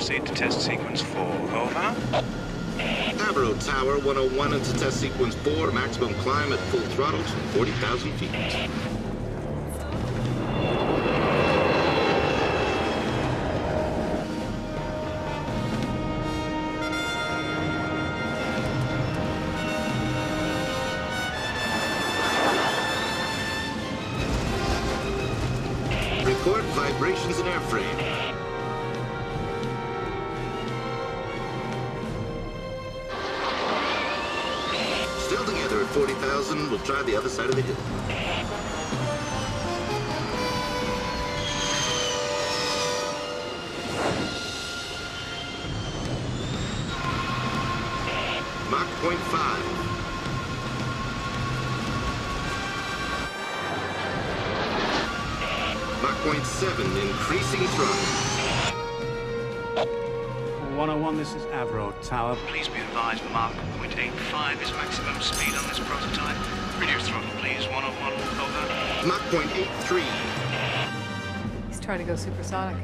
proceed to test sequence 4. Over. AVRO Tower 101 into test sequence 4. Maximum climb at full throttle to 40,000 feet. Record vibrations in airframe. Still together at 40,000. We'll try the other side of the hill. Mach 0.5. Mach 0.7, increasing throttle. 101, this is AVRO Tower. Please be advised Mach 0.85 is maximum speed on this prototype. Reduce throttle, please. 101. Over. Mach 0.83. He's trying to go supersonic.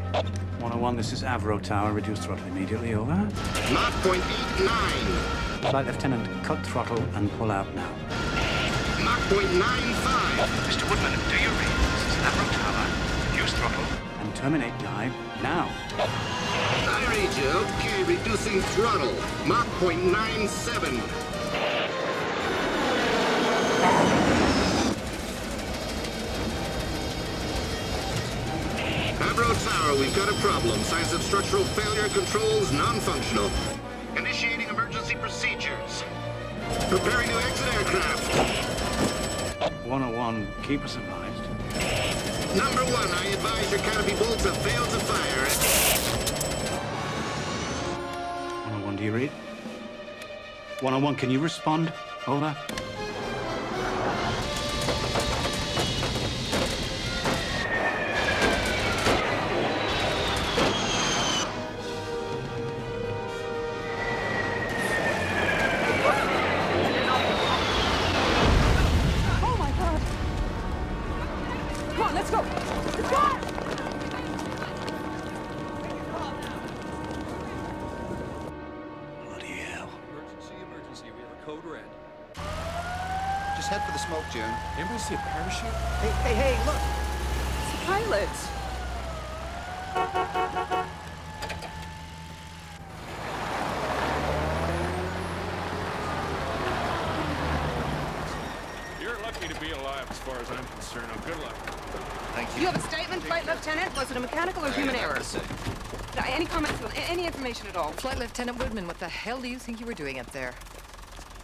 101, this is AVRO Tower. Reduce throttle immediately. Over. Mach 0.89. Flight Lieutenant, cut throttle and pull out now. Mach 0.95. Mr. Woodman, do you read? This is AVRO Tower. Reduce throttle. And terminate dive now. I read you. Okay, reducing throttle. Mach 0.97. AVRO Tower, we've got a problem. Signs of structural failure, controls non-functional. Initiating emergency procedures. Preparing to exit aircraft. 101, keep us advised. Number 1, I advise your canopy bolts have failed to fire. 101, do you read? 101, can you respond? Over. Oh my God! Come on, let's go! Let's go! Bloody hell. Emergency, we have a code red. Just head for the smoke, June. Anybody see a parachute? Hey, look! It's the pilots! You're lucky to be alive as far as I'm concerned. Now, good luck. Thank You have a statement, Flight Lieutenant? Was it a mechanical or human error? Any comments, any information at all? Flight Lieutenant Woodman, what the hell do you think you were doing up there?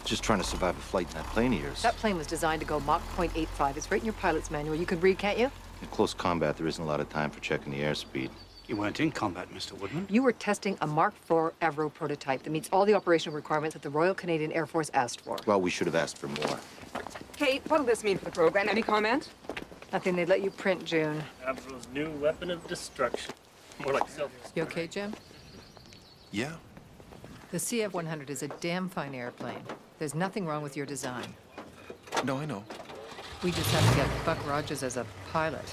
Just trying to survive a flight in that plane of yours. That plane was designed to go Mach 0.85. It's right in your pilot's manual. You can read, can't you? In close combat, there isn't a lot of time for checking the airspeed. You weren't in combat, Mr. Woodman. You were testing a Mark IV AVRO prototype that meets all the operational requirements that the Royal Canadian Air Force asked for. Well, we should have asked for more. Kate, what'll this mean for the program? Any comment? Nothing they'd let you print, June. AVRO's new weapon of destruction. More like self. You okay, Jim? Yeah? The CF-100 is a damn fine airplane. There's nothing wrong with your design. No, I know. We just have to get Buck Rogers as a pilot.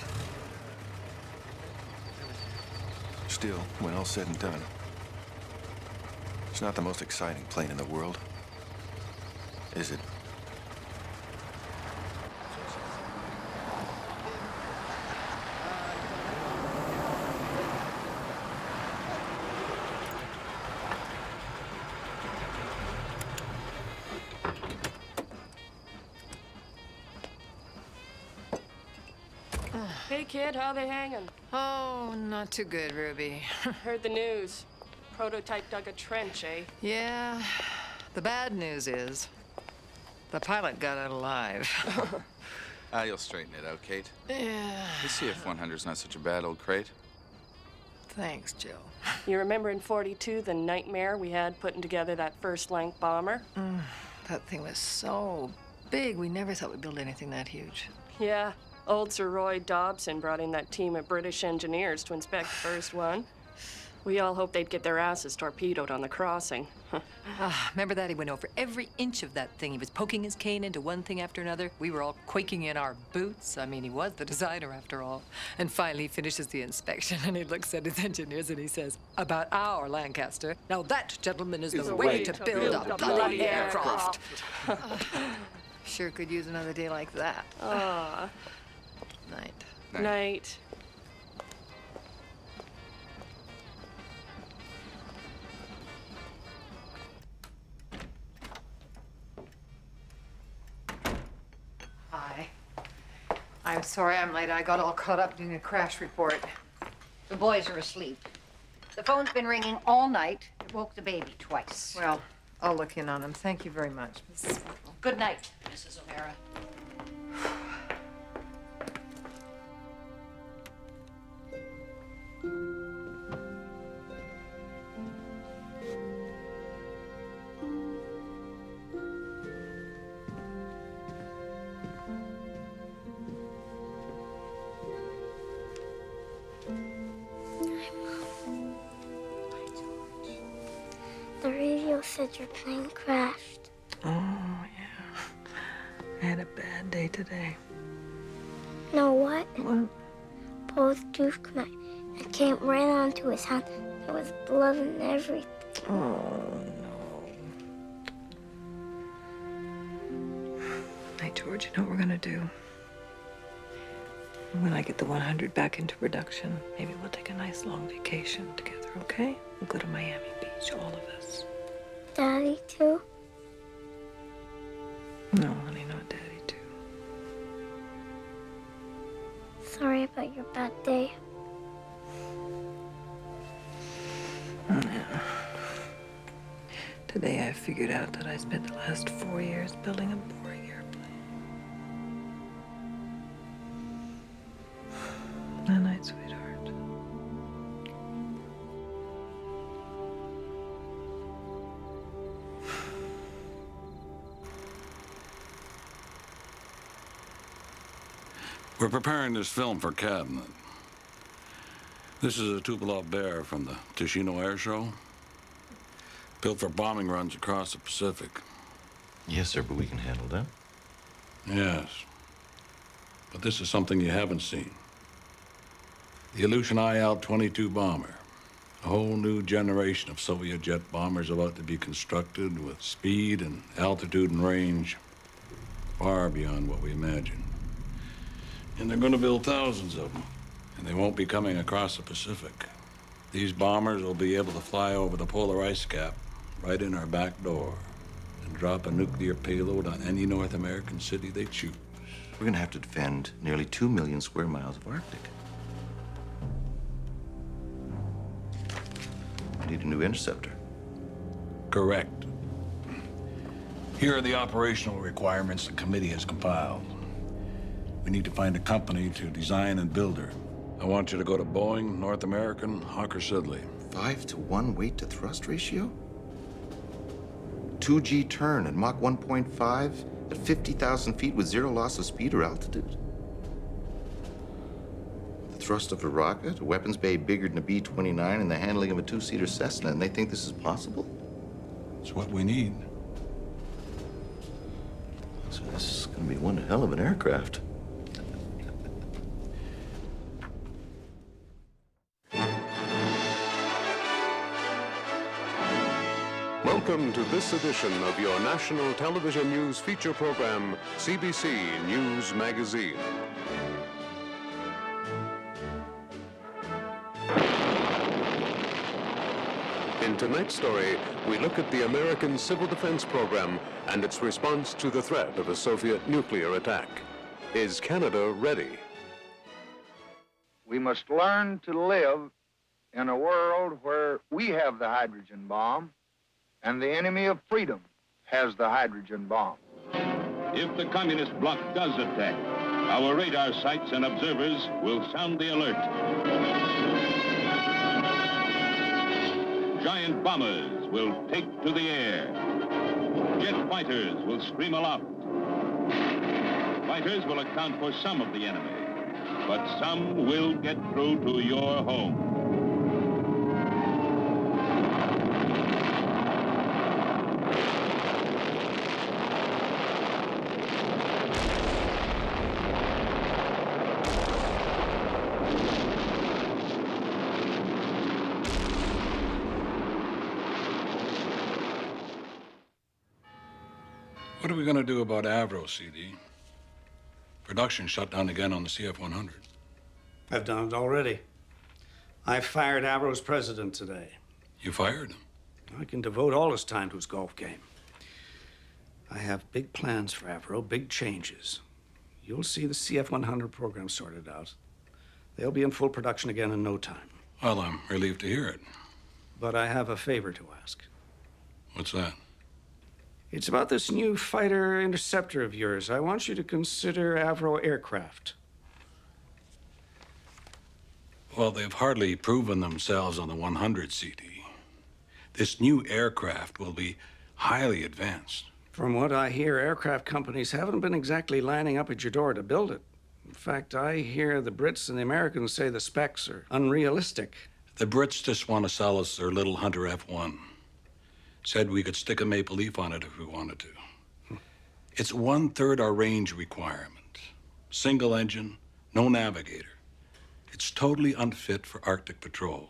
Still, when all's said and done, it's not the most exciting plane in the world, is it? Hey, kid, how they hanging? Oh, not too good, Ruby. Heard the news. Prototype dug a trench, eh? Yeah. The bad news is the pilot got out alive. You'll straighten it out, Kate. Yeah. The CF-100's not such a bad old crate. Thanks, Jill. You remember in 42 the nightmare we had putting together that first-length bomber? That thing was so big, we never thought we'd build anything that huge. Yeah. Old Sir Roy Dobson brought in that team of British engineers to inspect the first one. We all hoped they'd get their asses torpedoed on the crossing. Remember that? He went over every inch of that thing. He was poking his cane into one thing after another. We were all quaking in our boots. I mean, he was the designer after all. And finally, he finishes the inspection, and he looks at his engineers and he says, "About our Lancaster. Now that, gentlemen, is the way to build a bloody aircraft." Sure could use another day like that. Night. Night. Hi. I'm sorry I'm late. I got all caught up doing a crash report. The boys are asleep. The phone's been ringing all night. It woke the baby twice. Well, I'll look in on them. Thank you very much, Mrs. Good night, Mrs. O'Hara. The radio said your plane crashed. Oh, yeah. I had a bad day today. Know what? What? Both Duke and I came right onto his hand. There was blood and everything. Oh, no. Hey, George, you know what we're gonna do? When I get the 100 back into production, maybe we'll take a nice long vacation together, okay? We'll go to Miami Beach, all of us. Daddy, too? No, honey, not Daddy, too. Sorry about your bad day. Yeah. Today I figured out that I spent the last 4 years building a boring airplane. Good night, sweetheart. We're preparing this film for Cabinet. This is a Tupolev Bear from the Ticino Air Show. Built for bombing runs across the Pacific. Yes, sir, but we can handle that. Yes. But this is something you haven't seen. The Ilyushin IL-22 bomber. A whole new generation of Soviet jet bombers about to be constructed with speed and altitude and range far beyond what we imagined. And they're going to build thousands of them. And they won't be coming across the Pacific. These bombers will be able to fly over the polar ice cap right in our back door and drop a nuclear payload on any North American city they choose. We're going to have to defend nearly 2 million square miles of Arctic. We need a new interceptor. Correct. Here are the operational requirements the committee has compiled. We need to find a company to design and build her. I want you to go to Boeing, North American, Hawker Siddeley. 5-to-1 weight to thrust ratio? 2G turn at Mach 1.5 at 50,000 feet with 0 loss of speed or altitude. The thrust of a rocket, a weapons bay bigger than a B-29, and the handling of a 2-seater Cessna, and they think this is possible? It's what we need. So this is going to be one hell of an aircraft. Welcome to this edition of your national television news feature program, CBC News Magazine. In tonight's story, we look at the American Civil Defense Program and its response to the threat of a Soviet nuclear attack. Is Canada ready? We must learn to live in a world where we have the hydrogen bomb and the enemy of freedom has the hydrogen bomb. If the communist bloc does attack, our radar sites and observers will sound the alert. Giant bombers will take to the air. Jet fighters will scream aloft. Fighters will account for some of the enemy, but some will get through to your home. What are we going to do about AVRO, CD? Production shut down again on the CF-100. I've done it already. I fired AVRO's president today. You fired him? I can devote all his time to his golf game. I have big plans for AVRO, big changes. You'll see the CF-100 program sorted out. They'll be in full production again in no time. Well, I'm relieved to hear it. But I have a favor to ask. What's that? It's about this new fighter interceptor of yours. I want you to consider AVRO aircraft. Well, they've hardly proven themselves on the 100 CD. This new aircraft will be highly advanced. From what I hear, aircraft companies haven't been exactly lining up at your door to build it. In fact, I hear the Brits and the Americans say the specs are unrealistic. The Brits just want to sell us their little Hunter F-1. Said we could stick a maple leaf on it if we wanted to. It's 1/3 our range requirement. Single engine, no navigator. It's totally unfit for Arctic patrol.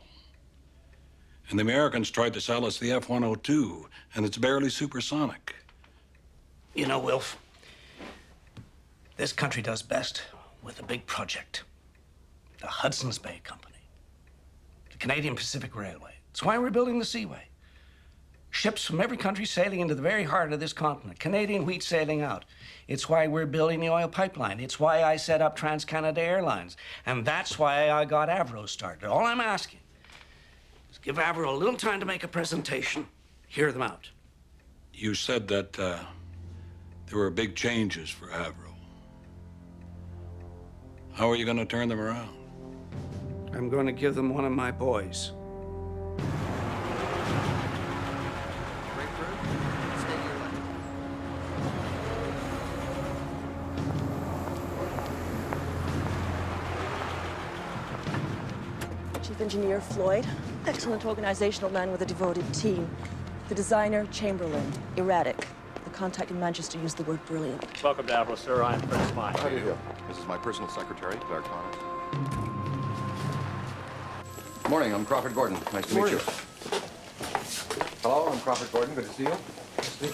And the Americans tried to sell us the F-102, and it's barely supersonic. You know, Wilf, this country does best with a big project. The Hudson's Bay Company. The Canadian Pacific Railway. It's why we're building the Seaway. Ships from every country sailing into the very heart of this continent. Canadian wheat sailing out. It's why we're building the oil pipeline. It's why I set up Trans-Canada Airlines. And that's why I got AVRO started. All I'm asking is give AVRO a little time to make a presentation. Hear them out. You said that there were big changes for AVRO. How are you going to turn them around? I'm going to give them one of my boys. Chief Engineer Floyd, excellent organizational man with a devoted team. The designer, Chamberlain, erratic. The contact in Manchester used the word brilliant. Welcome to AVRO, sir. I'm Fred Spine. How do you do? This is my personal secretary, Claire Connors. Morning, I'm Crawford Gordon. Nice to meet you. Hello, I'm Crawford Gordon. Good to see you.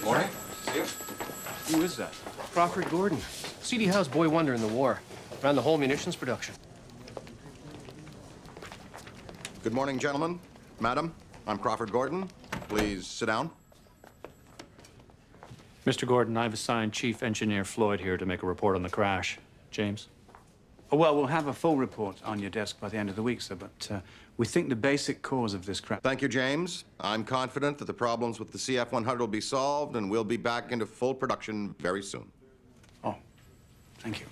Morning. See you. Who is that? Crawford Gordon. C.D. Howe's boy wonder in the war. Ran the whole munitions production. Good morning, gentlemen. Madam, I'm Crawford Gordon. Please sit down. Mr. Gordon, I've assigned Chief Engineer Floyd here to make a report on the crash. James? Oh, well, we'll have a full report on your desk by the end of the week, sir, but we think the basic cause of this crash... Thank you, James. I'm confident that the problems with the CF-100 will be solved, and we'll be back into full production very soon. Oh, thank you.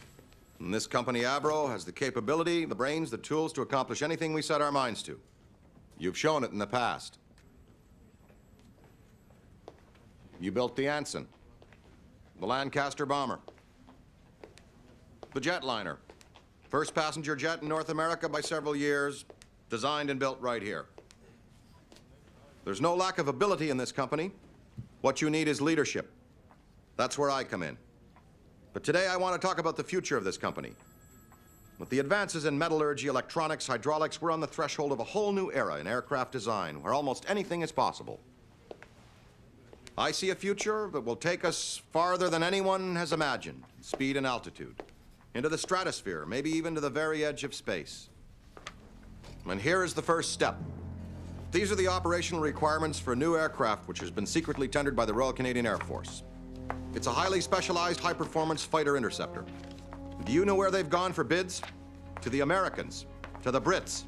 And this company, AVRO, has the capability, the brains, the tools to accomplish anything we set our minds to. You've shown it in the past. You built the Anson, the Lancaster bomber, the jetliner, first passenger jet in North America by several years, designed and built right here. There's no lack of ability in this company. What you need is leadership. That's where I come in. But today I want to talk about the future of this company. With the advances in metallurgy, electronics, hydraulics, we're on the threshold of a whole new era in aircraft design where almost anything is possible. I see a future that will take us farther than anyone has imagined, speed and altitude, into the stratosphere, maybe even to the very edge of space. And here is the first step. These are the operational requirements for a new aircraft which has been secretly tendered by the Royal Canadian Air Force. It's a highly specialized, high-performance fighter interceptor. Do you know where they've gone for bids? To the Americans, to the Brits.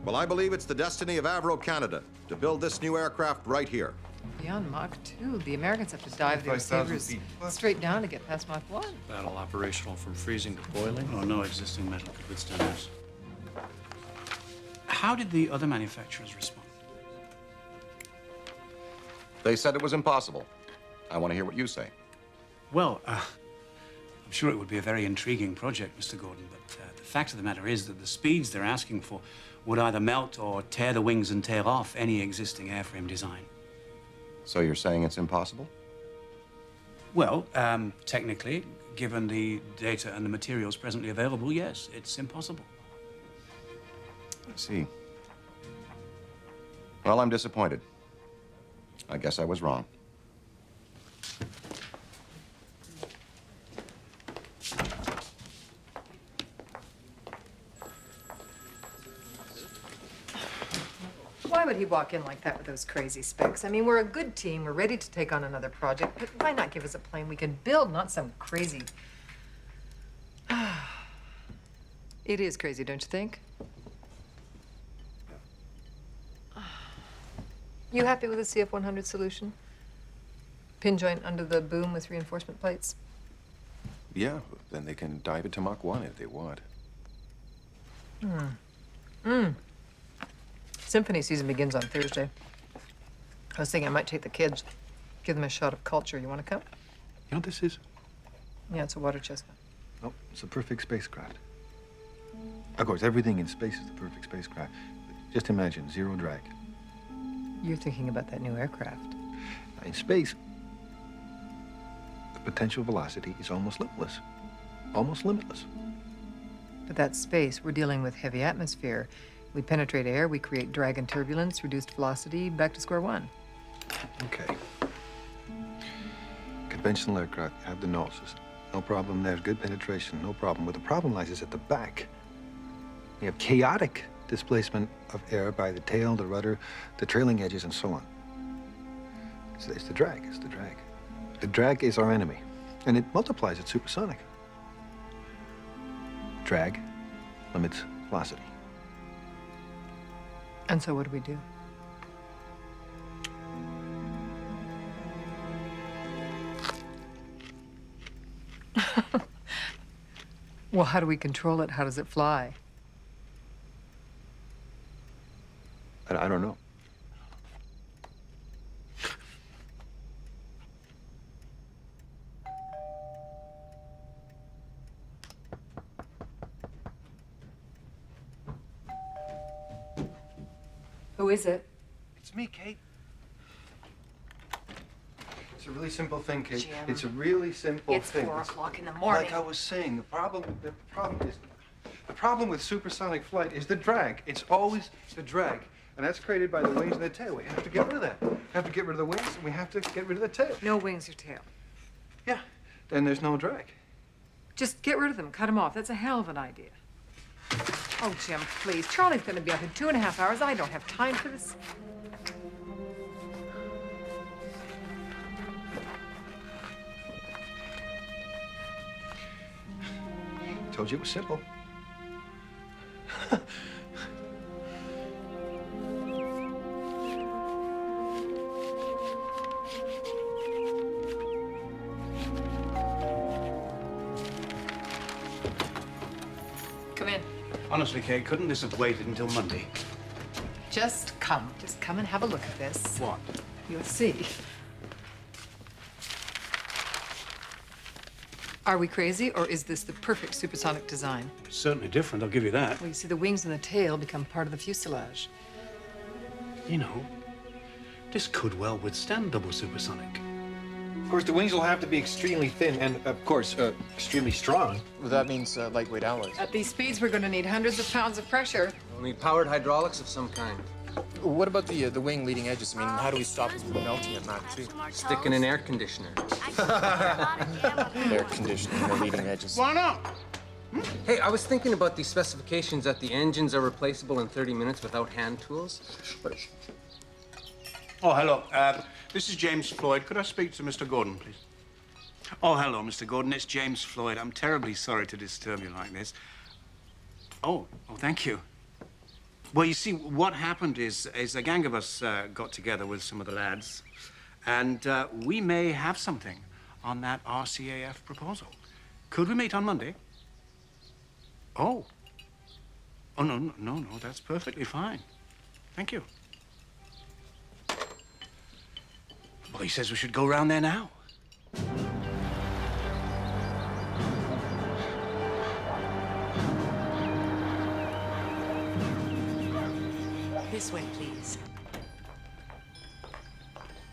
Well, I believe it's the destiny of AVRO Canada to build this new aircraft right here. Beyond Mach 2, the Americans have to dive their sabers straight down to get past Mach 1. Battle operational from freezing to boiling? Oh, no existing metal could withstand this. How did the other manufacturers respond? They said it was impossible. I want to hear what you say. Well, I'm sure it would be a very intriguing project, Mr. Gordon, but the fact of the matter is that the speeds they're asking for would either melt or tear the wings and tail off any existing airframe design. So you're saying it's impossible? Well, technically, given the data and the materials presently available, yes, it's impossible. I see. Well, I'm disappointed. I guess I was wrong. would he walk in like that with those crazy specs? I mean, we're a good team. We're ready to take on another project, but why not give us a plane we can build, not some crazy... It is crazy, don't you think? You happy with the CF-100 solution? Pin joint under the boom with reinforcement plates? Yeah, then they can dive it to Mach 1 if they want. Symphony season begins on Thursday. I was thinking I might take the kids, give them a shot of culture. You want to come? You know what this is? Yeah, it's a water chestnut. No, it's the perfect spacecraft. Of course, everything in space is the perfect spacecraft. But just imagine, zero drag. You're thinking about that new aircraft. In space, the potential velocity is almost limitless. Almost limitless. But that's space. We're dealing with heavy atmosphere. We penetrate air, we create drag and turbulence, reduced velocity, back to square one. Okay. Conventional aircraft have the noses. No problem there. Good penetration, no problem. But the problem lies is at the back. We have chaotic displacement of air by the tail, the rudder, the trailing edges, and so on. It's the drag. It's the drag. The drag is our enemy, and it multiplies at supersonic. Drag limits velocity. And so what do we do? Well, how do we control it? How does it fly? I don't know. Who is it? It's me, Kate. It's a really simple thing, Kate. Jim. It's a really simple It's thing. 4 o'clock in the morning. Like I was saying, the problem with supersonic flight is the drag. It's always the drag. And that's created by the wings and the tail. We have to get rid of that. We have to get rid of the wings, and we have to get rid of the tail. No wings or tail. Yeah. Then there's no drag. Just get rid of them. Cut them off. That's a hell of an idea. Oh, Jim, please. Charlie's going to be up in 2.5 hours. I don't have time for this. Told you it was simple. Come in. Honestly, Kate, couldn't this have waited until Monday? Just come. Just come and have a look at this. What? You'll see. Are we crazy, or is this the perfect supersonic design? Certainly different, I'll give you that. Well, you see, the wings and the tail become part of the fuselage. You know, this could well withstand double supersonic. Of course, the wings will have to be extremely thin and, of course, extremely strong. Well, that means lightweight alloys. At these speeds, we're going to need hundreds of pounds of pressure. We'll need powered hydraulics of some kind. What about the wing leading edges? I mean, how do we stop it from melting at Mach 2? Stick in an air conditioner. Air conditioning the leading edges. Why not? Hey, I was thinking about these specifications that the engines are replaceable in 30 minutes without hand tools. But... Oh, hello. This is James Floyd. Could I speak to Mr. Gordon, please? Oh, hello, Mr. Gordon. It's James Floyd. I'm terribly sorry to disturb you like this. Oh, thank you. Well, you see, what happened is a gang of us got together with some of the lads, and we may have something on that RCAF proposal. Could we meet on Monday? Oh. Oh, no, that's perfectly fine. Thank you. Well, he says we should go round there now. This way, please.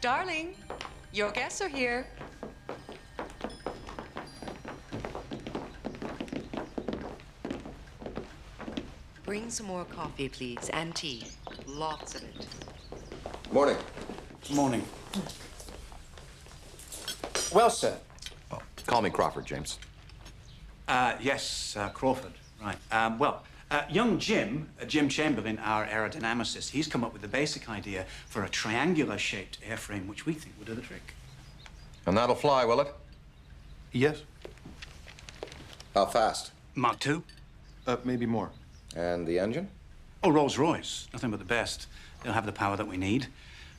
Darling, your guests are here. Bring some more coffee, please, and tea. Lots of it. Morning. Morning. Well, sir. Call me Crawford, James. Yes, Crawford. Right. Well, Young Jim Chamberlain, our aerodynamicist, he's come up with the basic idea for a triangular-shaped airframe, which we think will do the trick. And that'll fly, will it? Yes. How fast? Mach 2? Maybe more. And the engine? Oh, Rolls-Royce. Nothing but the best. They'll have the power that we need.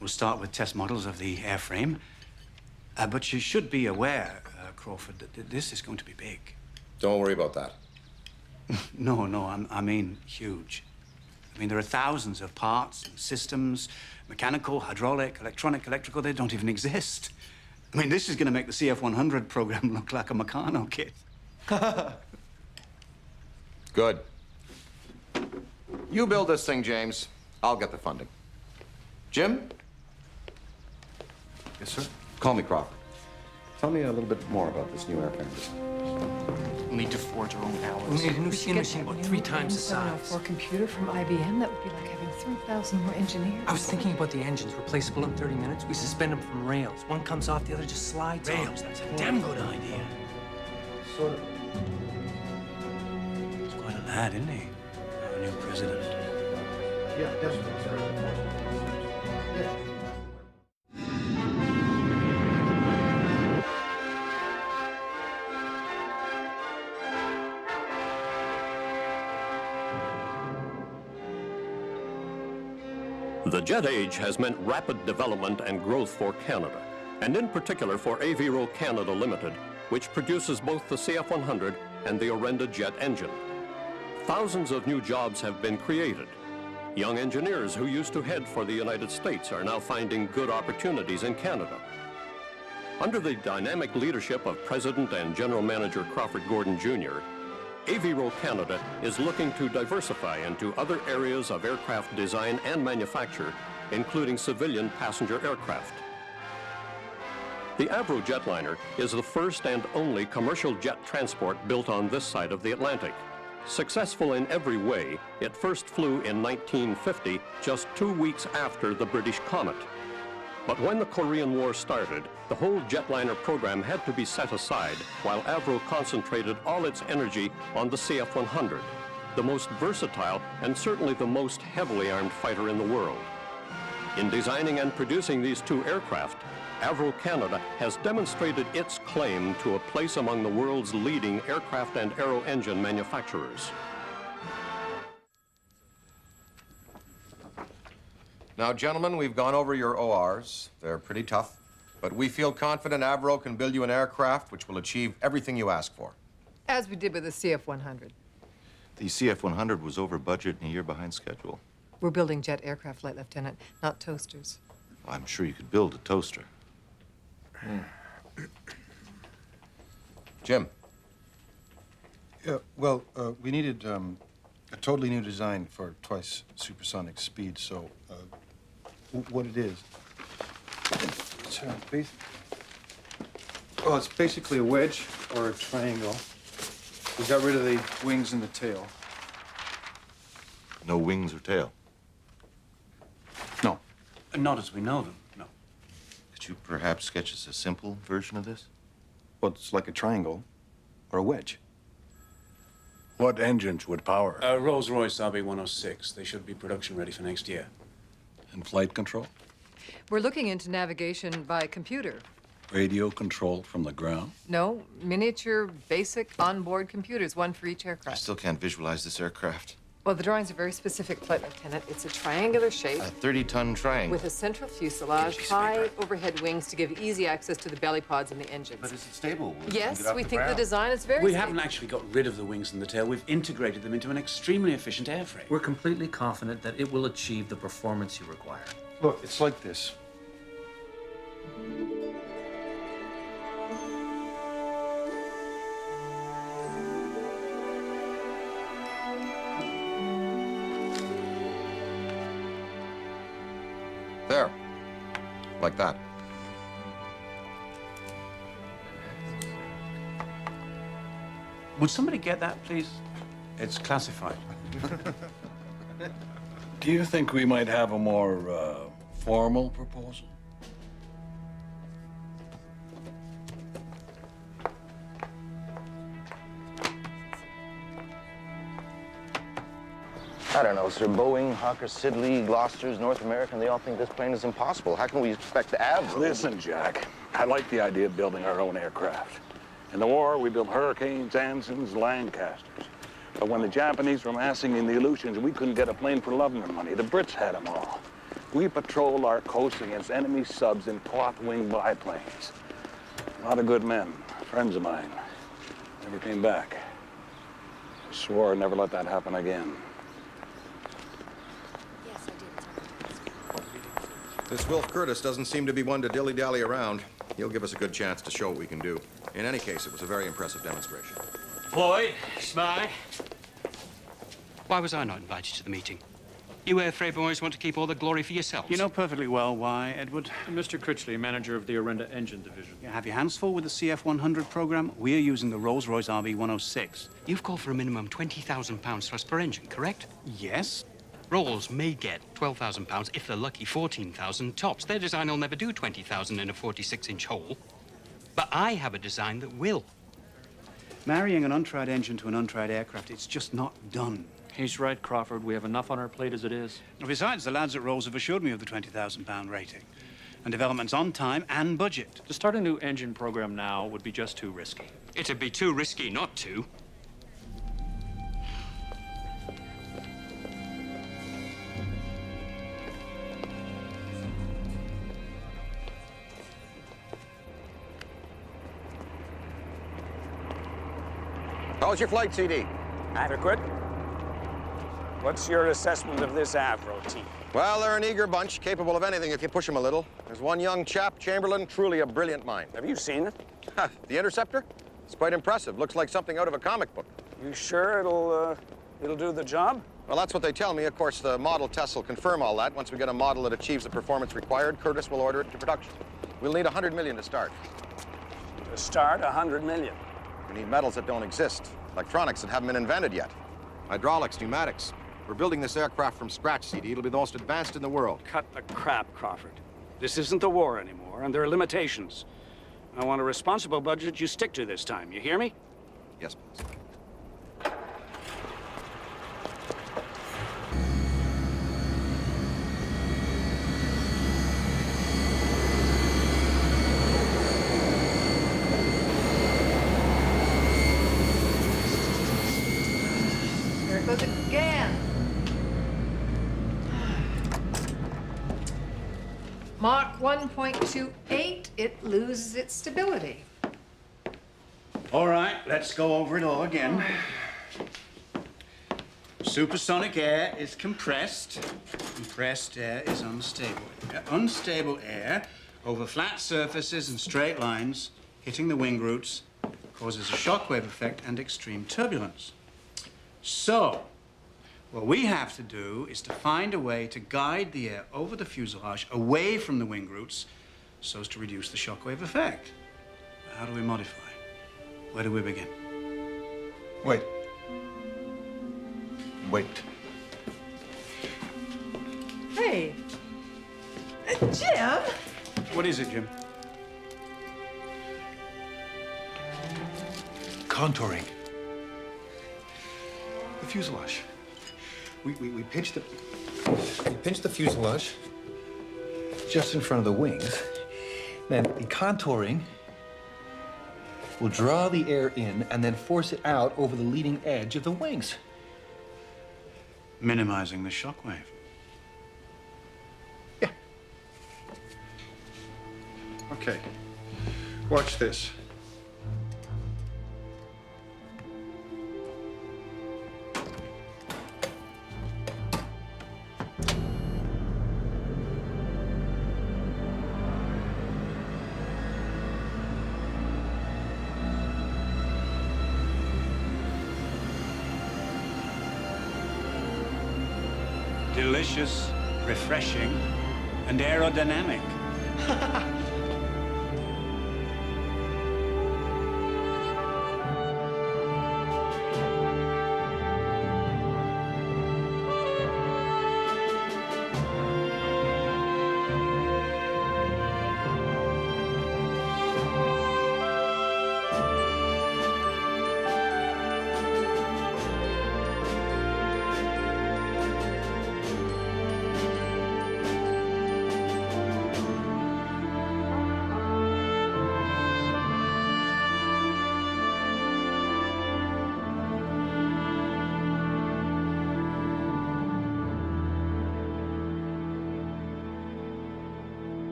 We'll start with test models of the airframe. But you should be aware, Crawford, that this is going to be big. Don't worry about that. No, I mean huge. I mean, there are thousands of parts and systems, mechanical, hydraulic, electronic, electrical, they don't even exist. I mean, this is going to make the CF-100 program look like a Meccano kit. Good. You build this thing, James. I'll get the funding. Jim? Yes, sir? Call me Crawford. Tell me a little bit more about this new airframe design. We'll need to forge our own alloys. We need a new CN machine about 3 times the size. For a computer from IBM, that would be like having 3,000 more engineers. I was thinking about the engines, replaceable in 30 minutes. We suspend them from rails. One comes off, the other just slides on. Rails, that's a damn good idea. Sort of. He's quite a lad, isn't he? Our new president. Yeah, definitely, sir. Yeah. The jet age has meant rapid development and growth for Canada, and in particular for AVRO Canada Limited, which produces both the CF-100 and the Orenda jet engine. Thousands of new jobs have been created. Young engineers who used to head for the United States are now finding good opportunities in Canada. Under the dynamic leadership of President and General Manager Crawford Gordon Jr., AVRO Canada is looking to diversify into other areas of aircraft design and manufacture, including civilian passenger aircraft. The AVRO jetliner is the first and only commercial jet transport built on this side of the Atlantic. Successful in every way, it first flew in 1950, just 2 weeks after the British Comet. But when the Korean War started, the whole jetliner program had to be set aside while AVRO concentrated all its energy on the CF-100, the most versatile and certainly the most heavily armed fighter in the world. In designing and producing these 2 aircraft, AVRO Canada has demonstrated its claim to a place among the world's leading aircraft and aero engine manufacturers. Now, gentlemen, we've gone over your ORs. They're pretty tough, but we feel confident AVRO can build you an aircraft which will achieve everything you ask for. As we did with the CF-100. The CF-100 was over budget and a year behind schedule. We're building jet aircraft, Flight Lieutenant, not toasters. I'm sure you could build a toaster. Jim. Yeah, well, we needed a totally new design for twice supersonic speed, so what it is, it's basically a wedge or a triangle. We got rid of the wings and the tail. No wings or tail? No. Not as we know them, no. Could you perhaps sketch us a simple version of this? Well, it's like a triangle or a wedge. What engines would power? Rolls-Royce RB-106. They should be production ready for next year. And flight control? We're looking into navigation by computer. Radio control from the ground? No, miniature, basic onboard computers, one for each I aircraft. still can't visualize this aircraft. Well, the drawings are very specific, Flight Lieutenant. It's a triangular shape. A 30-ton triangle. With a central fuselage, high overhead wings to give easy access to the belly pods and the engines. But is it stable? Will it Yes, get off we the think the ground? design is very We stable. haven't actually got rid of the wings and the tail. We've integrated them into an extremely efficient airframe. We're completely confident that it will achieve the performance you require. Look, it's like this. There. Like that. Would somebody get that, please? It's classified. Do you think we might have a more formal proposal? I don't know, sir. Boeing, Hawker Siddeley, Gloucester's, North American, they all think this plane is impossible. How can we expect AVRO? Listen, Jack, I like the idea of building our own aircraft. In the war, we built Hurricanes, Ansons, Lancasters. But when the Japanese were massing in the Aleutians, we couldn't get a plane for love nor money. The Brits had them all. We patrolled our coast against enemy subs in taut-wing biplanes. A lot of good men, friends of mine, never came back. I swore I'd never let that happen again. This Wilf Curtis doesn't seem to be one to dilly-dally around. He'll give us a good chance to show what we can do. In any case, it was a very impressive demonstration. Floyd, Smy. Why was I not invited to the meeting? You airfreight boys want to keep all the glory for yourselves. You know perfectly well why, Edward. Mr. Critchley, manager of the Orenda Engine Division. You have your hands full with the CF-100 program. We're using the Rolls-Royce RB-106. You've called for a minimum £20,000 thrust per engine, correct? Yes. Rolls may get £12,000 if they're lucky, 14,000 tops. Their design will never do 20,000 in a 46-inch hole. But I have a design that will. Marrying an untried engine to an untried aircraft, it's just not done. He's right, Crawford. We have enough on our plate as it is. Besides, the lads at Rolls have assured me of the £20,000 rating. And development's on time and budget. To start a new engine program now would be just too risky. It'd be too risky not to. How was your flight, CD? Adequate. What's your assessment of this AVRO team? Well, they're an eager bunch, capable of anything if you push them a little. There's one young chap, Chamberlain, truly a brilliant mind. Have you seen it? The Interceptor? It's quite impressive. Looks like something out of a comic book. You sure it'll do the job? Well, that's what they tell me. Of course, the model tests will confirm all that. Once we get a model that achieves the performance required, Curtis will order it to production. We'll need $100 million to start. To start, $100 million. We need metals that don't exist, electronics that haven't been invented yet, hydraulics, pneumatics. We're building this aircraft from scratch, CD. It'll be the most advanced in the world. Cut the crap, Crawford. This isn't the war anymore, and there are limitations. I want a responsible budget you stick to this time. You hear me? Yes, boss. There it goes again. Mach 1.28, it loses its stability. All right, let's go over it all again. Supersonic air is compressed. Compressed air is unstable. Unstable air over flat surfaces and straight lines hitting the wing roots causes a shockwave effect and extreme turbulence. So, what we have to do is to find a way to guide the air over the fuselage away from the wing roots so as to reduce the shockwave effect. How do we modify? Where do we begin? Wait. Hey, Jim. What is it, Jim? Contouring. The fuselage. We pinch the fuselage just in front of the wings. Then the contouring will draw the air in and then force it out over the leading edge of the wings. Minimizing the shockwave. Yeah. Okay. Watch this. Delicious, refreshing, and aerodynamic.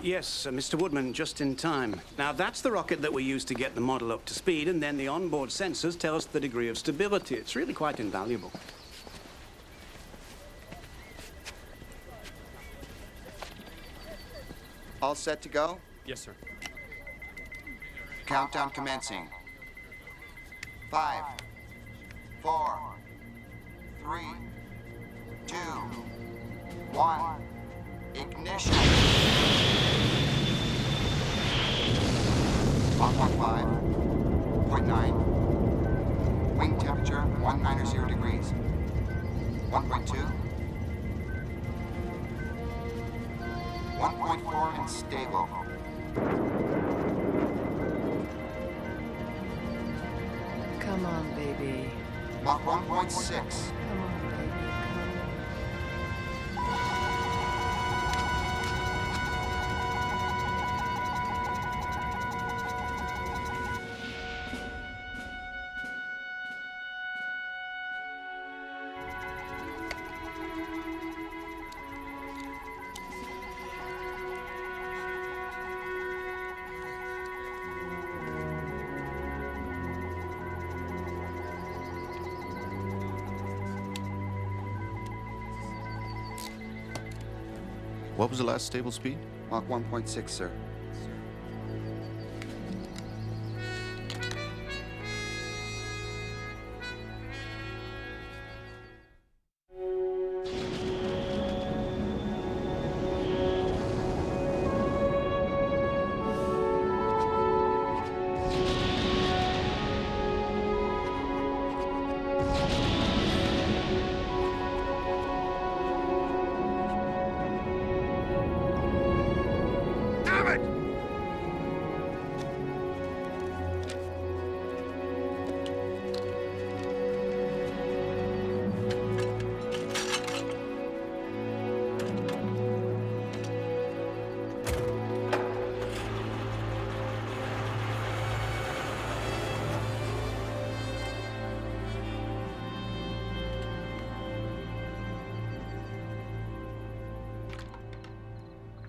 Yes, Mr. Woodman, just in time. Now, that's the rocket that we use to get the model up to speed, and then the onboard sensors tell us the degree of stability. It's really quite invaluable. All set to go? Yes, sir. Countdown commencing. 5, 4, 3, 2, 1. Ignition. Mach 1.5, 0.9. Wing temperature 190 degrees. 1.2. 1.4 and stable. Come on, baby. Mach 1.6. Come on, baby. What was the last stable speed? Mach 1.6, sir.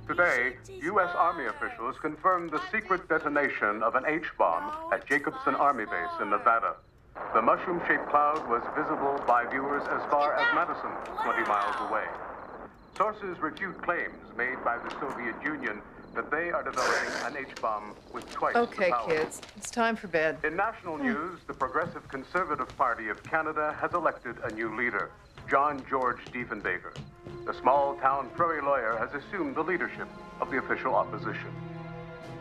Today, U.S. Army officials confirmed the secret detonation of an H-bomb at Jacobson Army Base in Nevada. The mushroom-shaped cloud was visible by viewers as far as Madison, 20 miles away. Sources refute claims made by the Soviet Union that they are developing an H-bomb with twice the power. Kids, it's time for bed. In national news, the Progressive Conservative Party of Canada has elected a new leader, John George Diefenbaker. The small-town prairie lawyer has assumed the leadership of the official opposition.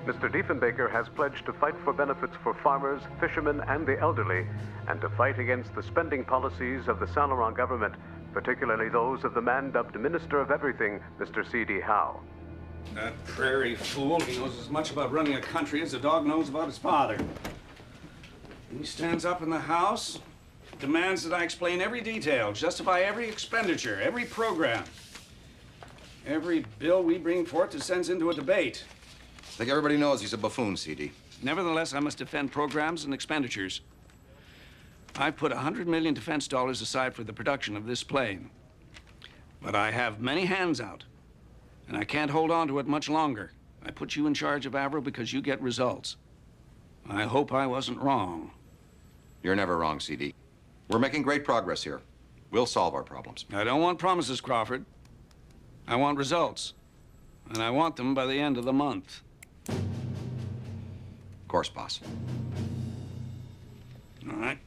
Mr. Diefenbaker has pledged to fight for benefits for farmers, fishermen, and the elderly, and to fight against the spending policies of the Saint Laurent government, particularly those of the man dubbed Minister of Everything, Mr. C.D. Howe. That prairie fool, he knows as much about running a country as a dog knows about his father. He stands up in the House, demands that I explain every detail, justify every expenditure, every program. Every bill we bring forth is sent into a debate. I think everybody knows he's a buffoon, CD. Nevertheless, I must defend programs and expenditures. I've put $100 million defense dollars aside for the production of this plane. But I have many hands out, and I can't hold on to it much longer. I put you in charge of AVRO because you get results. I hope I wasn't wrong. You're never wrong, CD. We're making great progress here. We'll solve our problems. I don't want promises, Crawford. I want results. And I want them by the end of the month. Of course, boss. All right.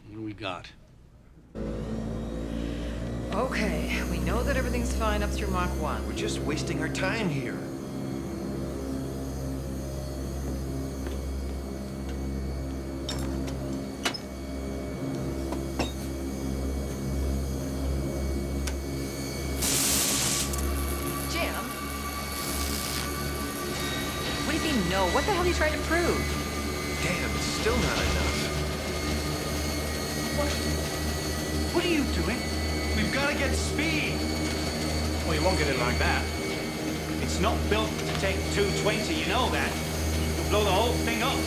What do we got? Okay, we know that everything's fine up through Mach 1. We're just wasting our time here. No, what the hell are you trying to prove? Damn, it's still not enough. What are you doing? We've got to get speed. Well, you won't get it like that. It's not built to take 220, you know that. You'll blow the whole thing up.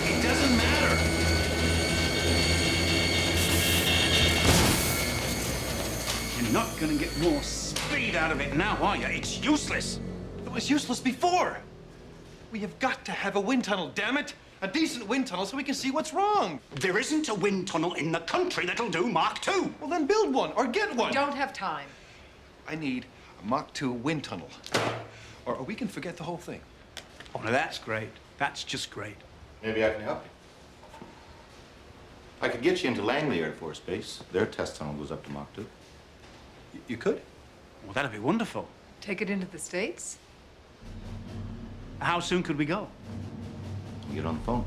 It doesn't matter. You're not going to get more speed. speed out of it now, are you? It's useless. It was useless before. We have got to have a wind tunnel, damn it! A decent wind tunnel so we can see what's wrong. There isn't a wind tunnel in the country that'll do Mark II. Well, then build one or get one. We don't have time. I need a Mach 2 wind tunnel. Or we can forget the whole thing. Oh, now that's great. That's just great. Maybe I can help you. I could get you into Langley Air Force Base. Their test tunnel goes up to Mach 2. You could? Well, that'd be wonderful. Take it into the States? How soon could we go? Get on the phone.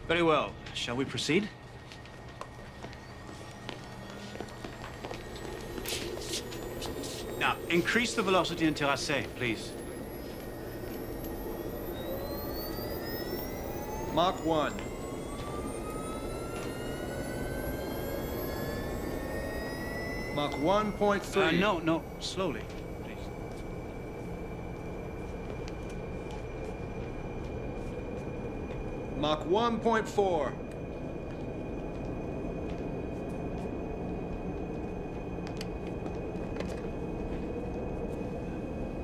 Very well. Shall we proceed? Now, increase the velocity until I say, please. Mach 1. Mach 1.3. No, slowly, please. Mach 1.4.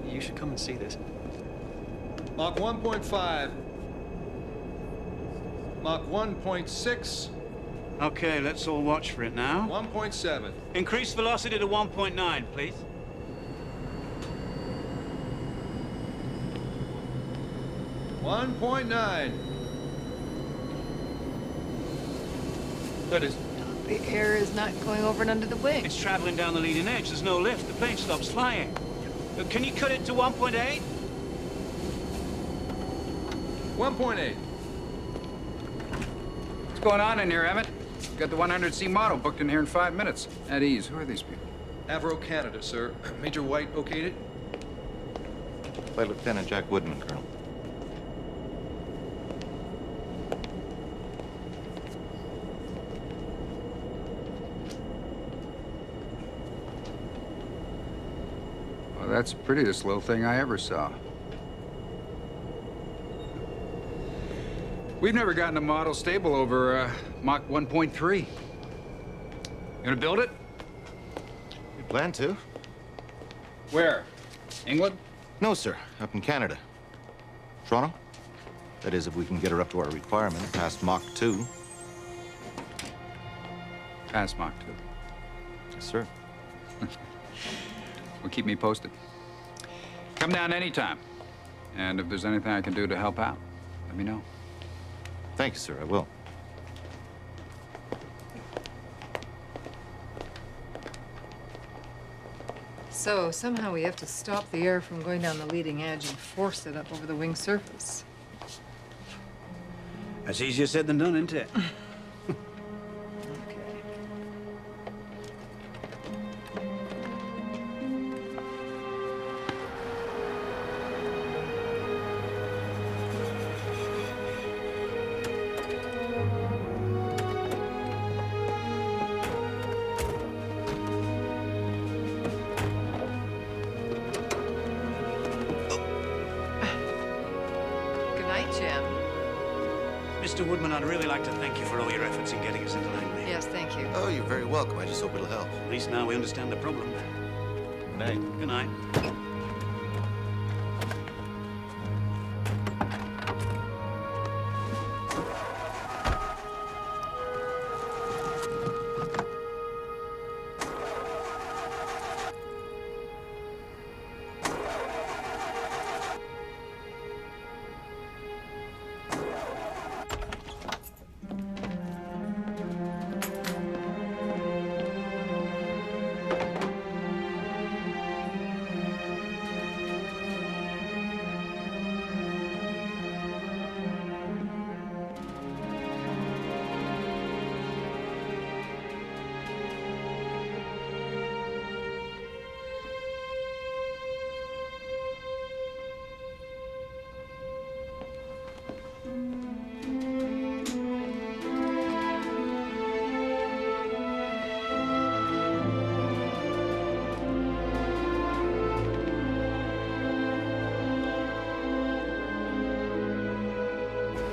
You should come and see this. Mach 1.5. Mach 1.6. Okay, let's all watch for it now. 1.7. Increase velocity to 1.9, please. That is. The air is not going over and under the wing. It's traveling down the leading edge. There's no lift. The plane stops flying. Can you cut it to 1.8? 1.8. What's going on in here, Emmett? Got the 100C model booked in here in 5 minutes. At ease. Who are these people? AVRO Canada, sir. Major White okayed it. Flight Lieutenant Jack Woodman, Colonel. Well, that's the prettiest little thing I ever saw. We've never gotten a model stable over Mach 1.3. You gonna build it? We plan to. Where? England? No, sir. Up in Canada. Toronto? That is, if we can get her up to our requirement, past Mach 2. Past Mach 2. Yes, sir. Well, keep me posted. Come down anytime. And if there's anything I can do to help out, let me know. Thank you, sir. I will. So somehow we have to stop the air from going down the leading edge and force it up over the wing surface. That's easier said than done, isn't it? Mr. Woodman, I'd really like to thank you for all your efforts in getting us into Langley. Yes, thank you. Oh, you're very welcome. I just hope it'll help. At least now we understand the problem. Good night. Good night.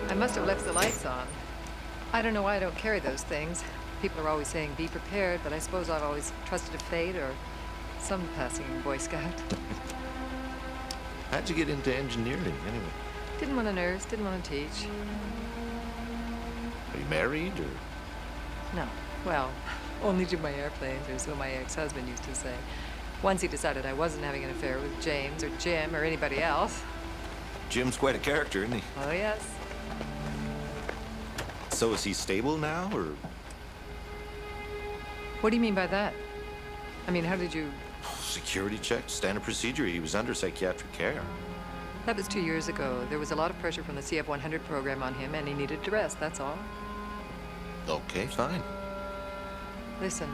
I must have left the lights on. I don't know why I don't carry those things. People are always saying, be prepared, but I suppose I've always trusted a fate or some passing Boy Scout. How'd you get into engineering, anyway? Didn't want to nurse, didn't want to teach. Are you married, or? No. Well, only to my airplanes, or so my ex-husband used to say. Once he decided I wasn't having an affair with James or Jim or anybody else. Jim's quite a character, isn't he? Oh, yes. So is he stable now, or? What do you mean by that? I mean, how did you... Security check, standard procedure. He was under psychiatric care. That was 2 years ago. There was a lot of pressure from the CF-100 program on him, and he needed to rest, that's all. Okay, fine. Listen,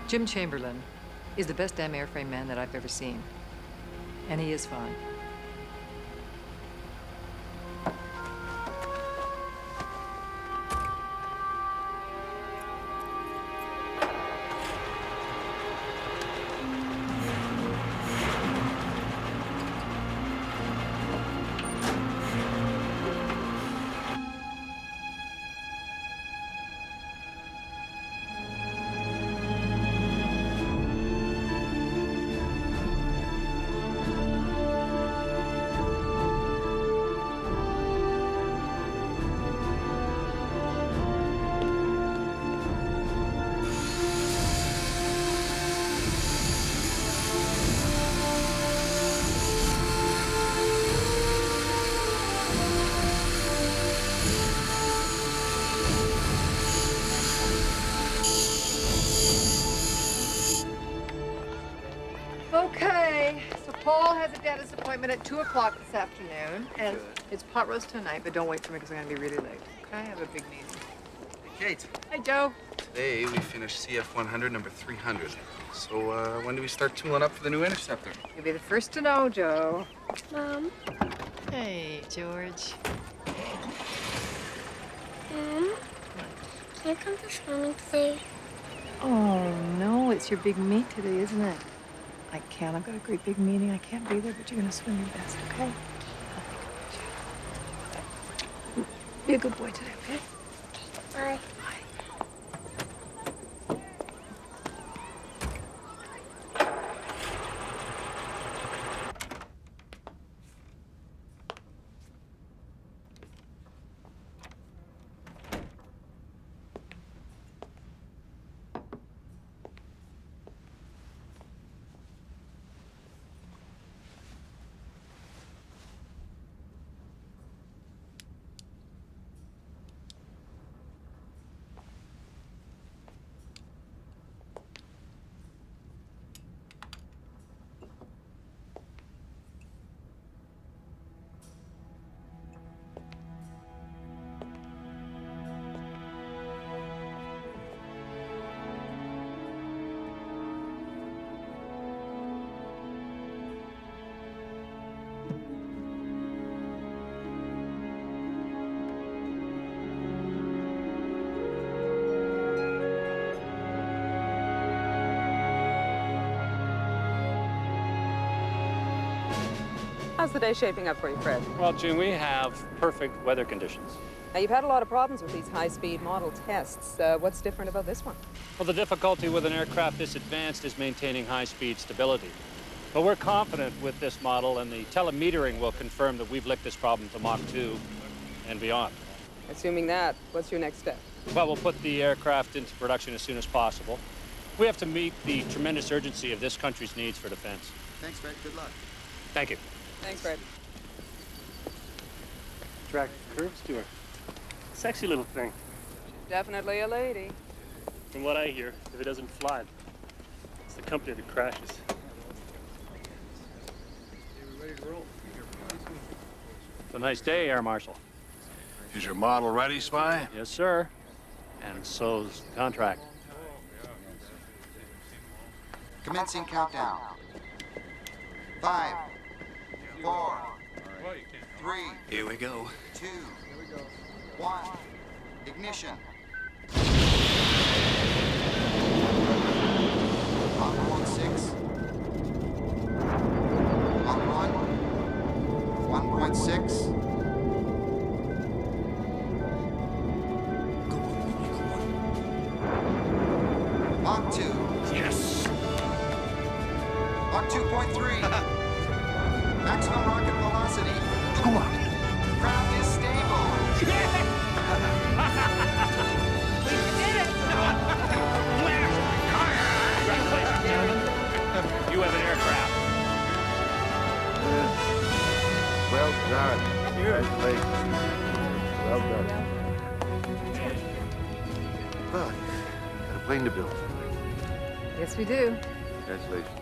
Jim Chamberlain is the best damn airframe man that I've ever seen. And he is fine. Okay, so Paul has a dentist appointment at 2 o'clock this afternoon, and it's pot roast tonight, but don't wait for me because I'm gonna be really late. Okay, I have a big meeting. Hey, Kate. Hi, Joe. Today we finished CF-100 number 300. So when do we start tooling up for the new Interceptor? You'll be the first to know, Joe. Mom? Hey, George. Mom? Can I come to swimming today? Oh, no, it's your big meet today, isn't it? I can't. I've got a great big meeting. I can't be there, but you're gonna swim your best, okay? Be a good boy today, okay? Bye. How's the day shaping up for you, Fred? Well, June, we have perfect weather conditions. Now, you've had a lot of problems with these high-speed model tests. What's different about this one? Well, the difficulty with an aircraft this advanced is maintaining high-speed stability. But we're confident with this model, and the telemetering will confirm that we've licked this problem to Mach 2 and beyond. Assuming that, what's your next step? Well, we'll put the aircraft into production as soon as possible. We have to meet the tremendous urgency of this country's needs for defense. Thanks, Fred. Good luck. Thank you. Thanks, Fred. Drag curves to her. Sexy little thing. Definitely a lady. From what I hear, if it doesn't fly, it's the company that crashes. We're ready to roll. It's a nice day, Air Marshal. Is your model ready, Spy? Yes, sir. And so's the contract. Commencing countdown. 5, 4, 3. Here we go. 2, 1. Ignition. Mach 1.6. Mach 1. 1.6. 2.3. Maximum rocket velocity. Come on. Craft is stable. Congratulations, gentlemen. You have an aircraft. Well done. Congratulations. Well done. Well, got a plane to build. Yes, we do. Congratulations.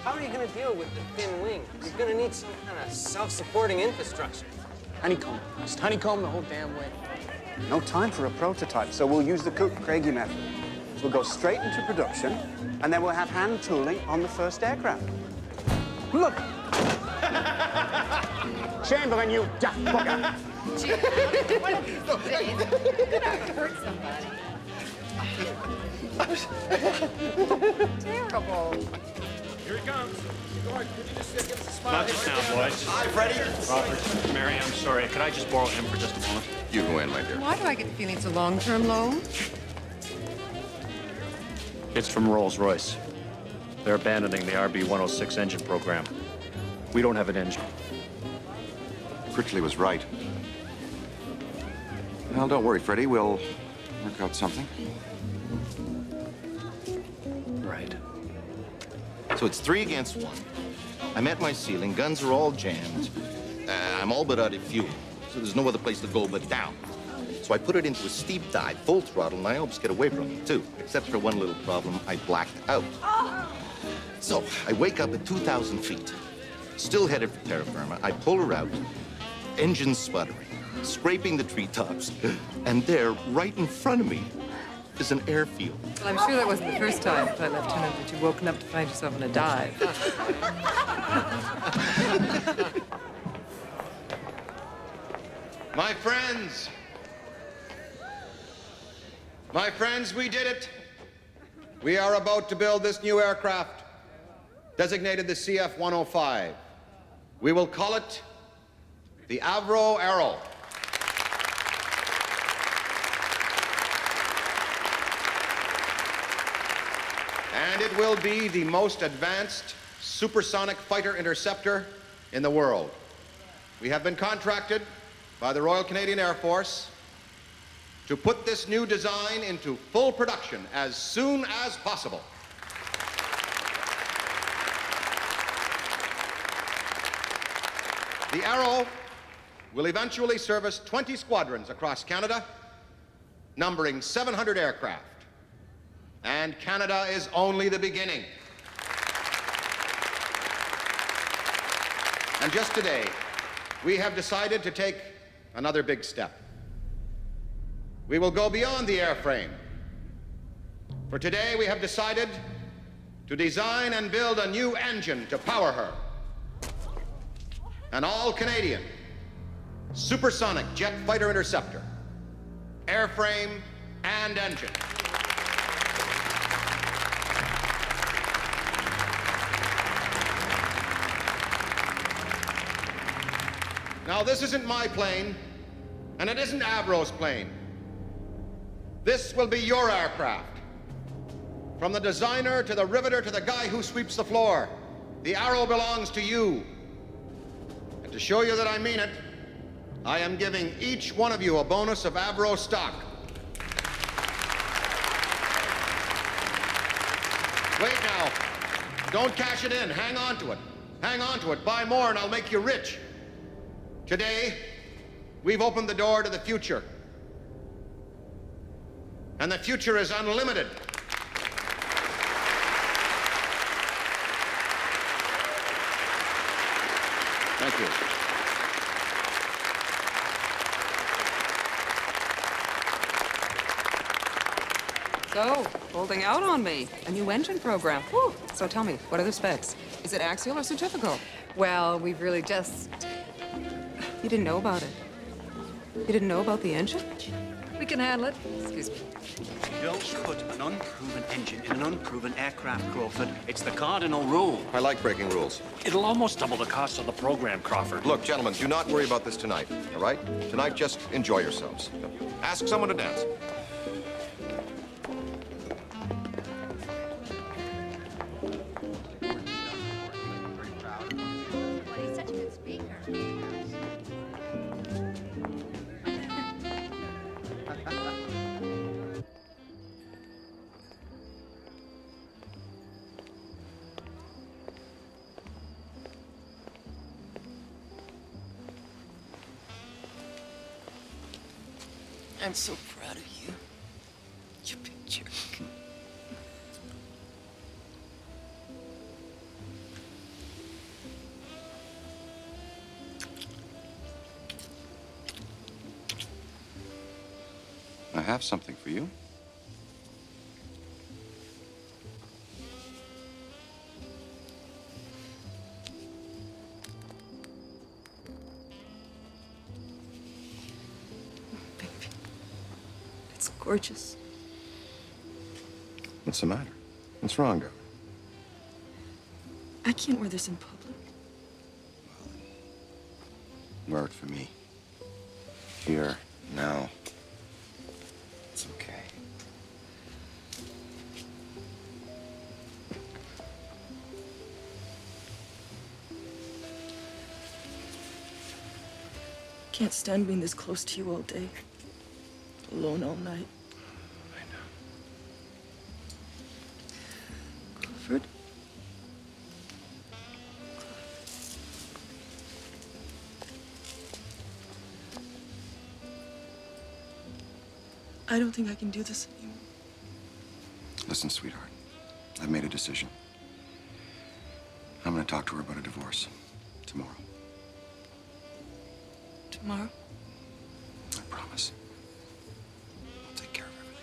How are you going to deal with the thin wings? You're going to need some kind of self-supporting infrastructure. Honeycomb. Just honeycomb the whole damn way. No time for a prototype, so we'll use the Cook-Craigie method. We'll go straight into production, and then we'll have hand tooling on the first aircraft. Look! Chamberlain, you daft bugger! Gee, one of these days, you're gonna hurt somebody. Terrible. Here he comes. Could you just give us a smile? Not just now, boys. Hi, Freddie. Robert, Mary, I'm sorry. Could I just borrow him for just a moment? You go in, my dear. Why do I get the feeling it's a long-term loan? It's from Rolls-Royce. They're abandoning the RB-106 engine program. We don't have an engine. Critchley was right. Well, don't worry, Freddie. We'll work out something. Right. So it's 3 against 1. I'm at my ceiling, guns are all jammed. I'm all but out of fuel, so there's no other place to go but down. So I put it into a steep dive, full throttle, and I almost get away from it, too. Except for one little problem, I blacked out. So I wake up at 2,000 feet, still headed for terra firma. I pull her out, engine sputtering, scraping the treetops, and there, right in front of me, is an airfield. Well, I'm sure that wasn't the first time, Flight Lieutenant, that you've woken up to find yourself in a dive. My friends, we did it. We are about to build this new aircraft, designated the CF-105. We will call it the AVRO Arrow. And it will be the most advanced supersonic fighter interceptor in the world. We have been contracted by the Royal Canadian Air Force to put this new design into full production as soon as possible. The Arrow will eventually service 20 squadrons across Canada, numbering 700 aircraft. And Canada is only the beginning. And just today, we have decided to take another big step. We will go beyond the airframe. For today, we have decided to design and build a new engine to power her. An all-Canadian supersonic jet fighter interceptor, airframe and engine. Now, this isn't my plane, and it isn't AVRO's plane. This will be your aircraft. From the designer to the riveter to the guy who sweeps the floor, the Arrow belongs to you. And to show you that I mean it, I am giving each one of you a bonus of AVRO stock. Wait now. Don't cash it in. Hang on to it. Hang on to it. Buy more and I'll make you rich. Today, we've opened the door to the future. And the future is unlimited. Thank you. So, holding out on me. A new engine program. Whew. So tell me, what are the specs? Is it axial or centrifugal? Well, we've really just... You didn't know about it? You didn't know about the engine? We can handle it. Excuse me. You don't cut an unproven engine in an unproven aircraft, Crawford. It's the cardinal rule. I like breaking rules. It'll almost double the cost of the program, Crawford. Look, gentlemen, do not worry about this tonight, all right? Tonight, just enjoy yourselves. Ask someone to dance. He's such a good speaker. I'm so proud of you. You big jerk. I have something for you. It's gorgeous. What's the matter? What's wrong, Governor? I can't wear this in public. Wear it for me. Here, now. It's okay. Can't stand being this close to you all day. Alone all night. I know. Crawford? I don't think I can do this anymore. Listen, sweetheart. I've made a decision. I'm gonna talk to her about a divorce. Tomorrow. Tomorrow? I promise. I'll take care of everything.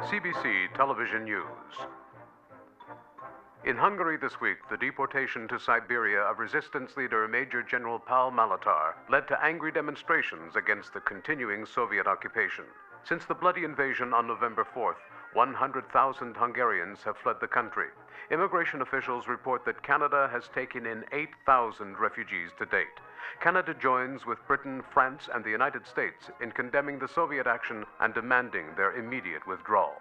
CBC Television News. In Hungary this week, the deportation to Siberia of resistance leader Major General Paul Malatar led to angry demonstrations against the continuing Soviet occupation. Since the bloody invasion on November 4th, 100,000 Hungarians have fled the country. Immigration officials report that Canada has taken in 8,000 refugees to date. Canada joins with Britain, France, and the United States in condemning the Soviet action and demanding their immediate withdrawal.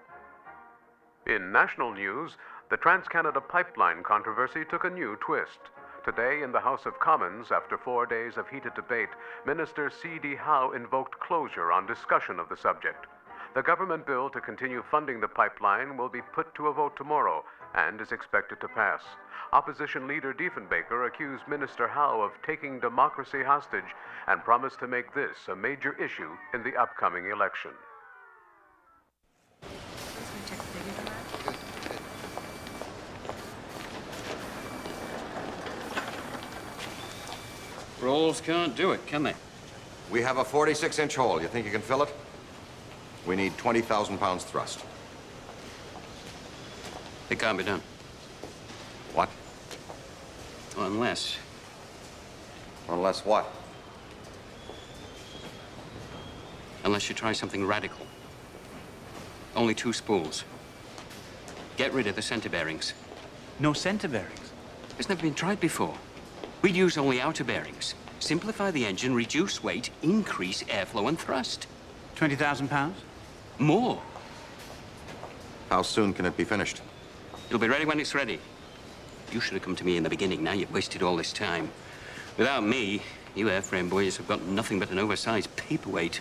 In national news, the Trans-Canada Pipeline controversy took a new twist. Today, in the House of Commons, after 4 days of heated debate, Minister C.D. Howe invoked closure on discussion of the subject. The government bill to continue funding the pipeline will be put to a vote tomorrow and is expected to pass. Opposition leader Diefenbaker accused Minister Howe of taking democracy hostage and promised to make this a major issue in the upcoming election. Rolls can't do it, can they? We have a 46-inch hole. You think you can fill it? We need 20,000 pounds thrust. It can't be done. What? Unless. Unless what? Unless you try something radical. Only 2 spools. Get rid of the center bearings. No center bearings? It's never been tried before. We'd use only outer bearings. Simplify the engine, reduce weight, increase airflow and thrust. 20,000 pounds? More. How soon can it be finished? It'll be ready when it's ready. You should have come to me in the beginning. Now you've wasted all this time. Without me, you airframe boys have got nothing but an oversized paperweight.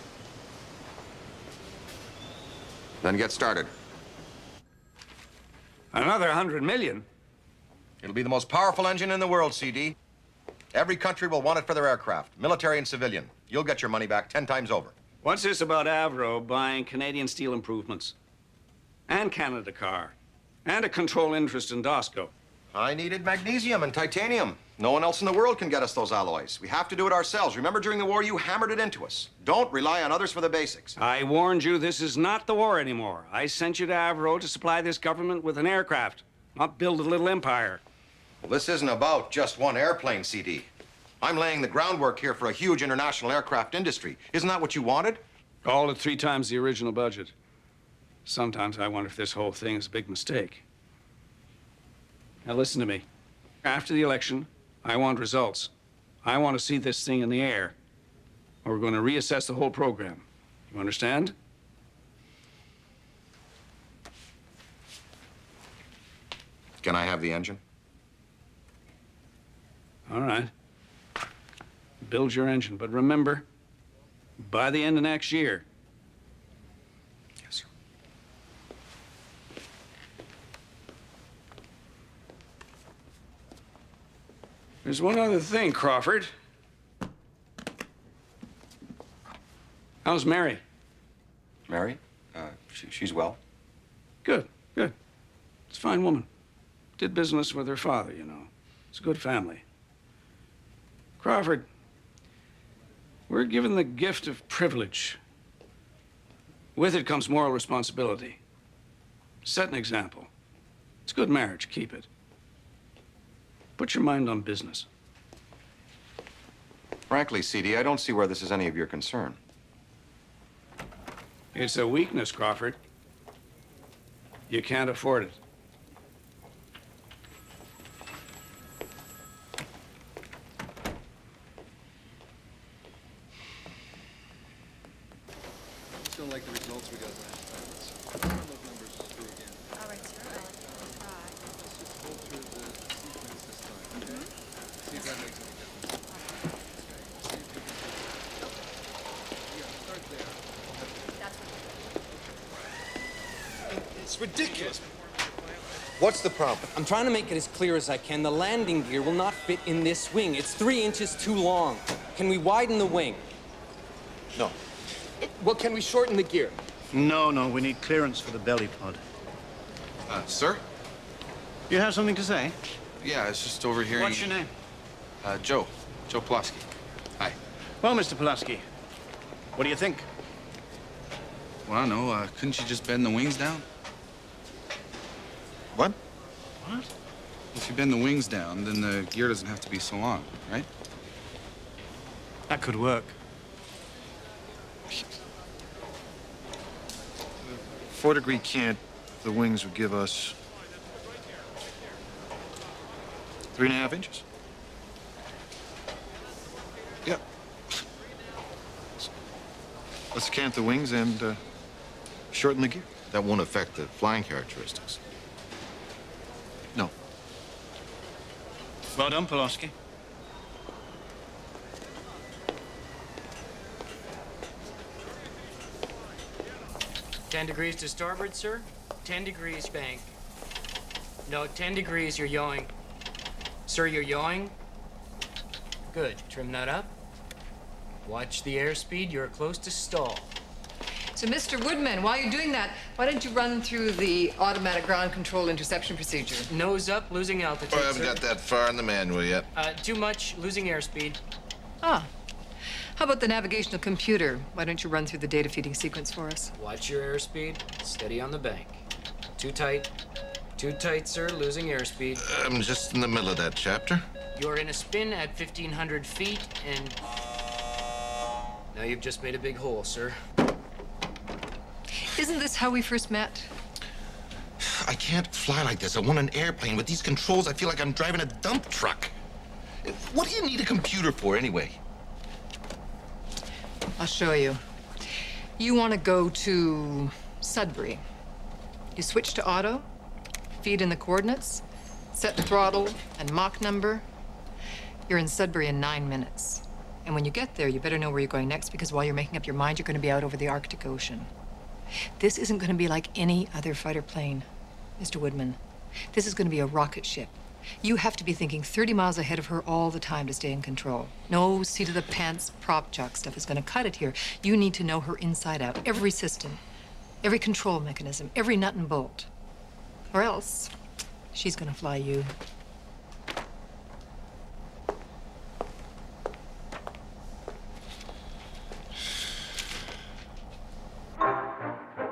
Then get started. Another 100 million? It'll be the most powerful engine in the world, CD. Every country will want it for their aircraft, military and civilian. You'll get your money back 10 times over. What's this about AVRO buying Canadian steel improvements? And Canada Car? And a control interest in DOSCO? I needed magnesium and titanium. No one else in the world can get us those alloys. We have to do it ourselves. Remember, during the war, you hammered it into us. Don't rely on others for the basics. I warned you this is not the war anymore. I sent you to AVRO to supply this government with an aircraft, not build a little empire. Well, this isn't about just one airplane, CD. I'm laying the groundwork here for a huge international aircraft industry. Isn't that what you wanted? All at 3 times the original budget. Sometimes I wonder if this whole thing is a big mistake. Now listen to me. After the election, I want results. I want to see this thing in the air, or we're going to reassess the whole program. You understand? Can I have the engine? All right. Build your engine, but remember, by the end of next year. Yes, sir. There's one other thing, Crawford. How's Mary? Mary? She's well. Good, good. It's a fine woman. Did business with her father, you know. It's a good family. Crawford, we're given the gift of privilege. With it comes moral responsibility. Set an example. It's a good marriage, keep it. Put your mind on business. Frankly, CD, I don't see where this is any of your concern. It's a weakness, Crawford. You can't afford it. Still like the results we got last time. Let's run those numbers through again. All right, sir. I'll try. Let's just go through the sequence this time, okay? See if that makes any difference. See if you can... Yeah, start there. It's ridiculous. What's the problem? I'm trying to make it as clear as I can. The landing gear will not fit in this wing. It's 3 inches too long. Can we widen the wing? No. Well, can we shorten the gear? No, we need clearance for the belly pod. Sir? You have something to say? Yeah, it's just over here. What's your name? Joe Pulaski. Hi. Well, Mr. Pulaski, what do you think? Well, I don't know. Couldn't you just bend the wings down? What? What? If you bend the wings down, then the gear doesn't have to be so long, right? That could work. 4-degree cant, the wings would give us 3.5 inches. Yeah. Let's cant the wings and shorten the gear. That won't affect the flying characteristics. No. Well done, Pulaski. $10 degrees to starboard, sir. 10 degrees bank. No, 10 degrees, you're yawing. Sir, you're yawing. Good. Trim that up. Watch the airspeed. You're close to stall. So, Mr. Woodman, while you're doing that, why don't you run through the automatic ground control interception procedure? Nose up, losing altitude, I haven't sir. got that far in the manual yet. Too much, losing airspeed. Ah. How about the navigational computer? Why don't you run through the data feeding sequence for us? Watch your airspeed. Steady on the bank. Too tight. Too tight, sir. Losing airspeed. I'm just in the middle of that chapter. You're in a spin at 1,500 feet, and... Now you've just made a big hole, sir. Isn't this how we first met? I can't fly like this. I want an airplane. With these controls, I feel like I'm driving a dump truck. What do you need a computer for, anyway? I'll show you. You want to go to Sudbury. You switch to auto, feed in the coordinates, set the throttle and Mach number. You're in Sudbury in 9 minutes. And when you get there, you better know where you're going next, because while you're making up your mind, you're going to be out over the Arctic Ocean. This isn't going to be like any other fighter plane, Mr. Woodman. This is going to be a rocket ship. You have to be thinking 30 miles ahead of her all the time to stay in control. No seat-of-the-pants prop jock stuff is going to cut it here. You need to know her inside out, every system, every control mechanism, every nut and bolt. Or else, she's going to fly you.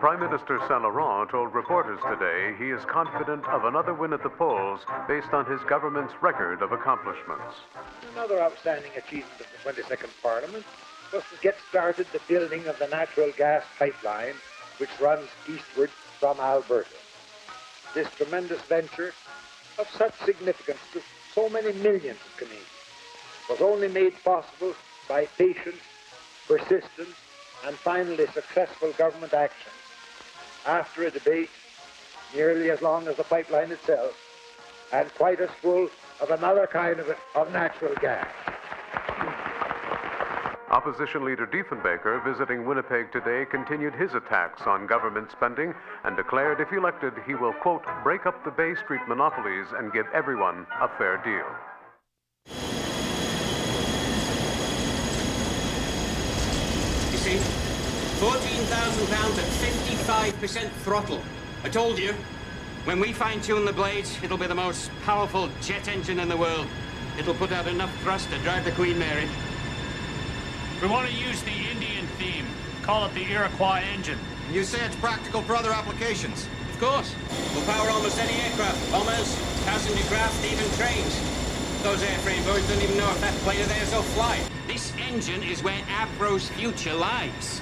Prime Minister Saint Laurent told reporters today he is confident of another win at the polls based on his government's record of accomplishments. Another outstanding achievement of the 22nd Parliament was to get started the building of the natural gas pipeline which runs eastward from Alberta. This tremendous venture, of such significance to so many millions of Canadians, was only made possible by patience, persistence, and finally successful government action. After a debate nearly as long as the pipeline itself, and quite as full of another kind of natural gas. Opposition leader Diefenbaker, visiting Winnipeg today, continued his attacks on government spending and declared if elected, he will, quote, break up the Bay Street monopolies and give everyone a fair deal. You see, £14,000 at 55% throttle. I told you, when we fine-tune the blades, it'll be the most powerful jet engine in the world. It'll put out enough thrust to drive the Queen Mary. We want to use the Indian theme. Call it the Iroquois engine. You say it's practical for other applications? Of course. We'll power almost any aircraft, bombers, passenger craft, even trains. Those airframe boys don't even know if that plane of theirs will fly. This engine is where AVRO's future lies.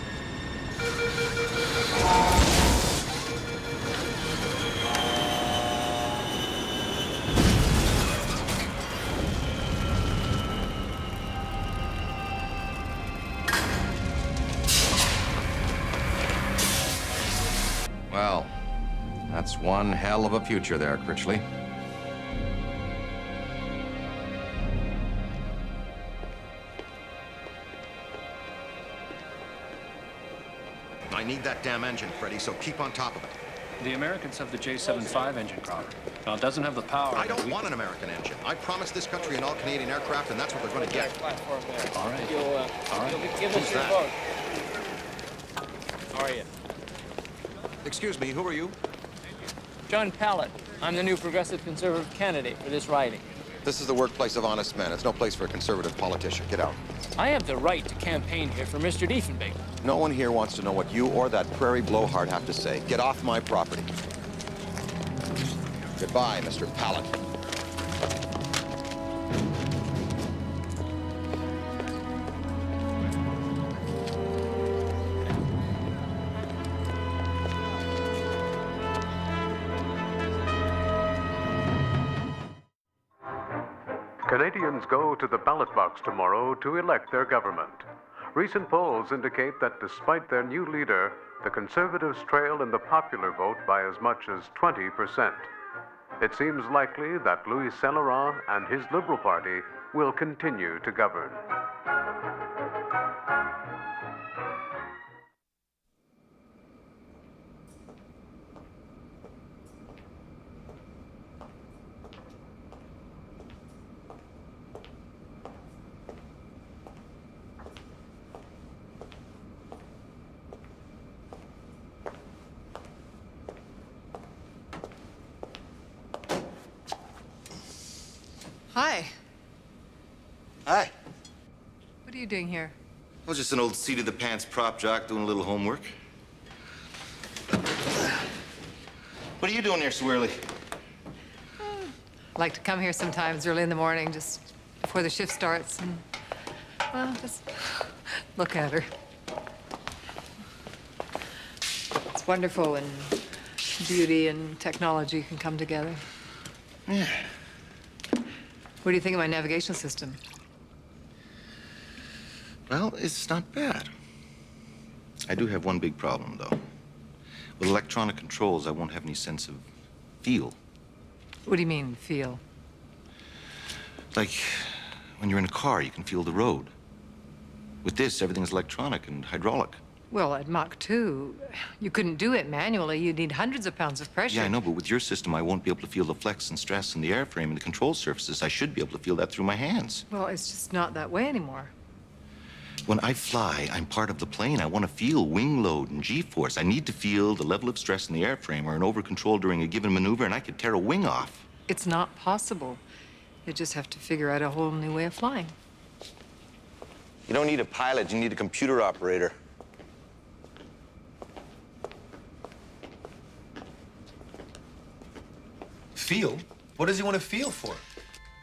Well, that's one hell of a future there, Critchley. I need that damn engine, Freddie, so keep on top of it. The Americans have the J-75 engine, Crawford. Now, it doesn't have the power. I don't want an American engine. I promised this country an all-Canadian aircraft, and that's what they're going to get. All right. All right. You'll be given your vote. How are you? Excuse me, who are you? John Pallett. I'm the new progressive conservative candidate for this riding. This is the workplace of honest men. It's no place for a conservative politician. Get out. I have the right to campaign here for Mr. Diefenbaker. No one here wants to know what you or that prairie blowhard have to say. Get off my property. Goodbye, Mr. Pallett. Canadians go to the ballot box tomorrow to elect their government. Recent polls indicate that despite their new leader, the Conservatives trail in the popular vote by as much as 20%. It seems likely that Louis Saint Laurent and his Liberal Party will continue to govern. Hi. Hi. What are you doing here? I was just an old seat-of-the-pants prop jock doing a little homework. What are you doing here so early? I like to come here sometimes early in the morning, just before the shift starts, and, well, just look at her. It's wonderful when beauty and technology can come together. Yeah. What do you think of my navigation system? Well, it's not bad. I do have one big problem, though. With electronic controls, I won't have any sense of feel. What do you mean, feel? Like, when you're in a car, you can feel the road. With this, everything's electronic and hydraulic. Well, at Mach 2, you couldn't do it manually. You'd need hundreds of pounds of pressure. Yeah, I know, but with your system, I won't be able to feel the flex and stress in the airframe and the control surfaces. I should be able to feel that through my hands. Well, it's just not that way anymore. When I fly, I'm part of the plane. I want to feel wing load and G-force. I need to feel the level of stress in the airframe or an over-control during a given maneuver, and I could tear a wing off. It's not possible. You just have to figure out a whole new way of flying. You don't need a pilot, you need a computer operator. Feel? What does he want to feel for?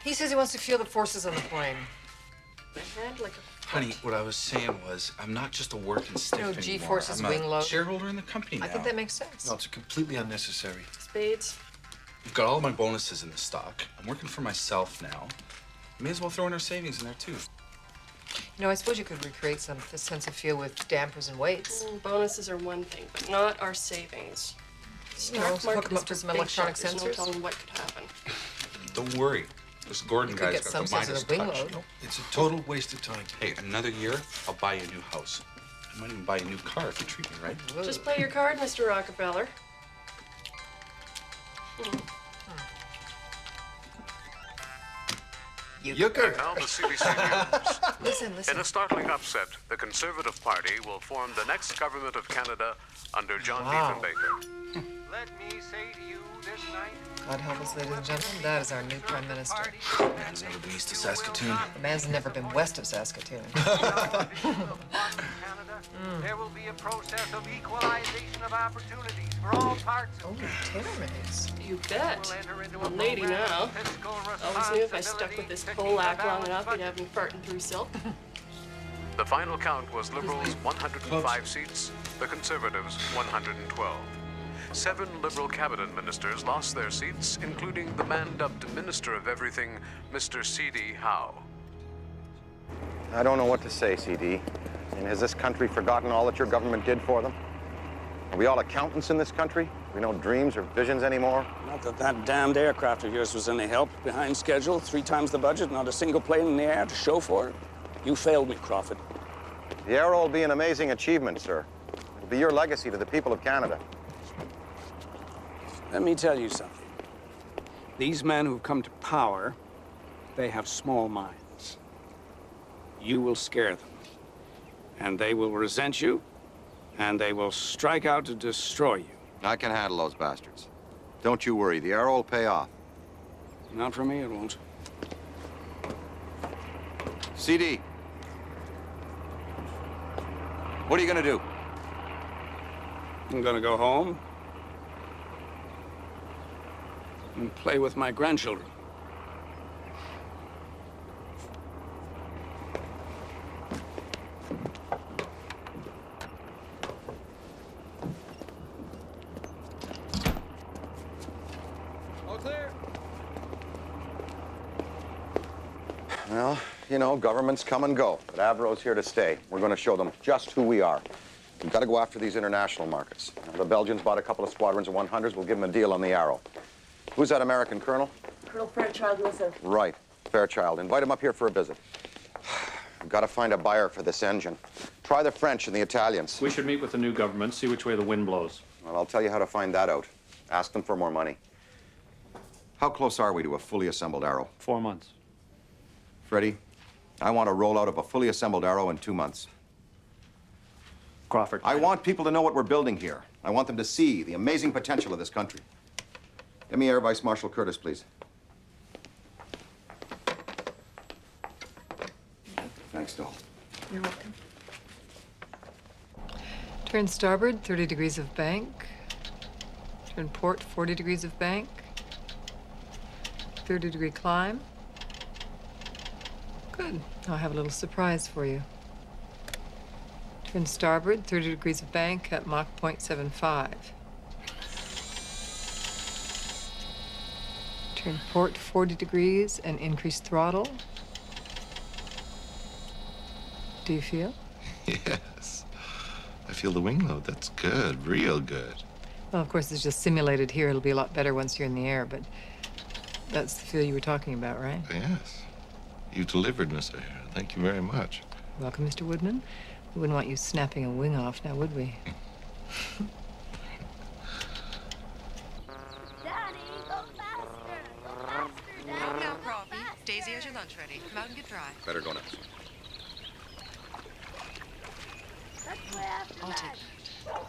He says he wants to feel the forces on the plane. My hand like a... Honey, what I was saying was, I'm not just a working stiff No, anymore. G-forces, I'm wing a load. shareholder in the company now. I think that makes sense. No, it's completely unnecessary. Spades. We've got all my bonuses in the stock. I'm working for myself now. May as well throw in our savings in there, too. You know, I suppose you could recreate this sense of feel with dampers and weights. Bonuses are one thing, but not our savings. Stock hook market 'em is up to for some big electronic shots. There's sensors? no telling what could happen. Don't worry. This Gordon You could guy's get got some the sense of Midas the wing touch. load. No, It's a total waste of time. hey, another year, I'll buy you a new house. I might even buy you a new car if you treat me right. Just play your card, Mr. Rockefeller. Euchre. Now the CBC News. Listen. In a startling upset, the Conservative Party will form the next government of Canada under John Diefenbaker. Let me say to you this night. God help us, ladies and gentlemen, that is our new Prime Minister. Man's never been east of Saskatoon. The man's never been west of Saskatoon. There will be a process of equalization of opportunities for all parts of Tailor-mades. You bet. I'm a lady now. Always knew if I stuck with this Polak long enough, he'd have me farting through silk. The final count was Liberals 105 seats, the Conservatives 112. 7 Liberal cabinet ministers lost their seats, including the man-dubbed Minister of Everything, Mr. C.D. Howe. I don't know what to say, CD. And has this country forgotten all that your government did for them? Are we all accountants in this country? We no dreams or visions anymore? Not that damned aircraft of yours was any help. Behind schedule, 3 times the budget, not a single plane in the air to show for it. You failed me, Crawford. The Arrow will be an amazing achievement, sir. It'll be your legacy to the people of Canada. Let me tell you something. These men who've come to power, they have small minds. You will scare them. And they will resent you, and they will strike out to destroy you. I can handle those bastards. Don't you worry, the Arrow will pay off. Not for me, it won't. CD. What are you gonna do? I'm gonna go home and play with my grandchildren. All clear. Well, you know, governments come and go, but AVRO's here to stay. We're going to show them just who we are. We've got to go after these international markets. Now, the Belgians bought a couple of squadrons of 100s. We'll give them a deal on the Arrow. Who's that American colonel? Colonel Fairchild Wizard. Right, Fairchild. Invite him up here for a visit. We've got to find a buyer for this engine. Try the French and the Italians. We should meet with the new government, see which way the wind blows. Well, I'll tell you how to find that out. Ask them for more money. How close are we to a fully assembled Arrow? 4 months. Freddie, I want a rollout of a fully assembled Arrow in 2 months. Crawford. I want people to know what we're building here. I want them to see the amazing potential of this country. Get me Air Vice Marshal Curtis, please. Thanks, Dole. You're welcome. Turn starboard, 30 degrees of bank. Turn port, 40 degrees of bank. 30-degree climb. Good. I'll have a little surprise for you. Turn starboard, 30 degrees of bank at Mach 0.75. Turn port 40 degrees and increase throttle. Do you feel? Yes. I feel the wing load. That's good, real good. Well, of course, it's just simulated here. It'll be a lot better once you're in the air, but that's the feel you were talking about, right? Yes. You delivered, Miss O'Hara. Thank you very much. Welcome, Mr. Woodman. We wouldn't want you snapping a wing off now, would we? Come now, Coffee. Daisy, has your lunch ready? Come out and get dry. Better go now. I'll take that.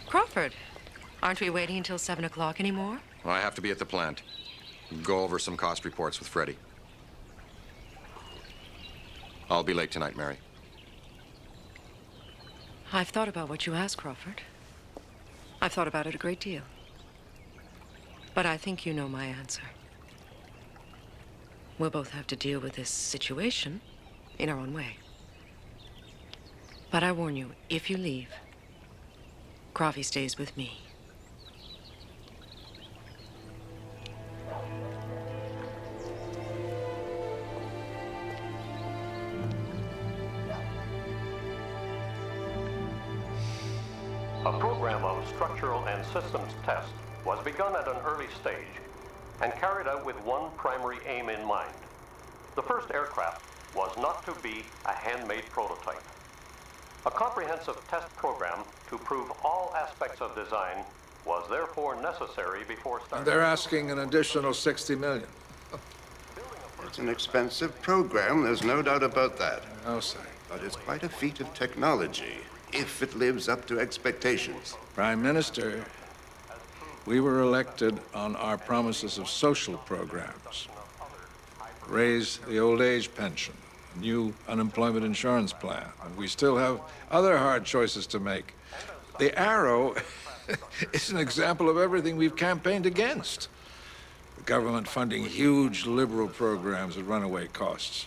Crawford, aren't we waiting until 7 o'clock anymore? I have to be at the plant. Go over some cost reports with Freddie. I'll be late tonight, Mary. I've thought about what you asked, Crawford. I've thought about it a great deal. But I think you know my answer. We'll both have to deal with this situation in our own way. But I warn you, if you leave, Coffee stays with me. A program of structural and systems tests was begun at an early stage and carried out with one primary aim in mind. The first aircraft was not to be a handmade prototype. A comprehensive test program to prove all aspects of design was therefore necessary before starting. They're asking an additional $60 million. It's an expensive program, there's no doubt about that. No, sir. But it's quite a feat of technology, if it lives up to expectations. Prime Minister, we were elected on our promises of social programs. Raise the old age pension, new unemployment insurance plan. And we still have other hard choices to make. The Arrow is an example of everything we've campaigned against. The government funding huge liberal programs at runaway costs.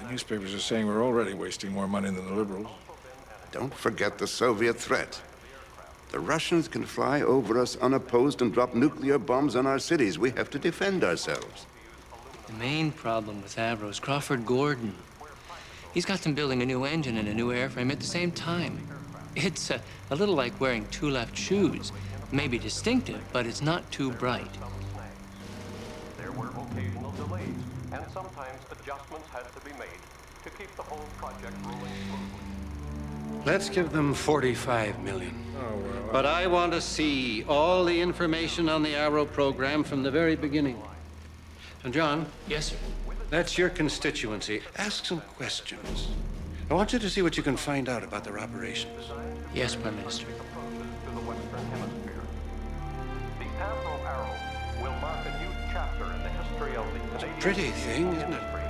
The newspapers are saying we're already wasting more money than the liberals. Don't forget the Soviet threat. The Russians can fly over us unopposed and drop nuclear bombs on our cities. We have to defend ourselves. The main problem with AVRO is Crawford Gordon. He's got them building a new engine and a new airframe at the same time. It's a little like wearing two left shoes. Maybe distinctive, but it's not too bright. There were occasional delays, and sometimes adjustments had to be made to keep the whole project rolling smoothly. Let's give them 45 million. But I want to see all the information on the AVRO program from the very beginning. And John? Yes, sir. That's your constituency. Ask some questions. I want you to see what you can find out about their operations. Yes, Prime Minister. The AVRO Arrow will mark a new chapter in the history of the Canadian Pretty thing, isn't it? industry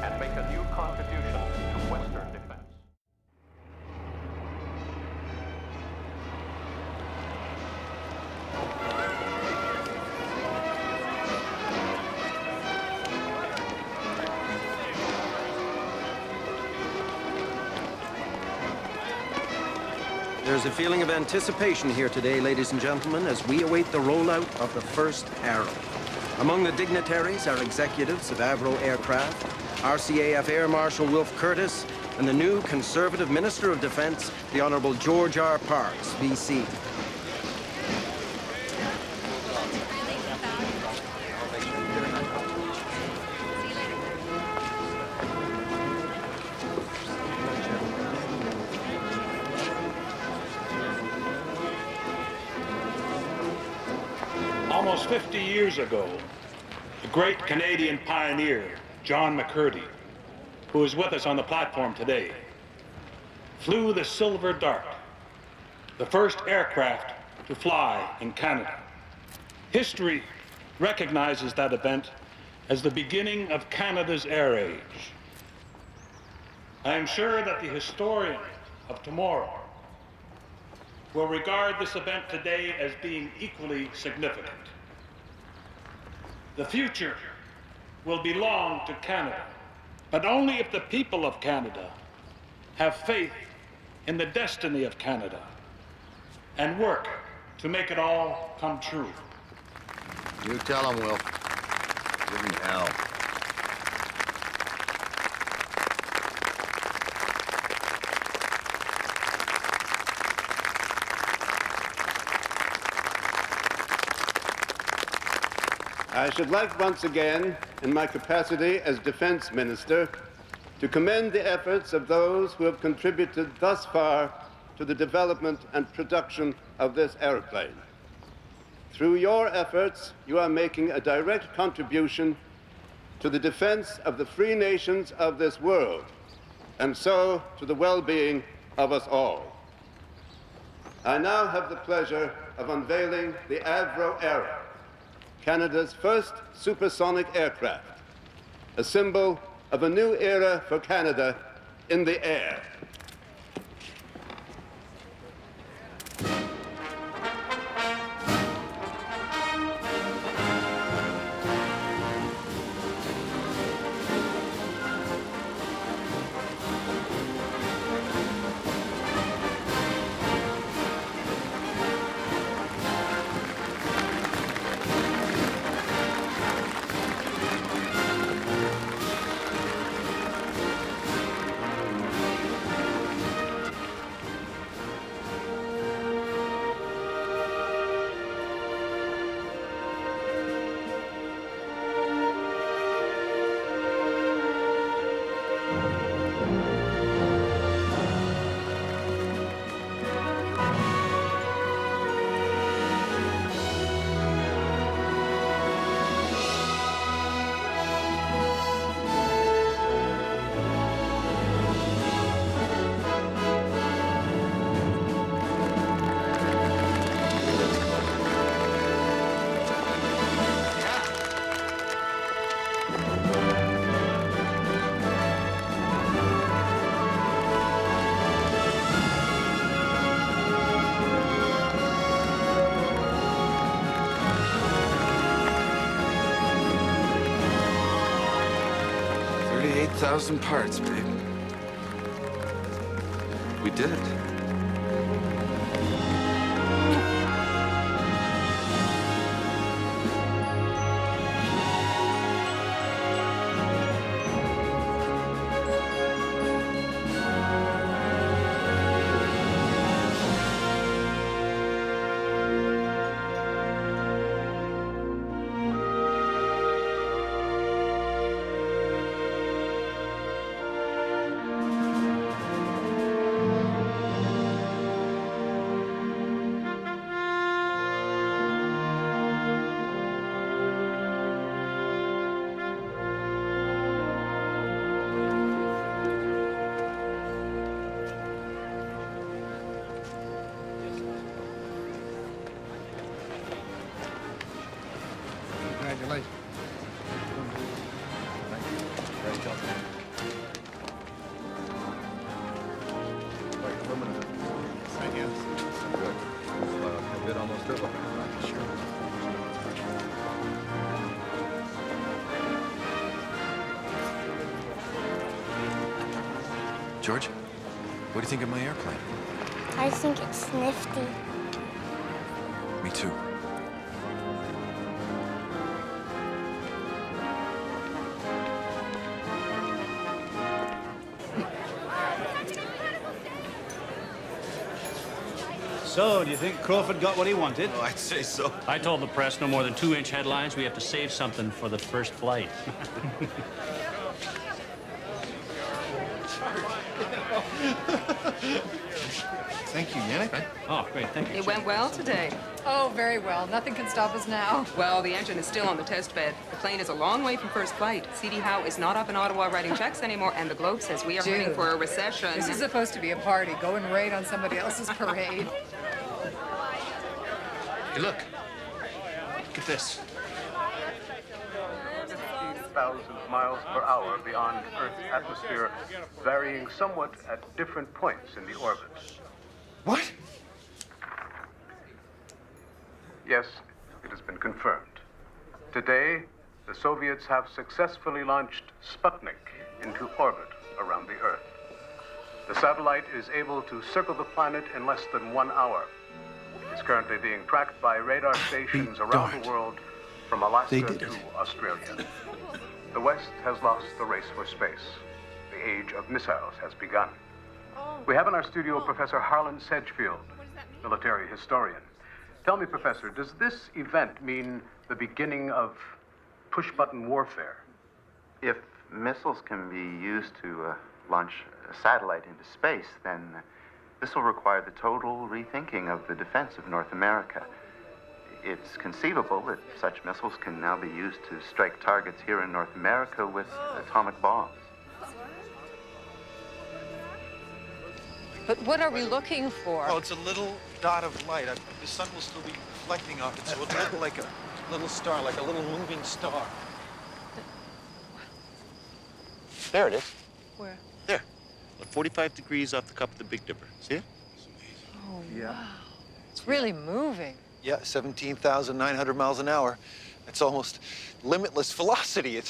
and make a new contribution to Western defense. There's a feeling of anticipation here today, ladies and gentlemen, as we await the rollout of the first Arrow. Among the dignitaries are executives of AVRO Aircraft, RCAF Air Marshal Wilf Curtis, and the new Conservative Minister of Defense, the Honorable George R. Parks, VC. Almost 50 years ago, the great Canadian pioneer, John McCurdy, who is with us on the platform today, flew the Silver Dart, the first aircraft to fly in Canada. History recognizes that event as the beginning of Canada's air age. I am sure that the historian of tomorrow will regard this event today as being equally significant. The future will belong to Canada, but only if the people of Canada have faith in the destiny of Canada and work to make it all come true. You tell him, Will. Give him hell. I should like once again, in my capacity as Defense Minister, to commend the efforts of those who have contributed thus far to the development and production of this airplane. Through your efforts, you are making a direct contribution to the defense of the free nations of this world, and so to the well-being of us all. I now have the pleasure of unveiling the AVRO Arrow, Canada's first supersonic aircraft, a symbol of a new era for Canada in the air. $38,000 parts, babe. We did it. Congratulations. Great job. I guess. Good. A bit almost over. Sure. George, what do you think of my airplane? I think it's nifty. Me too. So, do you think Crawford got what he wanted? Oh, I'd say so. I told the press no more than 2-inch headlines. We have to save something for the first flight. Thank you, Yannick. Oh, great, thank you. It went well today. Oh, very well. Nothing can stop us now. Well, the engine is still on the test bed. The plane is a long way from first flight. C.D. Howe is not up in Ottawa writing checks anymore, and the Globe says we are heading for a recession. This is supposed to be a party, going right on somebody else's parade. Hey, look. Look at this. 15,000 miles per hour beyond Earth's atmosphere, varying somewhat at different points in the orbit. What? Yes, it has been confirmed. Today, the Soviets have successfully launched Sputnik into orbit around the Earth. The satellite is able to circle the planet in less than 1 hour. It's currently being tracked by radar stations around the world from Alaska to Australia. The West has lost the race for space. The age of missiles has begun. We have in our studio Professor Harlan Sedgefield, military historian. Tell me, Professor, does this event mean the beginning of push-button warfare? If missiles can be used to launch a satellite into space, then this will require the total rethinking of the defense of North America. It's conceivable that such missiles can now be used to strike targets here in North America with atomic bombs. But what are we looking for? Oh, it's a little dot of light. The sun will still be reflecting off it, so it'll look like a little star, like a little moving star. There it is. Where? There. About 45 degrees off the cup of the Big Dipper. See it? Oh, Yeah. wow. It's really moving. Yeah, 17,900 miles an hour. That's almost limitless velocity.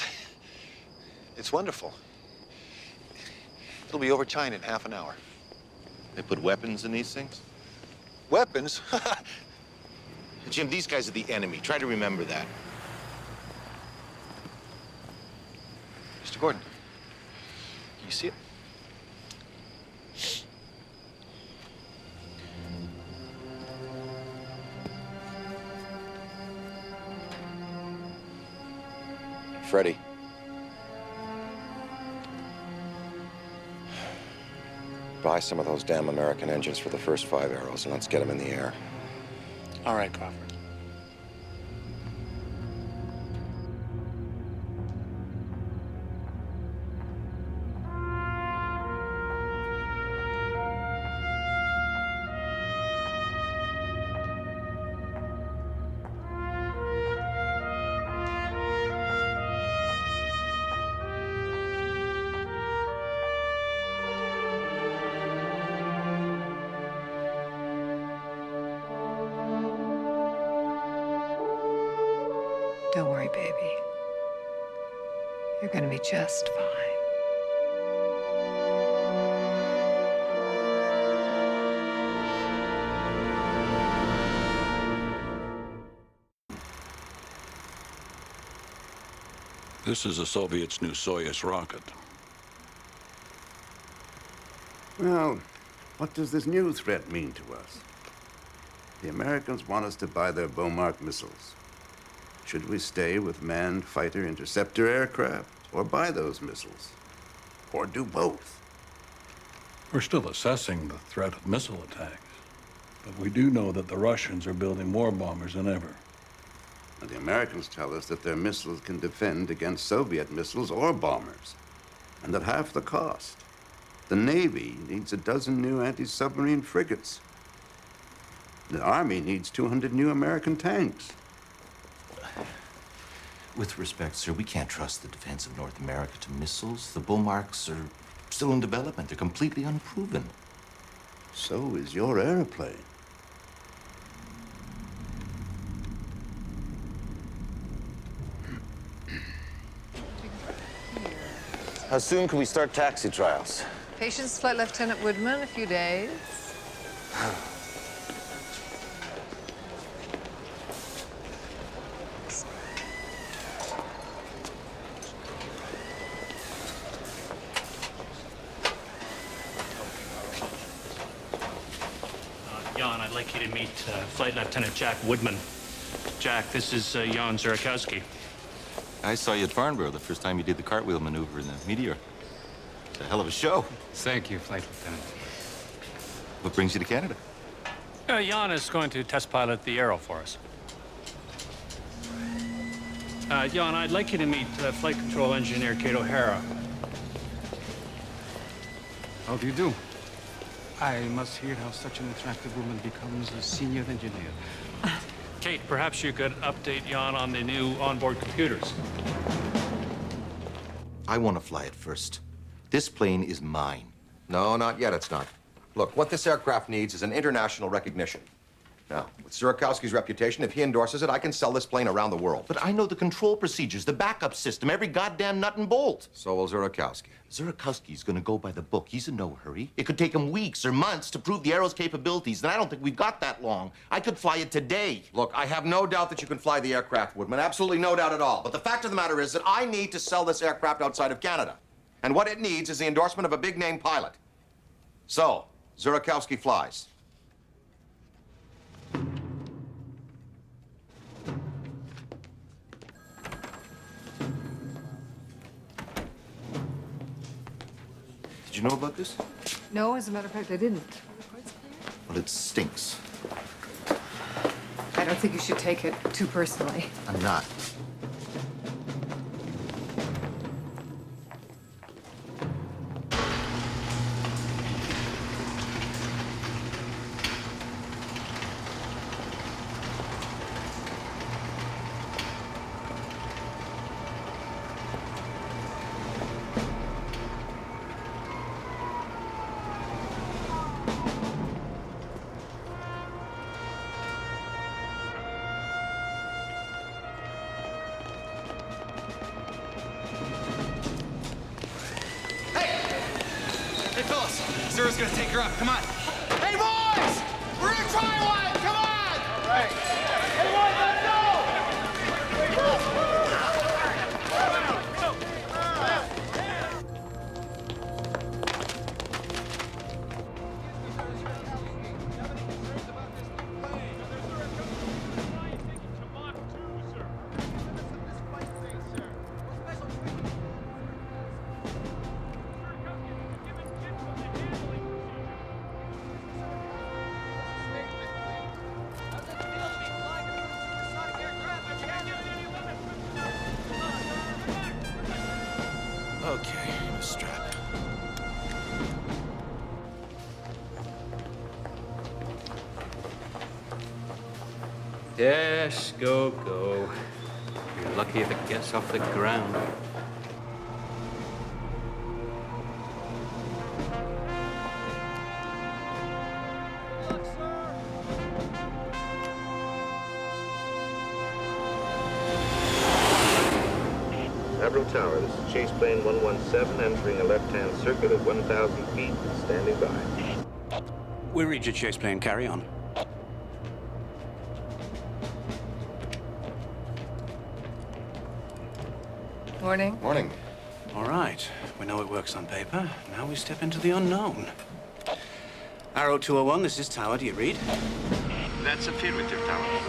It's wonderful. It'll be over China in half an hour. They put weapons in these things? Weapons? Jim, these guys are the enemy. Try to remember that. Mr. Gordon, can you see it? Freddie. Buy some of those damn American engines for the first 5 Arrows, and let's get them in the air. All right, Crawford. Don't worry, baby. You're gonna be just fine. This is the Soviets' new Soyuz rocket. Well, what does this new threat mean to us? The Americans want us to buy their Beaumark missiles. Should we stay with manned fighter interceptor aircraft or buy those missiles? Or do both? We're still assessing the threat of missile attacks, but we do know that the Russians are building more bombers than ever. And the Americans tell us that their missiles can defend against Soviet missiles or bombers, and at half the cost. The Navy needs a dozen new anti-submarine frigates. The Army needs 200 new American tanks. With respect, sir, we can't trust the defense of North America to missiles. The Beaumarks are still in development. They're completely unproven. So is your airplane. How soon can we start taxi trials? Patience, Flight Lieutenant Woodman, a few days. Jan, I'd like you to meet Flight Lieutenant Jack Woodman. Jack, this is Jan Zurakowski. I saw you at Farnborough the first time you did the cartwheel maneuver in the Meteor. It's a hell of a show. Thank you, Flight Lieutenant. What brings you to Canada? Jan is going to test pilot the Arrow for us. Jan, I'd like you to meet Flight Control Engineer Kate O'Hara. How do you do? I must hear how such an attractive woman becomes a senior engineer. Kate, perhaps you could update Jan on the new onboard computers. I want to fly it first. This plane is mine. No, not yet, it's not. Look, what this aircraft needs is an international recognition. Now, with Zurakowski's reputation, if he endorses it, I can sell this plane around the world. But I know the control procedures, the backup system, every goddamn nut and bolt. So will Zurakowski. Zurakowski's gonna go by the book. He's in no hurry. It could take him weeks or months to prove the Arrow's capabilities, and I don't think we've got that long. I could fly it today. Look, I have no doubt that you can fly the aircraft, Woodman. Absolutely no doubt at all. But the fact of the matter is that I need to sell this aircraft outside of Canada. And what it needs is the endorsement of a big-name pilot. So, Zurakowski flies. you know about this? No, as a matter of fact, I didn't. Well, it stinks. I don't think you should take it too personally. I'm not. Hey, fellas, Zura's gonna take her up. Come on. Hey, boys! We're gonna try one! Come on! All right. Hey, boys, let's go! Okay, strap. Yes, go, go. You're lucky if it gets off the ground. AVRO Tower, this is Chase Plane 117, entering a left-hand circuit at 1,000 feet, standing by. We'll read your chase plane. Carry on. Morning. Morning. All right. We know it works on paper. Now we step into the unknown. Arrow 201, this is Tower. Do you read? That's affirmative, Tower.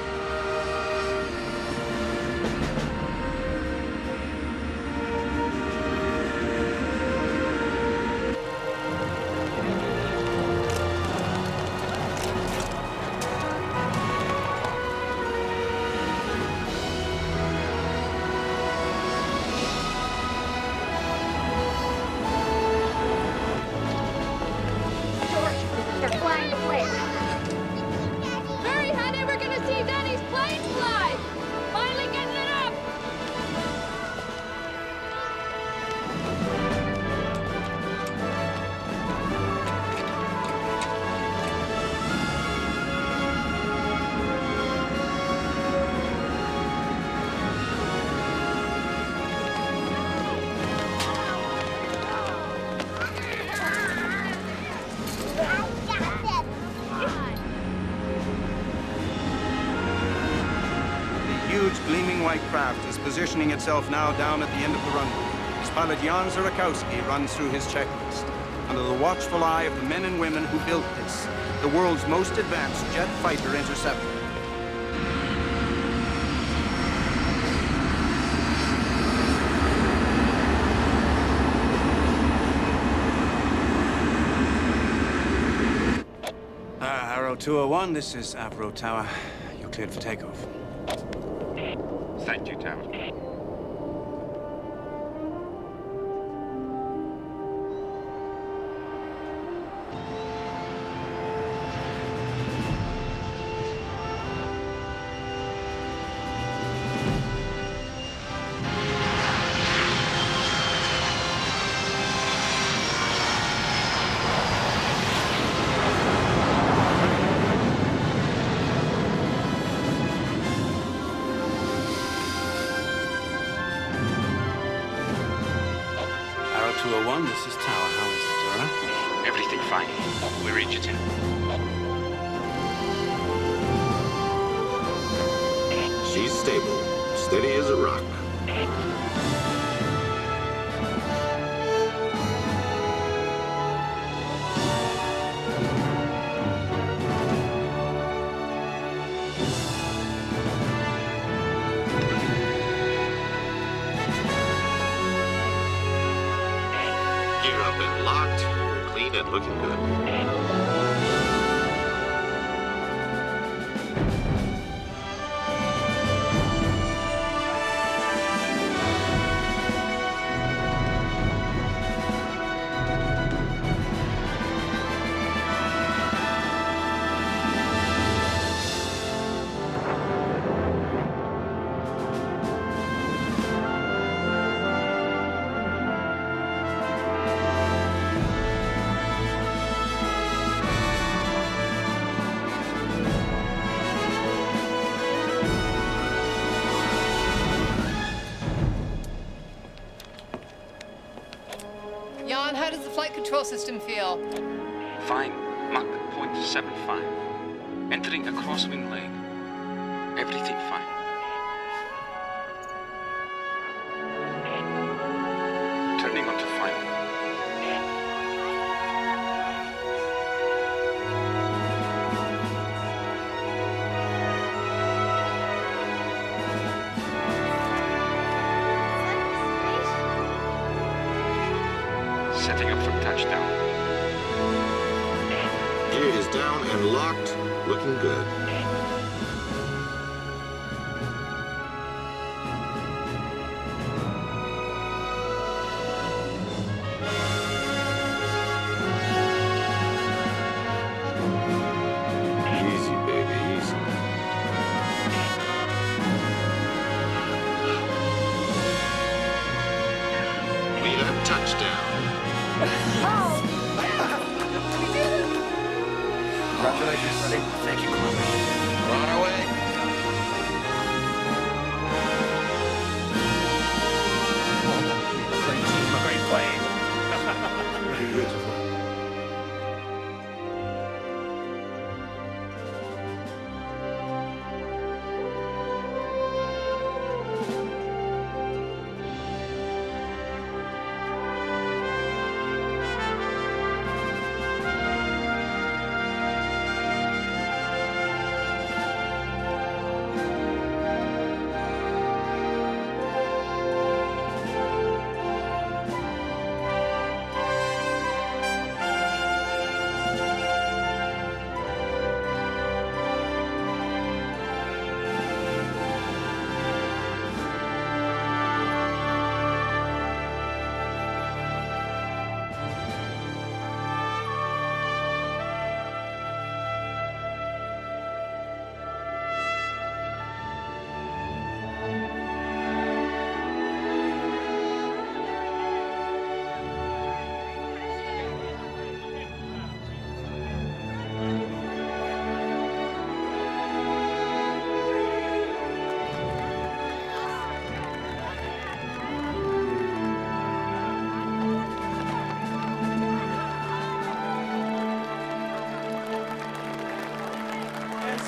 They're flying away. Hurry, honey, we're gonna see Daddy's plane fly. Finally getting it up. The huge gleaming white craft is positioning itself now down at the end of the runway. His pilot Jan Zurakowski runs through his checklist. Under the watchful eye of the men and women who built this, the world's most advanced jet fighter interceptor. Arrow 201, this is AVRO Tower. You're cleared for takeoff. Thank you, Tower. Arrow 201, this is Tower. How is it, Zora? Everything fine. We read you, Tim. She's stable, steady as a rock. Gear up and locked. Looking good. Jan, how does the flight control system feel? Fine. Mach 0.75. Entering a crosswind lane. Everything fine. Turning onto final. Setting up for touchdown. Gear is down and locked. Looking good. Easy, baby, easy. Leader, touchdown. Congratulations, buddy. Thank you, Commander. We're on our way. Great team, a great plane. Beautiful.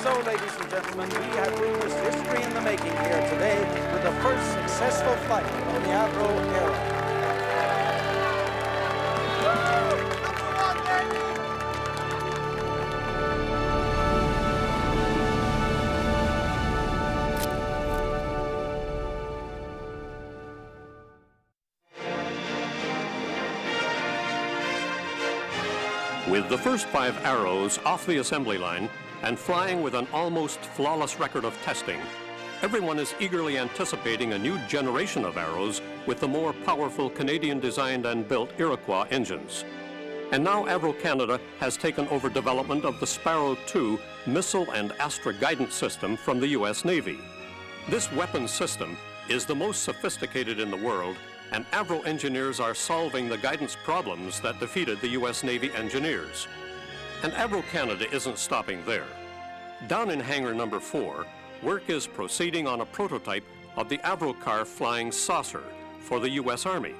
So, ladies and gentlemen, we have witnessed history in the making here today with the first successful flight of the AVRO Arrow. With the first 5 Arrows off the assembly line and flying with an almost flawless record of testing, everyone is eagerly anticipating a new generation of Arrows with the more powerful Canadian-designed and built Iroquois engines. And now AVRO Canada has taken over development of the Sparrow II missile and Astra guidance system from the U.S. Navy. This weapons system is the most sophisticated in the world, and AVRO engineers are solving the guidance problems that defeated the U.S. Navy engineers. And AVRO Canada isn't stopping there. Down in hangar number 4, work is proceeding on a prototype of the AVRO car flying saucer for the U.S. Army.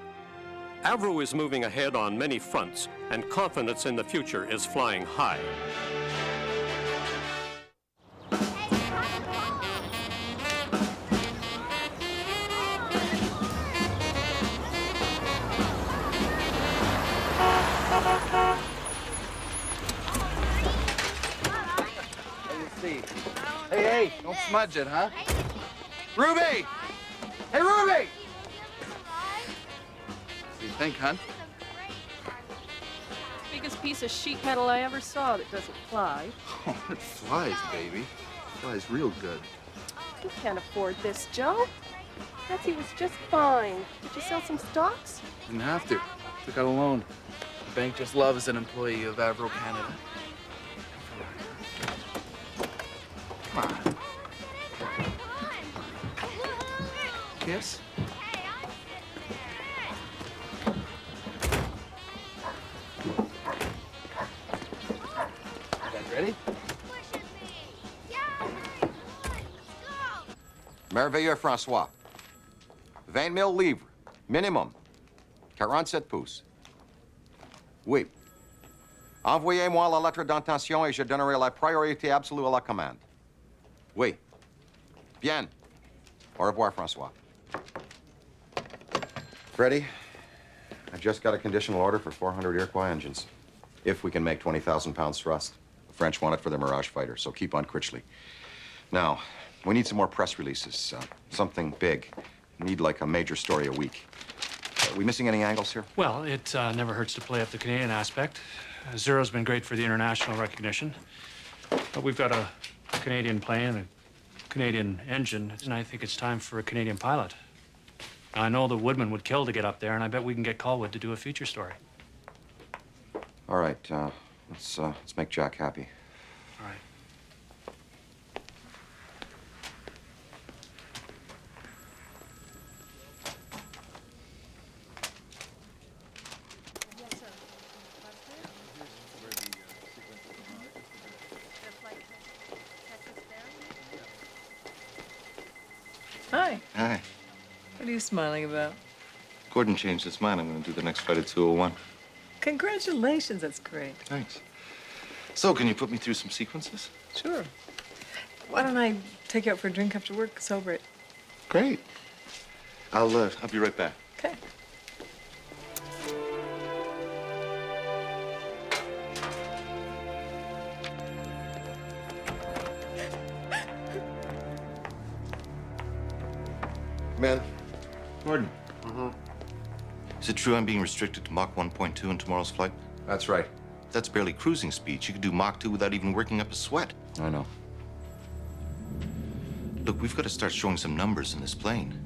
AVRO is moving ahead on many fronts, and confidence in the future is flying high. Hey, don't smudge it, huh? Ruby! Hey, Ruby! What do you think, hon? Biggest piece of sheet metal I ever saw that doesn't fly. Oh, it flies, baby. It flies real good. You can't afford this, Joe. Betsy was just fine. Did you sell some stocks? Didn't have to. Took out a loan. The bank just loves an employee of AVRO Canada. Come on. Kiss? You guys ready? Merveilleux, François. 20 000 livres, minimum. 47 pouces. Oui. Envoyez-moi la lettre d'intention et je donnerai la priorité absolue à la commande. Oui. Bien. Au revoir, François. Freddie, I just got a conditional order for 400 Iroquois engines. If we can make 20,000 pounds thrust. The French want it for their Mirage fighter, so keep on Critchley. Now, we need some more press releases. Something big. Need like a major story a week. Are we missing any angles here? Well, it never hurts to play up the Canadian aspect. Zero's been great for the international recognition. But we've got a Canadian plane, a Canadian engine, and I think it's time for a Canadian pilot. I know the Woodman would kill to get up there, and I bet we can get Colwood to do a feature story. All right, let's make Jack happy. All right. Hi. Hi. What are you smiling about? Gordon changed his mind. I'm going to do the next fight at 201. Congratulations, that's great. Thanks. So, can you put me through some sequences? Sure. Why don't I take you out for a drink after work, celebrate? Great. I'll be right back. Okay. Man. Gordon. Is it true I'm being restricted to Mach 1.2 in tomorrow's flight? That's right. That's barely cruising speed. You could do Mach 2 without even working up a sweat. I know. Look, we've got to start showing some numbers in this plane.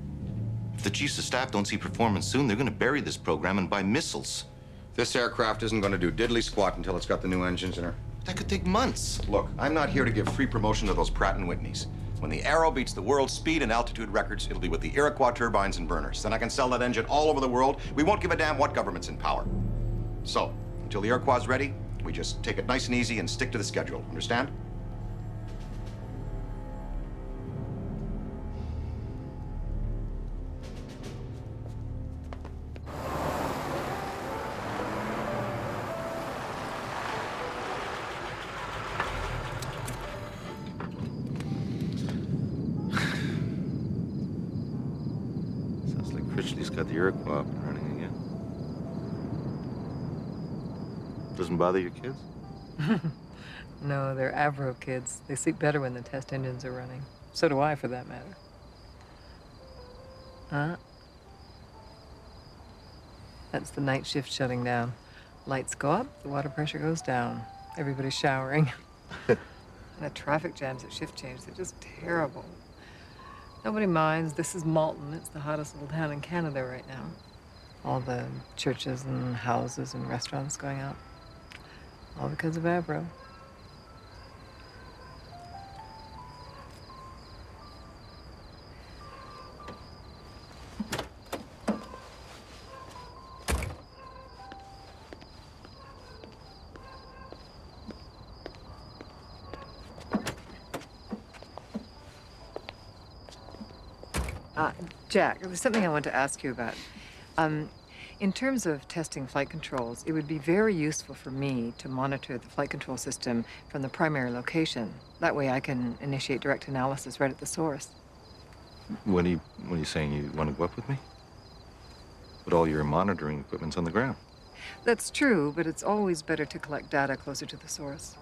If the chiefs of staff don't see performance soon, they're going to bury this program and buy missiles. This aircraft isn't going to do diddly squat until it's got the new engines in her. That could take months. Look, I'm not here to give free promotion to those Pratt & Whitneys. When the Arrow beats the world speed and altitude records, it'll be with the Iroquois turbines and burners. Then I can sell that engine all over the world. We won't give a damn what government's in power. So, until the Iroquois is ready, we just take it nice and easy and stick to the schedule. Understand? Sounds like Critchley's got the Iroquois up and running again. Doesn't bother your kids? No, they're AVRO kids. They sleep better when the test engines are running. So do I, for that matter. Huh? That's the night shift shutting down. Lights go up, the water pressure goes down. Everybody's showering. And the traffic jams at shift change, they're just terrible. Nobody minds. This is Malton. It's the hottest little town in Canada right now. All the churches and houses and restaurants going up. All because of AVRO. Jack, there's something I want to ask you about. In terms of testing flight controls, it would be very useful for me to monitor the flight control system from the primary location. That way I can initiate direct analysis right at the source. What are you saying? You want to go up with me? But all your monitoring equipment's on the ground. That's true, but it's always better to collect data closer to the source.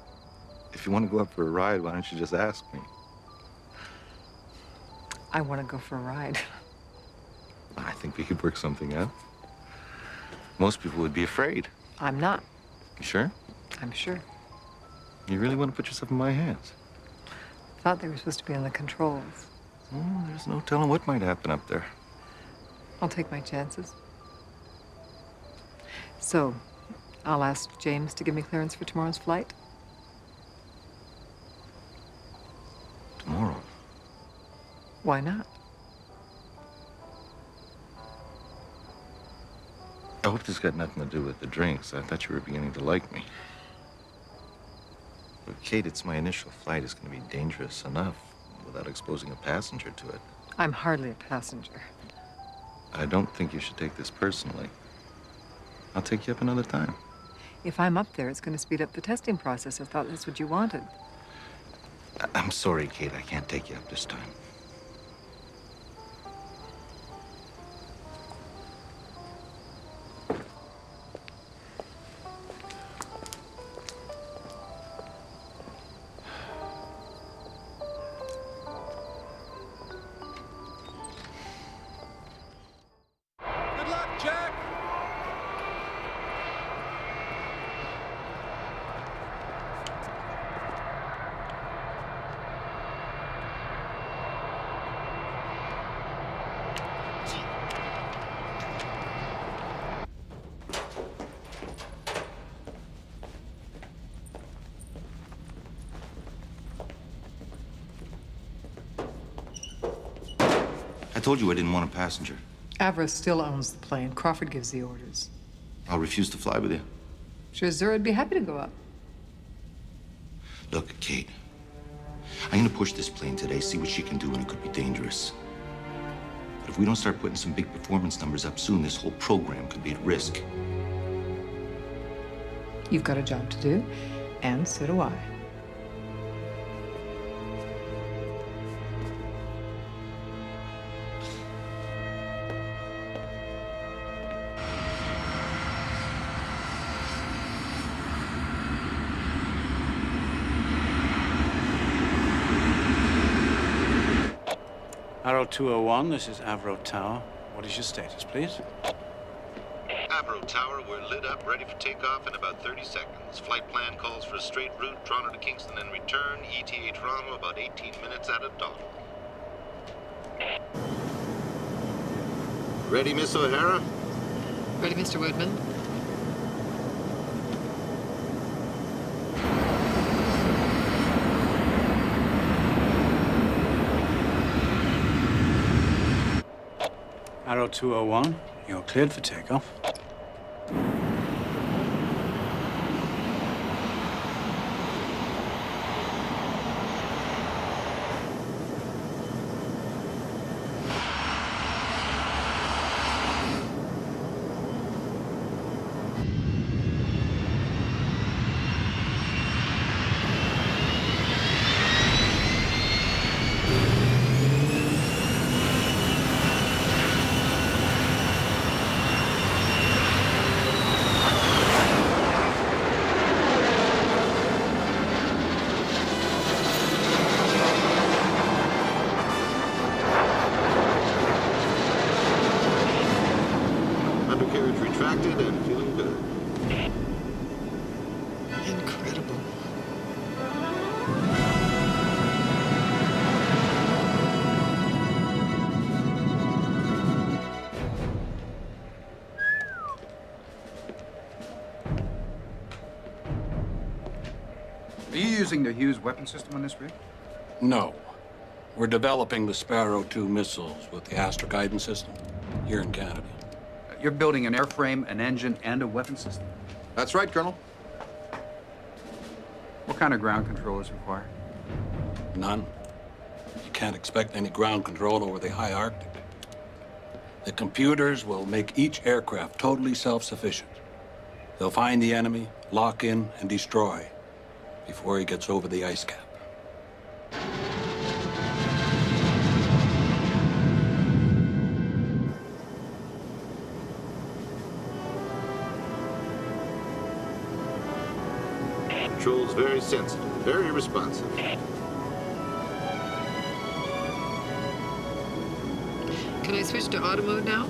If you want to go up for a ride, why don't you just ask me? I want to go for a ride. I think we could work something out. Most people would be afraid. I'm not. You sure? I'm sure. You really want to put yourself in my hands? Thought they were supposed to be on the controls. Oh, there's no telling what might happen up there. I'll take my chances. So, I'll ask James to give me clearance for tomorrow's flight. Tomorrow? Why not? I hope this got nothing to do with the drinks. I thought you were beginning to like me. But Kate, it's my initial flight. It's going to be dangerous enough without exposing a passenger to it. I'm hardly a passenger. I don't think you should take this personally. I'll take you up another time. If I'm up there, it's going to speed up the testing process. I thought that's what you wanted. I'm sorry, Kate. I can't take you up this time. Good luck, Jack! I told you I didn't want a passenger. AVRO still owns the plane. Crawford gives the orders. I'll refuse to fly with you. Sure, Zura'd be happy to go up. Look, Kate, I'm gonna push this plane today, see what she can do, and it could be dangerous. But if we don't start putting some big performance numbers up soon, this whole program could be at risk. You've got a job to do, and so do I. Arrow 201, this is AVRO Tower. What is your status, please? AVRO Tower, we're lit up, ready for takeoff in about 30 seconds. Flight plan calls for a straight route, Toronto to Kingston and return. ETA Toronto, about 18 minutes at a dawn. Ready, Miss O'Hara? Ready, Mr. Woodman? Arrow 201, you're cleared for takeoff. Undercarriage retracted and feeling good. Incredible. Are you using the Hughes weapon system on this rig? No. We're developing the Sparrow 2 missiles with the Astra guidance system here in Canada. You're building an airframe, an engine, and a weapon system? That's right, Colonel. What kind of ground control is required? None. You can't expect any ground control over the high Arctic. The computers will make each aircraft totally self-sufficient. They'll find the enemy, lock in, and destroy before he gets over the ice cap. Controls very sensitive, very responsive. Can I switch to auto mode now?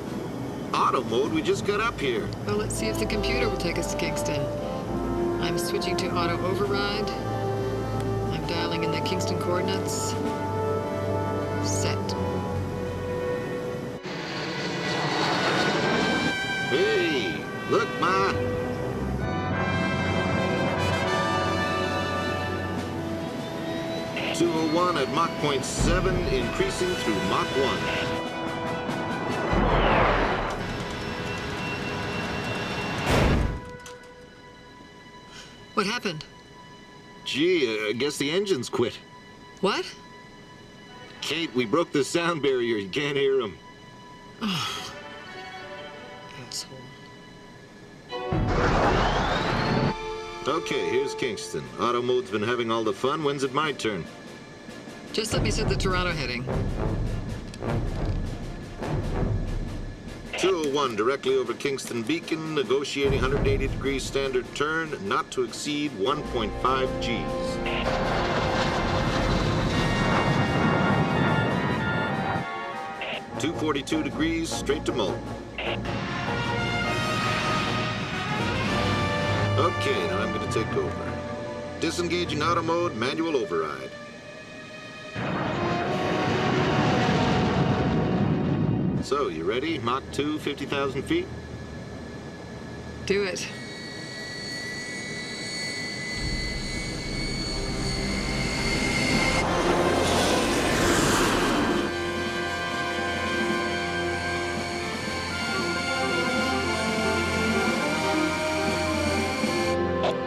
Auto mode? We just got up here. Well, let's see if the computer will take us to Kingston. I'm switching to auto override. I'm dialing in the Kingston coordinates. Set. Hey, look, Ma. (201) at Mach 0.7, increasing through Mach 1. What happened? Gee, I guess the engines quit. What? Kate, we broke the sound barrier. You can't hear them. Oh. Asshole. Okay, here's Kingston. Auto mode's been having all the fun. When's it my turn? Just let me set the Toronto heading. 201, directly over Kingston Beacon, negotiating 180 degrees standard turn, not to exceed 1.5 Gs. (242 degrees, straight to Molten. Okay, now I'm going to take over. Disengaging auto mode, manual override. So, you ready? Mach 2, 50,000 feet? Do it.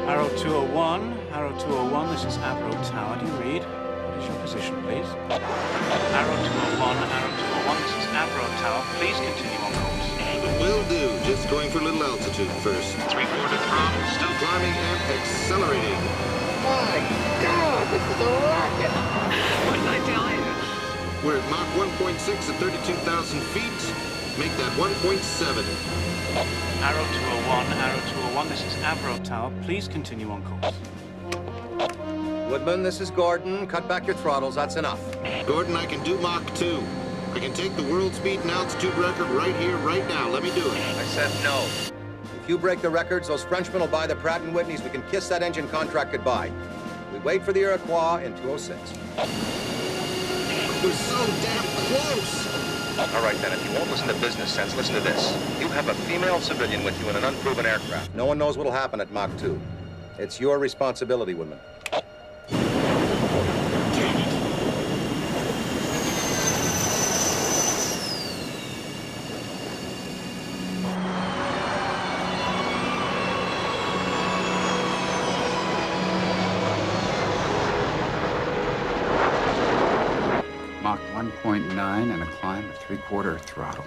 Arrow 201, Arrow 201, this is AVRO Tower. Do you read? What is your position, please? Arrow 201, Arrow 201, this is AVRO Tower. Please continue on course. Will do. Just going for a little altitude first. 3/4 throttle, still climbing and accelerating. My God, this is a rocket! What did I tell you? We're at Mach 1.6 at 32,000 feet. Make that 1.7. Arrow 201, Arrow 201, this is AVRO Tower. Please continue on course. Woodman, this is Gordon. Cut back your throttles. That's enough. Gordon, I can do Mach 2. I can take the world speed and altitude record right here, right now. Let me do it. I said no. If you break the records, those Frenchmen will buy the Pratt & Whitneys. We can kiss that engine contract goodbye. We wait for the Iroquois in 206. We're so damn close. All right, then, if you won't listen to business sense, listen to this. You have a female civilian with you in an unproven aircraft. No one knows what'll happen at Mach 2. It's your responsibility, Woodman. Mach 1.9 and a climb at 3/4 throttle.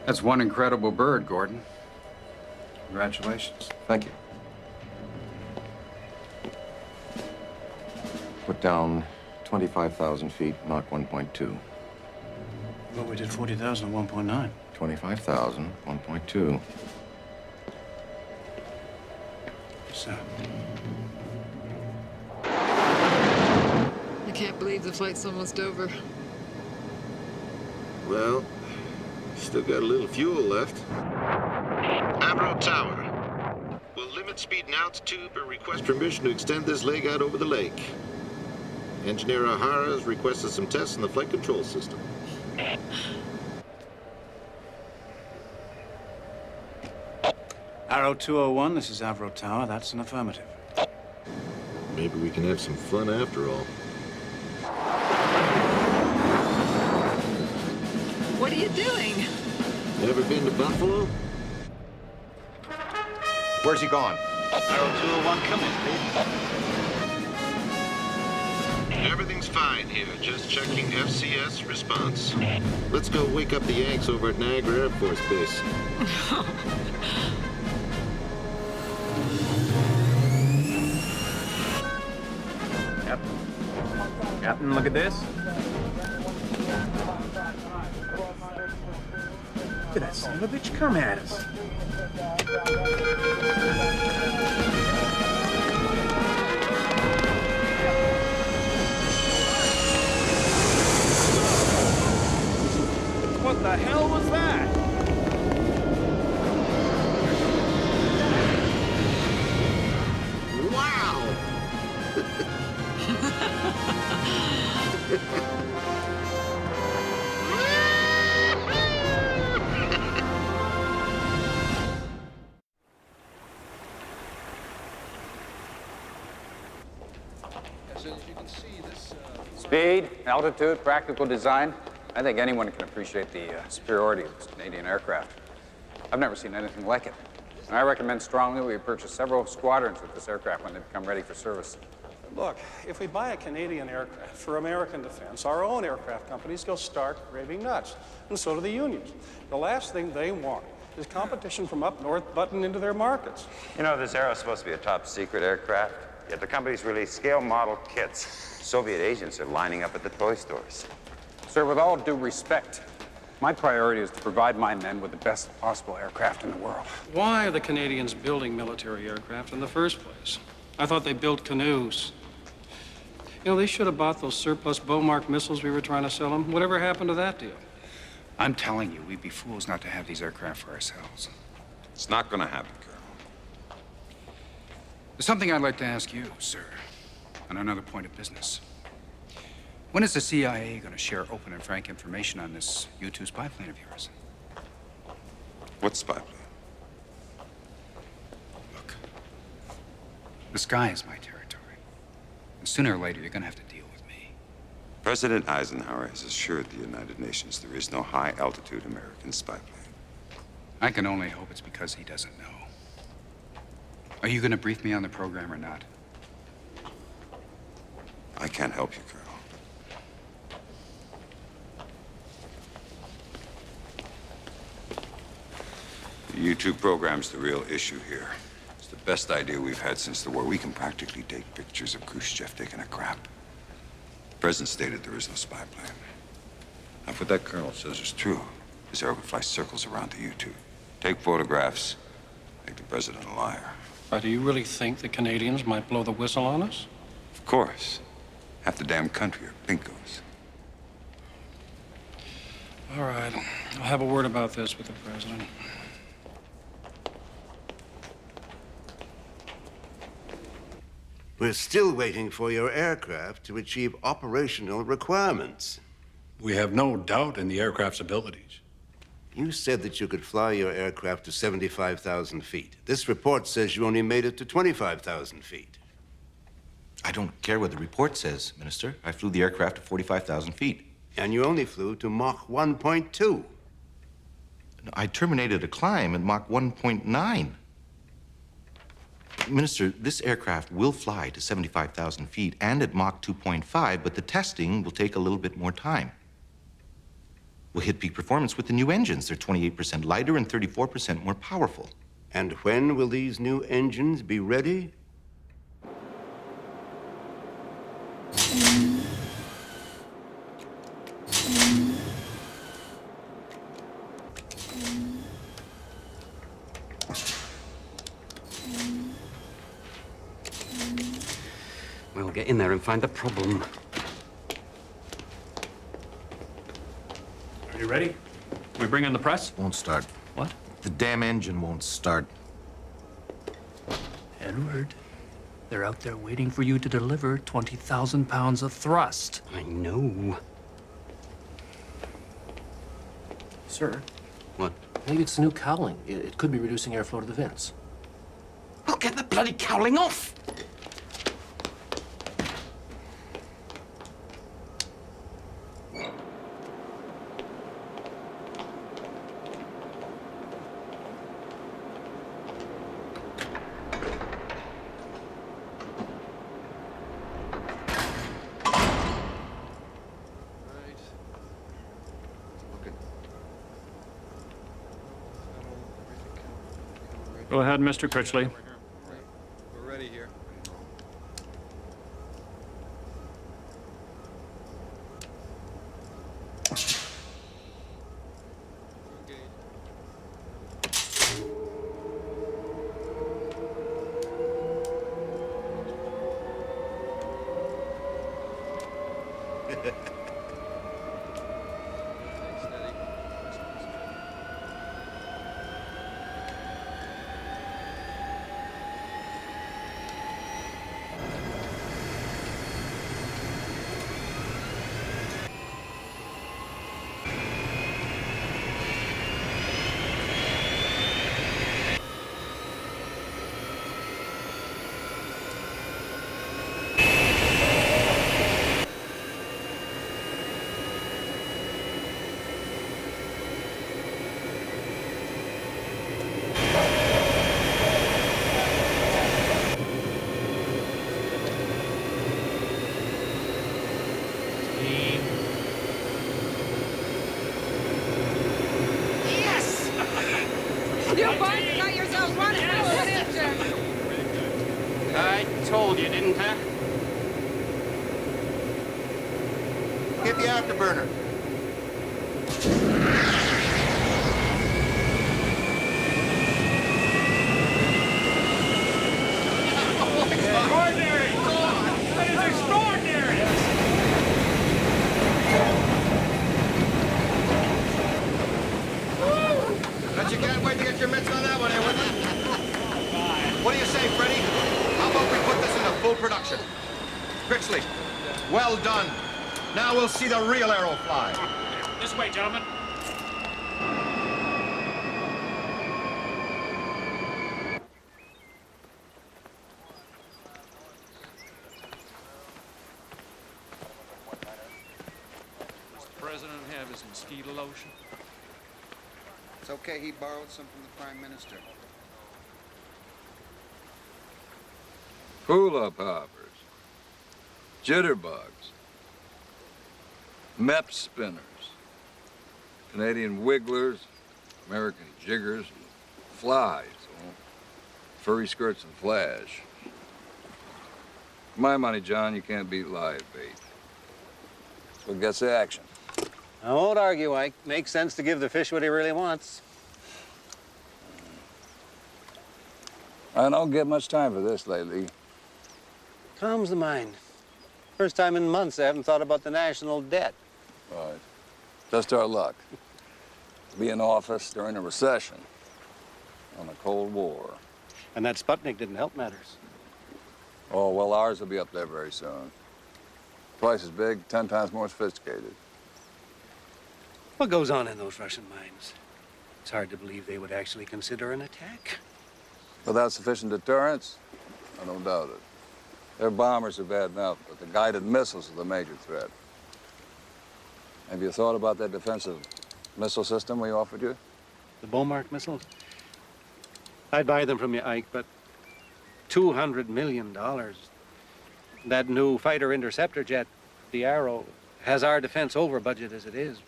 That's one incredible bird, Gordon. Congratulations. Thank you. Put down 25,000 feet, Mach 1.2. Well, we did 40,000 at 1.9. 25,000, 1.2. So. I can't believe the flight's almost over. Well, still got a little fuel left. AVRO Tower. Will limit speed and altitude, but request permission to extend this leg out over the lake. Engineer O'Hara has requested some tests in the flight control system. Arrow 201, this is AVRO Tower. That's an affirmative. Maybe we can have some fun after all. What are you doing? Ever been to Buffalo? Where's he gone? Arrow 201, come in, please. Everything's fine here. Just checking FCS response. Let's go wake up the Yanks over at Niagara Air Force Base. Captain, look at this. Look at that son of a bitch come at us. What the hell was that? Speed, altitude, practical design. I think anyone can appreciate the superiority of this Canadian aircraft. I've never seen anything like it. And I recommend strongly we purchase several squadrons with this aircraft when they become ready for service. Look, if we buy a Canadian aircraft for American defense, our own aircraft companies will start raving nuts, and so do the unions. The last thing they want is competition from up north butting into their markets. You know, this Arrow is supposed to be a top-secret aircraft, yet the companies release scale model kits. Soviet agents are lining up at the toy stores. Sir, with all due respect, my priority is to provide my men with the best possible aircraft in the world. Why are the Canadians building military aircraft in the first place? I thought they built canoes. You know, they should have bought those surplus Beaumark missiles we were trying to sell them. Whatever happened to that deal? I'm telling you, we'd be fools not to have these aircraft for ourselves. It's not going to happen, Colonel. There's something I'd like to ask you, sir, on another point of business. When is the CIA going to share open and frank information on this U-2 spy plane of yours? What spy plane? Look, the sky is my territory. And sooner or later, you're going to have to deal with me. President Eisenhower has assured the United Nations there is no high-altitude American spy plane. I can only hope it's because he doesn't know. Are you going to brief me on the program or not? I can't help you, Colonel. The U-2 program's the real issue here. It's the best idea we've had since the war. We can practically take pictures of Khrushchev taking a crap. The president stated there is no spy plane. Now, if what that colonel says is true, this arrow would fly circles around the U-2, take photographs, make the president a liar. Do you really think the Canadians might blow the whistle on us? Of course. Half the damn country are pinkos. All right. I'll have a word about this with the president. We're still waiting for your aircraft to achieve operational requirements. We have no doubt in the aircraft's abilities. You said that you could fly your aircraft to 75,000 feet. This report says you only made it to 25,000 feet. I don't care what the report says, Minister. I flew the aircraft to 45,000 feet. And you only flew to Mach 1.2. I terminated a climb at Mach 1.9. Minister, this aircraft will fly to 75,000 feet and at Mach 2.5, but the testing will take a little bit more time. We'll hit peak performance with the new engines. They're 28% lighter and 34% more powerful. And when will these new engines be ready? We'll get in there and find the problem. Are you ready? We bring in the press? Won't start. What? The damn engine won't start. Edward, they're out there waiting for you to deliver 20,000 pounds of thrust. I know. Sir? What? Maybe it's the new cowling. It could be reducing airflow to the vents. Well, get the bloody cowling off! Go ahead, Mr. Critchley. We're ready here. I told you, didn't I? Get the afterburner. Extraordinary! That is extraordinary! Bet you can't wait to get your mitts on that one, eh, Whitman? What do you say, Freddie? How about we put this into full production? Crixley, well done. Now we'll see the real arrow fly. This way, gentlemen. Does the president have his mosquito lotion? It's okay, he borrowed some from the Prime Minister. Hula poppers, jitterbugs, mep spinners, Canadian wigglers, American jiggers, flies, furry skirts and flash. For my money, John, you can't beat live bait. So it gets the action. I won't argue, Ike. Makes sense to give the fish what he really wants. I don't get much time for this lately. Calms the mind. First time in months I haven't thought about the national debt. Right. Just our luck. To be in office during a recession on a Cold War. And that Sputnik didn't help matters. Oh, well, ours will be up there very soon. Twice as big, 10 times more sophisticated. What goes on in those Russian minds? It's hard to believe they would actually consider an attack. Without sufficient deterrence, I don't doubt it. Their bombers are bad enough, but the guided missiles are the major threat. Have you thought about that defensive missile system we offered you? The Beaumark missiles? I'd buy them from you, Ike, but $200 million. That new fighter interceptor jet, the Arrow, has our defense over budget as it is.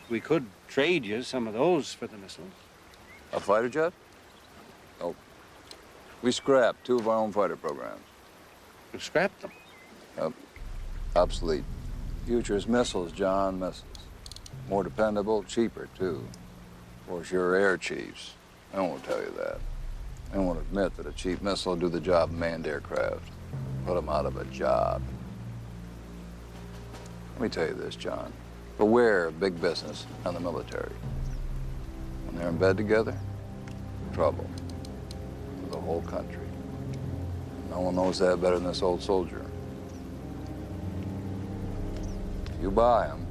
We could trade you some of those for the missiles. A fighter jet? Nope. We scrapped 2 of our own fighter programs. You scrapped them? Yep. Obsolete. Future's missiles, John, missiles. More dependable, cheaper, too. Of course, you're air chiefs. I won't tell you that. I won't admit that a cheap missile will do the job of manned aircraft. Put them out of a job. Let me tell you this, John. Beware of big business and the military. When they're in bed together, trouble for the whole country. No one knows that better than this old soldier. If you buy them,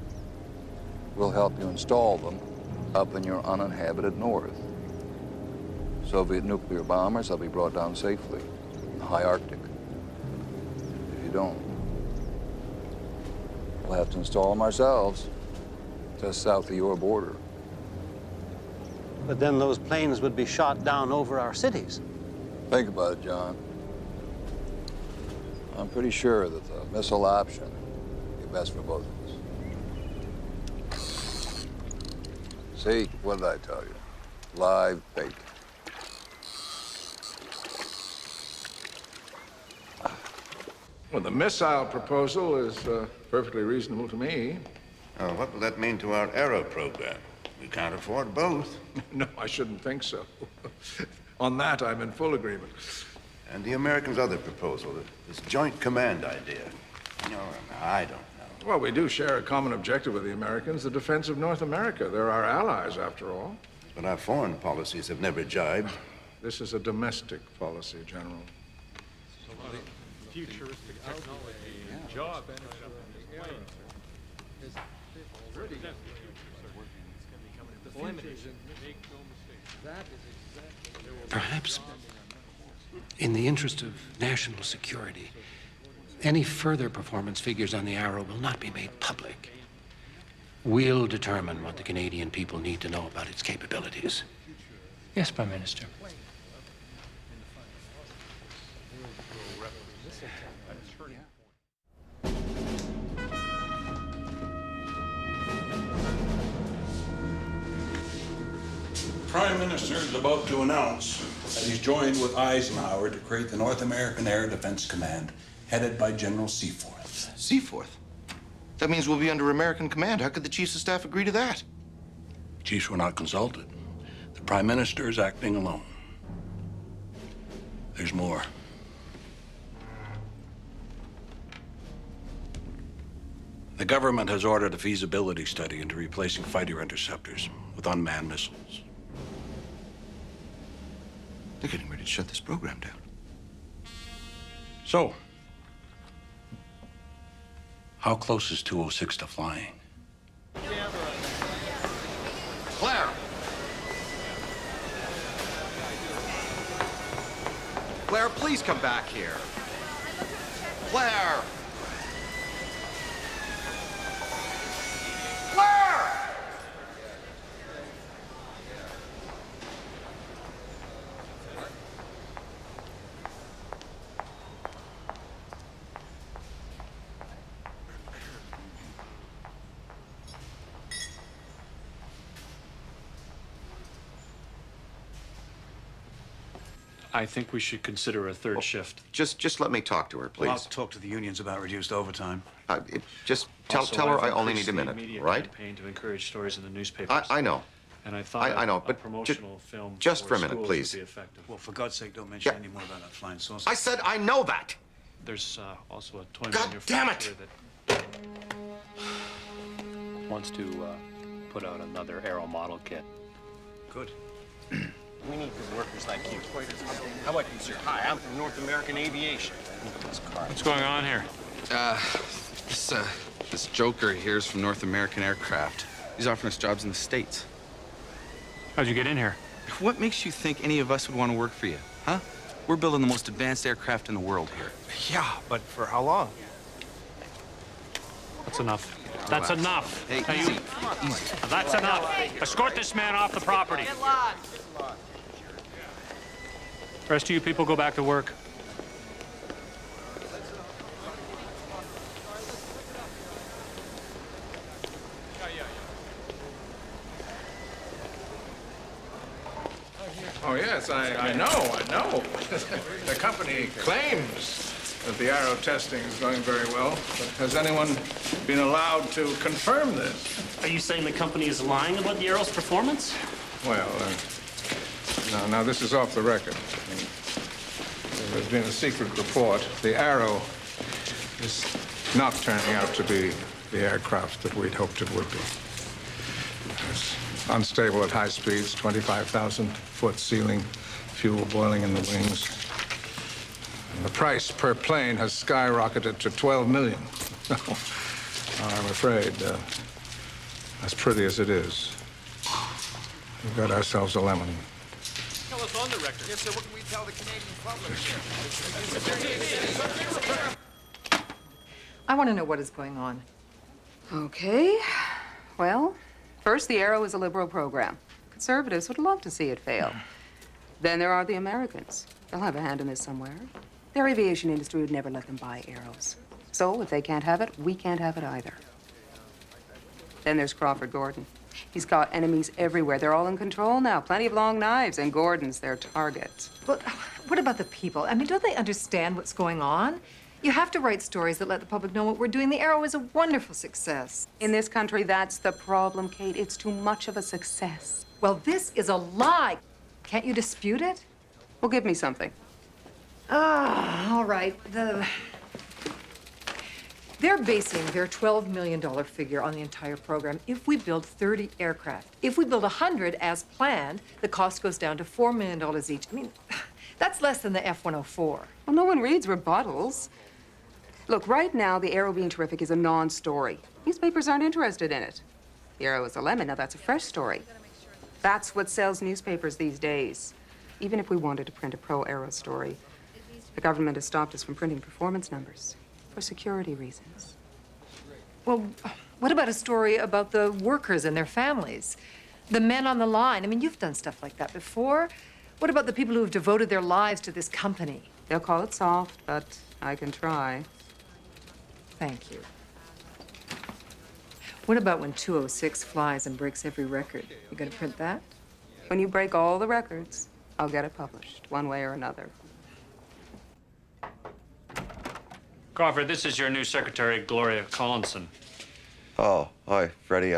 we'll help you install them up in your uninhabited north. Soviet nuclear bombers will be brought down safely in the high Arctic. If you don't, we'll have to install them ourselves just south of your border. But then those planes would be shot down over our cities. Think about it, John. I'm pretty sure that the missile option would be best for both of us. See, what did I tell you? Live bait. Well, the missile proposal is perfectly reasonable to me. What will that mean to our Arrow program? We can't afford both. No, I shouldn't think so. On that, I'm in full agreement. And the Americans' other proposal, this joint command idea. No, I don't know. Well, we do share a common objective with the Americans, the defense of North America. They're our allies, after all. But our foreign policies have never jibed. This is a domestic policy, General. Futuristic technology and job Perhaps, in the interest of national security, any further performance figures on the Arrow will not be made public. We'll determine what the Canadian people need to know about its capabilities. Yes, Prime Minister. Prime Minister is about to announce And he's joined with Eisenhower to create the North American Air Defense Command, headed by General Seaforth. Seaforth? That means we'll be under American command. How could the chiefs of staff agree to that? Chiefs were not consulted. The Prime Minister is acting alone. There's more. The government has ordered a feasibility study into replacing fighter interceptors with unmanned missiles. They're getting ready to shut this program down. So, how close is 206 to flying? Claire! Claire, please come back here. Claire! Claire! I think we should consider a third shift. Just let me talk to her, please. Well, I'll talk to the unions about reduced overtime. Just tell Also, her I've I only need increased a the minute, media right? campaign to encourage stories in the newspapers. I know. And I thought I know, a but promotional film just for a minute, schools please. would be effective. Well, for God's sake, don't mention any more about that flying saucer. I said I know that. There's also a toy God damn manufacturer that wants to put out another Arrow model kit. Good. We need good workers like you. How about you, sir? Hi, I'm from North American Aviation. What's going on here? This joker here's from North American Aircraft. He's offering us jobs in the States. How'd you get in here? What makes you think any of us would want to work for you, huh? We're building the most advanced aircraft in the world here. Yeah, but for how long? That's enough. That's enough. Hey, Now easy. Easy. That's enough. Escort this man off the property. Rest of you people go back to work. Oh, yes, I know. The company claims that the Arrow testing is going very well, but has anyone been allowed to confirm this? Are you saying the company is lying about the Arrow's performance? Well, now this is off the record. I mean, there's been a secret report. The Arrow is not turning out to be the aircraft that we'd hoped it would be. It's unstable at high speeds, 25,000-foot ceiling, fuel boiling in the wings. And the price per plane has skyrocketed to $12 million. I'm afraid, as pretty as it is, we've got ourselves a lemon. Tell us on the record. Yes, sir. What can we tell the Canadian public? I want to know what is going on. Okay. Well, first, the Arrow is a liberal program. Conservatives would love to see it fail. Then there are the Americans. They'll have a hand in this somewhere. Their aviation industry would never let them buy Arrows. So if they can't have it, we can't have it either. Then there's Crawford Gordon. He's got enemies everywhere. They're all in control now. Plenty of long knives, and Gordon's their target. Well, what about the people? I mean, don't they understand what's going on? You have to write stories that let the public know what we're doing. The Arrow is a wonderful success. In this country, that's the problem, Kate. It's too much of a success. Well, this is a lie. Can't you dispute it? Well, give me something. All right. They're basing their $12 million figure on the entire program if we build 30 aircraft. If we build 100 as planned, the cost goes down to $4 million each. I mean, that's less than the F-104. Well, no one reads rebuttals. Look, right now, the Arrow being terrific is a non-story. Newspapers aren't interested in it. The Arrow is a lemon. Now, that's a fresh story. That's what sells newspapers these days. Even if we wanted to print a pro-Arrow story, the government has stopped us from printing performance numbers for security reasons. Well, what about a story about the workers and their families? The men on the line. I mean, you've done stuff like that before. What about the people who have devoted their lives to this company? They'll call it soft, but I can try. Thank you. What about when 206 flies and breaks every record? You gonna print that? When you break all the records, I'll get it published, one way or another. Crawford, this is your new secretary, Gloria Collinson. Oh, hi, Freddie.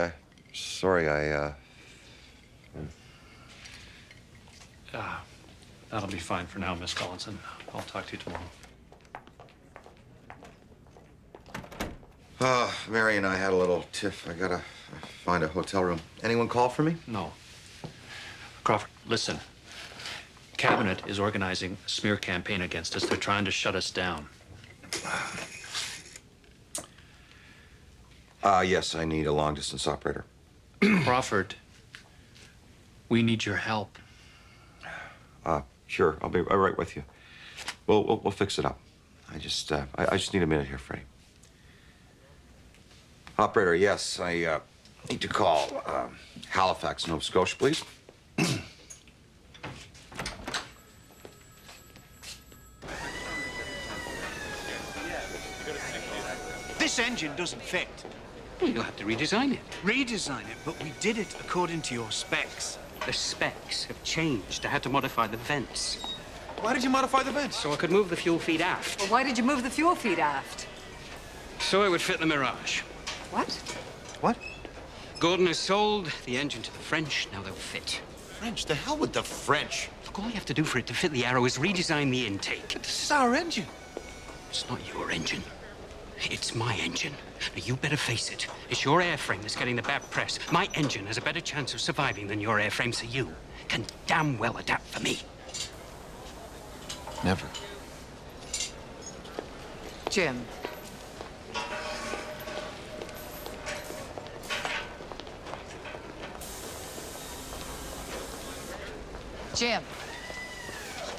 That'll be fine for now, Miss Collinson. I'll talk to you tomorrow. Mary and I had a little tiff. I gotta find a hotel room. Anyone call for me? No. Crawford, listen. Cabinet is organizing a smear campaign against us. They're trying to shut us down. Yes, I need a long-distance operator. Crawford, we need your help. Sure. I'll be right with you. We'll fix it up. I just need a minute here, Freddie. Operator, yes, I need to call Halifax, Nova Scotia, please. This engine doesn't fit. Well, you'll have to redesign it. Redesign it, but we did it according to your specs. The specs have changed. I had to modify the vents. Why did you modify the vents? So I could move the fuel feed aft. Well, why did you move the fuel feed aft? So it would fit the Mirage. What? What? Gordon has sold the engine to the French. Now they'll fit. French? The hell with the French? Look, all you have to do for it to fit the Arrow is redesign the intake. But this is our engine. It's not your engine. It's my engine. Now, you better face it. It's your airframe that's getting the bad press. My engine has a better chance of surviving than your airframe, so you can damn well adapt for me. Never. Jim. Jim.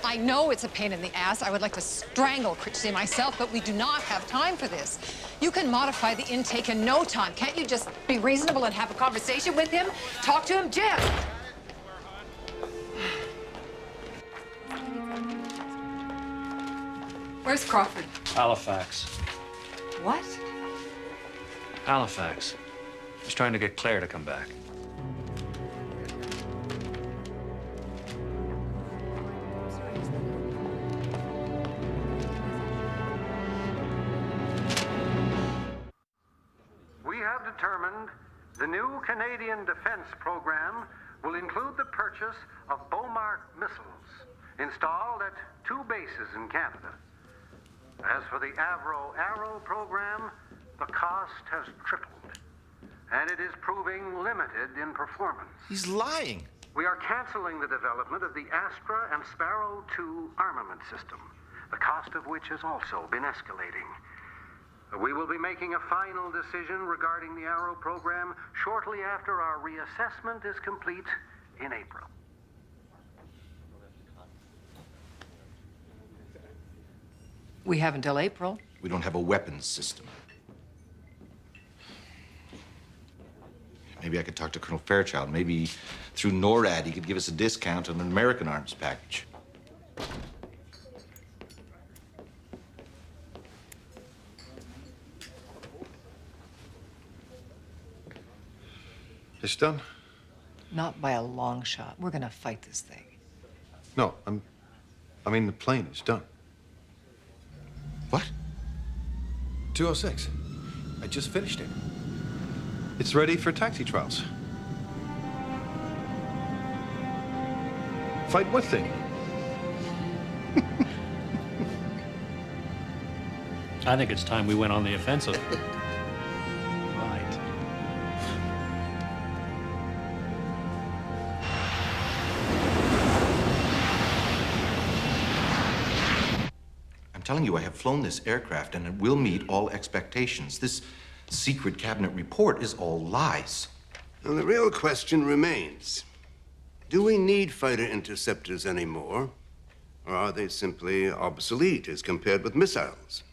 I know it's a pain in the ass. I would like to strangle Critchley myself, but we do not have time for this. You can modify the intake in no time. Can't you just be reasonable and have a conversation with him? Talk to him, Jim. Where's Crawford? Halifax. What? Halifax. He's trying to get Claire to come back. We have determined the new Canadian Defense Program will include the purchase of Beaumark missiles installed at 2 bases in Canada. As for the AVRO Arrow program, the cost has tripled, and it is proving limited in performance. He's lying. We are canceling the development of the Astra and Sparrow II armament system, the cost of which has also been escalating. We will be making a final decision regarding the Arrow program shortly after our reassessment is complete in April. We have until April. We don't have a weapons system. Maybe I could talk to Colonel Fairchild. Maybe through NORAD he could give us a discount on an American arms package. It's done? Not by a long shot. We're gonna fight this thing. No, I mean the plane is done. What? 206. I just finished it. It's ready for taxi trials. Fight what thing? I think it's time we went on the offensive. I'm telling you, I have flown this aircraft, and it will meet all expectations. This secret cabinet report is all lies. And the real question remains, do we need fighter interceptors anymore? Or are they simply obsolete as compared with missiles?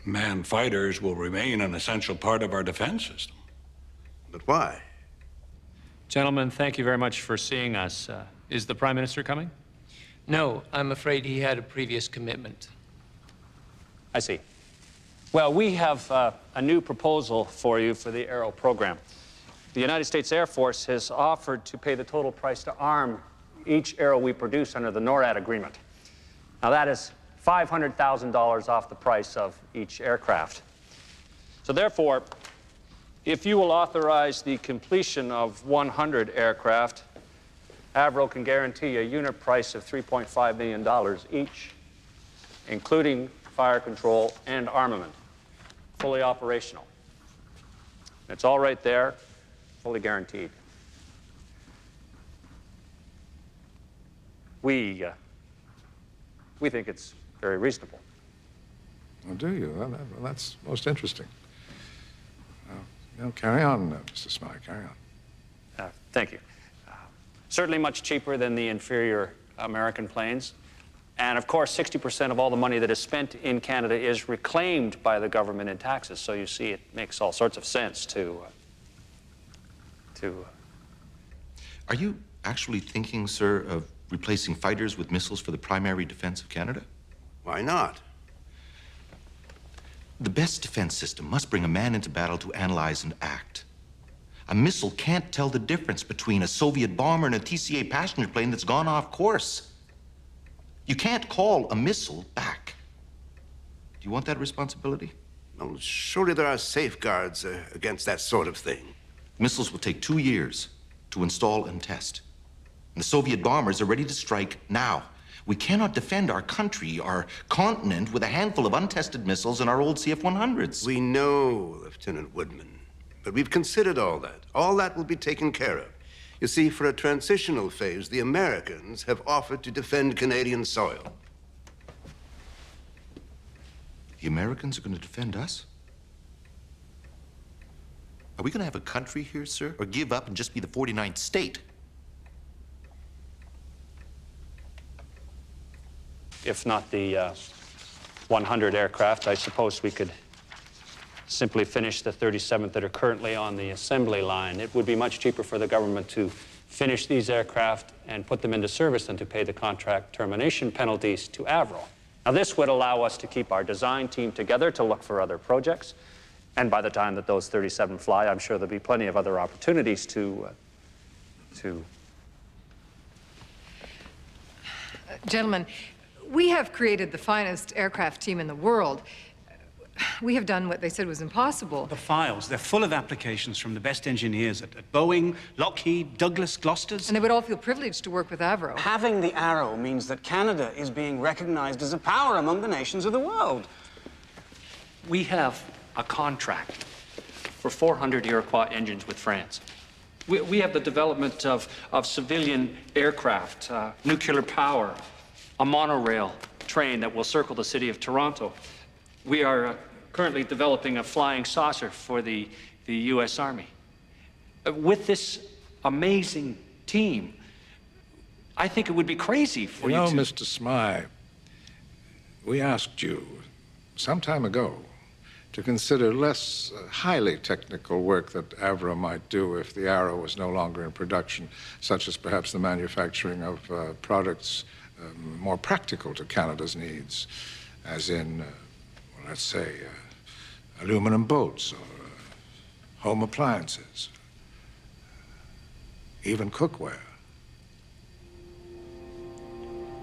Manned fighters will remain an essential part of our defense system. But why? Gentlemen, thank you very much for seeing us. Is the Prime Minister coming? No, I'm afraid he had a previous commitment. I see. Well, we have a new proposal for you for the Arrow program. The United States Air Force has offered to pay the total price to arm each Arrow we produce under the NORAD agreement. Now that is $500,000 off the price of each aircraft. So therefore, if you will authorize the completion of 100 aircraft, AVRO can guarantee a unit price of $3.5 million each, including fire control and armament, fully operational. It's all right there, fully guaranteed. We think it's very reasonable. Well, do you? Well, that's most interesting. Carry on, Mr. Smythe, carry on. Thank you. Certainly much cheaper than the inferior American planes. And of course, 60% of all the money that is spent in Canada is reclaimed by the government in taxes. So you see, it makes all sorts of sense to Are you actually thinking, sir, of replacing fighters with missiles for the primary defense of Canada? Why not? The best defense system must bring a man into battle to analyze and act. A missile can't tell the difference between a Soviet bomber and a TCA passenger plane that's gone off course. You can't call a missile back. Do you want that responsibility? Well, surely there are safeguards against that sort of thing. Missiles will take 2 years to install and test. And the Soviet bombers are ready to strike now. We cannot defend our country, our continent, with a handful of untested missiles and our old CF-100s. We know, Lieutenant Woodman, but we've considered all that. All that will be taken care of. You see, for a transitional phase, the Americans have offered to defend Canadian soil. The Americans are going to defend us? Are we going to have a country here, sir? Or give up and just be the 49th state? if not the 100 aircraft, I suppose we could simply finish the 37 that are currently on the assembly line. It would be much cheaper for the government to finish these aircraft and put them into service than to pay the contract termination penalties to AVRO. Now, this would allow us to keep our design team together to look for other projects. And by the time that those 37 fly, I'm sure there'll be plenty of other opportunities to Gentlemen, we have created the finest aircraft team in the world. We have done what they said was impossible. The files, they're full of applications from the best engineers at Boeing, Lockheed, Douglas, Gloucesters. And they would all feel privileged to work with AVRO. Having the Arrow means that Canada is being recognized as a power among the nations of the world. We have a contract for 400 Iroquois engines with France. We have the development of civilian aircraft, nuclear power, a monorail train that will circle the city of Toronto. We are currently developing a flying saucer for the U.S. Army. With this amazing team, I think it would be crazy for you to... Mr. Smythe, we asked you some time ago to consider less highly technical work that AVRO might do if the Arrow was no longer in production, such as perhaps the manufacturing of products more practical to Canada's needs, as in, let's say, aluminum boats or home appliances, even cookware.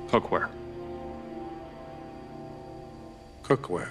Cookware. Cookware.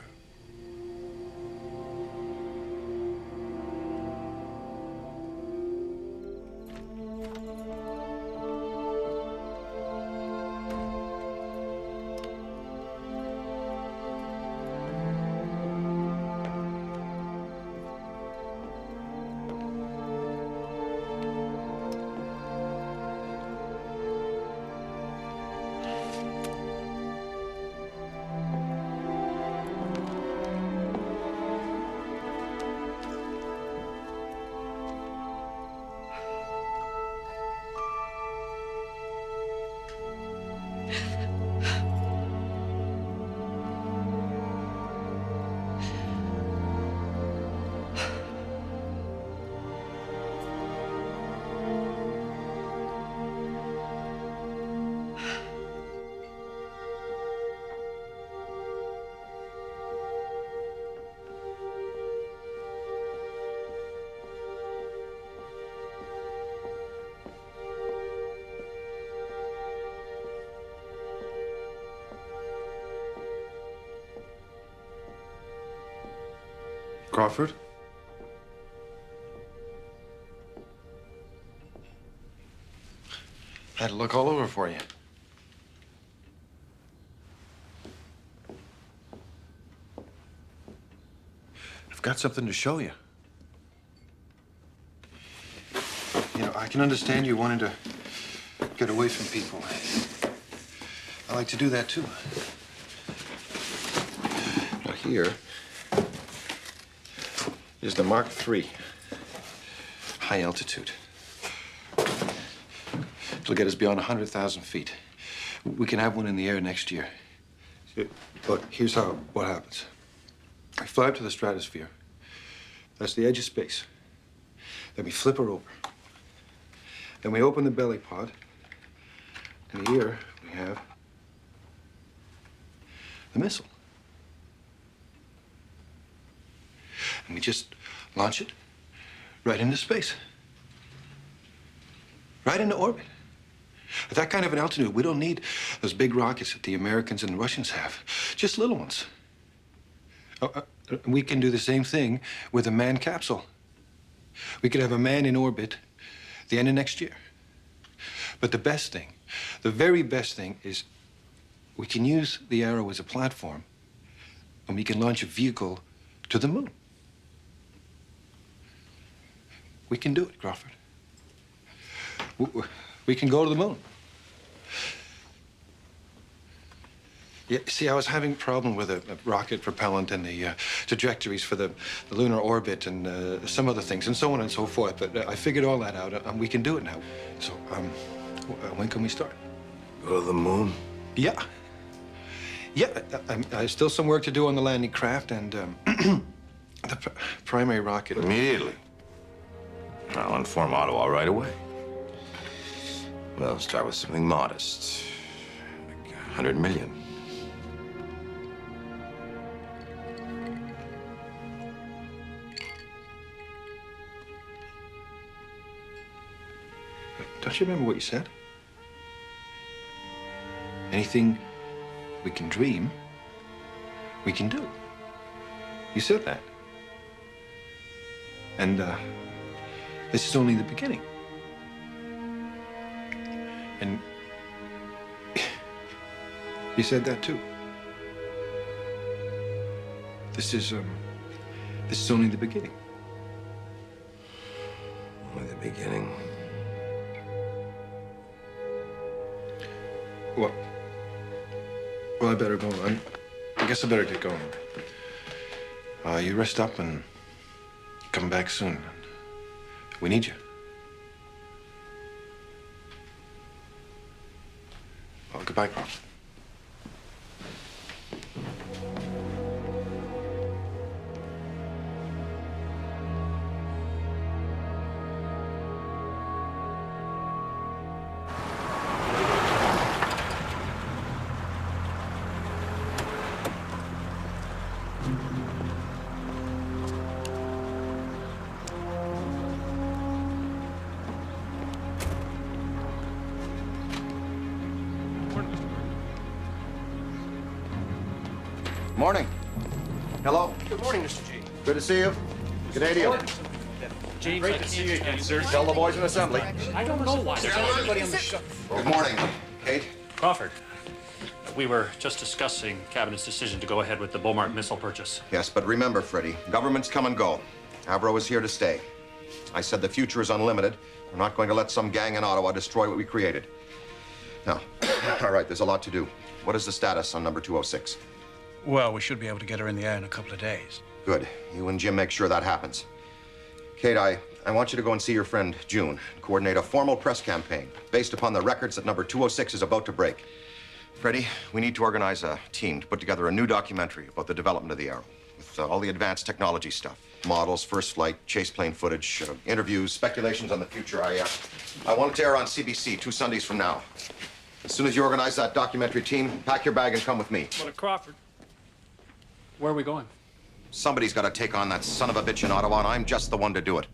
Crawford? I had to look all over for you. I've got something to show you. You know, I can understand you wanting to get away from people. I like to do that, too. Now, here is the Mark III, high altitude. It'll get us beyond 100,000 feet. We can have one in the air next year. Look, here's what happens. I fly up to the stratosphere. That's the edge of space. Then we flip her over. Then we open the belly pod. And here we have the missile. And we just launch it right into space. Right into orbit. At that kind of an altitude, we don't need those big rockets that the Americans and the Russians have. Just little ones. We can do the same thing with a manned capsule. We could have a man in orbit the end of next year. But the best thing, the very best thing is we can use the Arrow as a platform and we can launch a vehicle to the moon. We can do it, Crawford. We can go to the moon. Yeah, see, I was having a problem with a rocket propellant and the trajectories for the lunar orbit and some other things and so on and so forth. But I figured all that out, and we can do it now. So, when can we start? Go to the moon? Yeah. Yeah, I still some work to do on the landing craft and the primary rocket. Immediately. I'll inform Ottawa right away. Well, start with something modest, like 100 million. Don't you remember what you said? Anything we can dream, we can do. You said that. And this is only the beginning. And you said that too. This is only the beginning. Only the beginning. Well, I better go. I guess I better get going. You rest up and come back soon. We need you. Well, goodbye, Crawford. Morning. Hello. Good morning, Mr. G. Good to see you. Good to you. James, Great to see you again, sir. Tell the boys in assembly. I don't know why. Tell everybody on the show. Good morning, Kate. Crawford, we were just discussing Cabinet's decision to go ahead with the Beaumont missile purchase. Yes, but remember, Freddie, governments come and go. AVRO is here to stay. I said the future is unlimited. We're not going to let some gang in Ottawa destroy what we created. Now, all right, there's a lot to do. What is the status on number 206? Well, we should be able to get her in the air in a couple of days. Good. You and Jim make sure that happens. Kate, I want you to go and see your friend June and coordinate a formal press campaign based upon the records that number 206 is about to break. Freddie, we need to organize a team to put together a new documentary about the development of the Arrow with all the advanced technology stuff. Models, first flight, chase plane footage, interviews, speculations on the future. I want it to air on CBC 2 Sundays from now. As soon as you organize that documentary team, pack your bag and come with me. What a Crawford. Where are we going? Somebody's got to take on that son of a bitch in Ottawa, and I'm just the one to do it.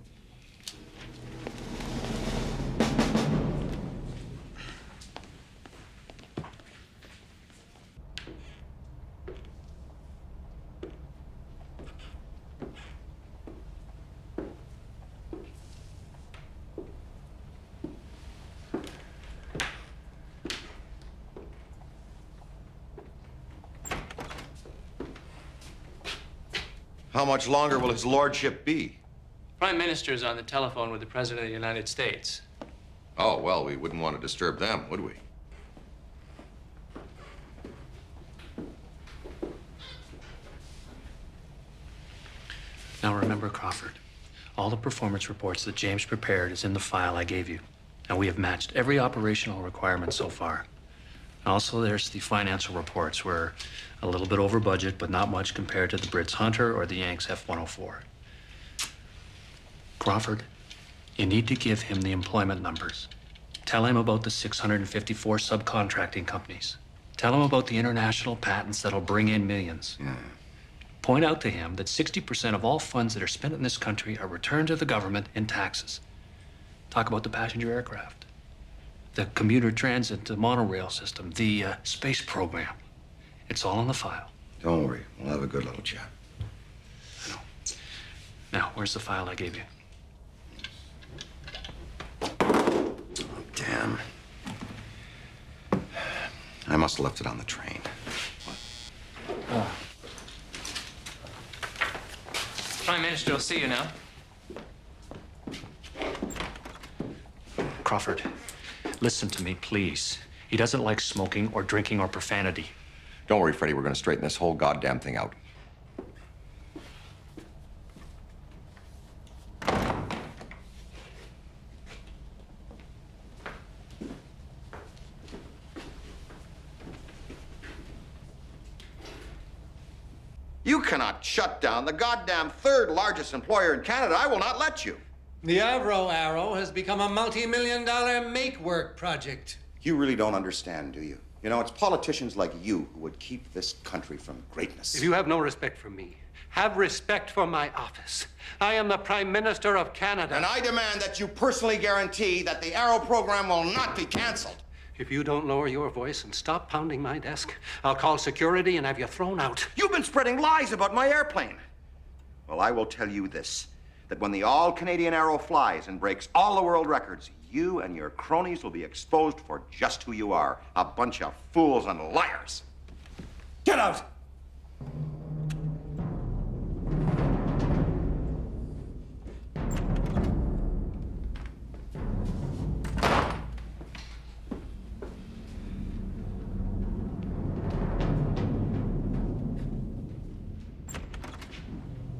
How much longer will his lordship be? Prime Minister is on the telephone with the President of the United States. Oh, well, we wouldn't want to disturb them, would we? Now remember, Crawford, all the performance reports that James prepared is in the file I gave you. And we have matched every operational requirement so far. Also, there's the financial reports. We're a little bit over budget, but not much compared to the Brits Hunter or the Yanks F-104. Crawford, you need to give him the employment numbers. Tell him about the 654 subcontracting companies. Tell him about the international patents that'll bring in millions. Yeah. Point out to him that 60% of all funds that are spent in this country are returned to the government in taxes. Talk about the passenger aircraft, the commuter transit, the monorail system, the space program. It's all in the file. Don't worry. We'll have a good little chat. I know. Now, where's the file I gave you? Oh, damn. I must have left it on the train. Oh. Prime Minister will see you now. Crawford, listen to me, please. He doesn't like smoking or drinking or profanity. Don't worry, Freddie. We're going to straighten this whole goddamn thing out. You cannot shut down the goddamn third largest employer in Canada. I will not let you. The AVRO Arrow has become a multi-million-dollar make-work project. You really don't understand, do you? You know, it's politicians like you who would keep this country from greatness. If you have no respect for me, have respect for my office. I am the Prime Minister of Canada. And I demand that you personally guarantee that the Arrow program will not be canceled. If you don't lower your voice and stop pounding my desk, I'll call security and have you thrown out. You've been spreading lies about my airplane. Well, I will tell you this, that when the all-Canadian Arrow flies and breaks all the world records, you and your cronies will be exposed for just who you are, a bunch of fools and liars. Get out!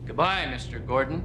Goodbye, Mr. Gordon.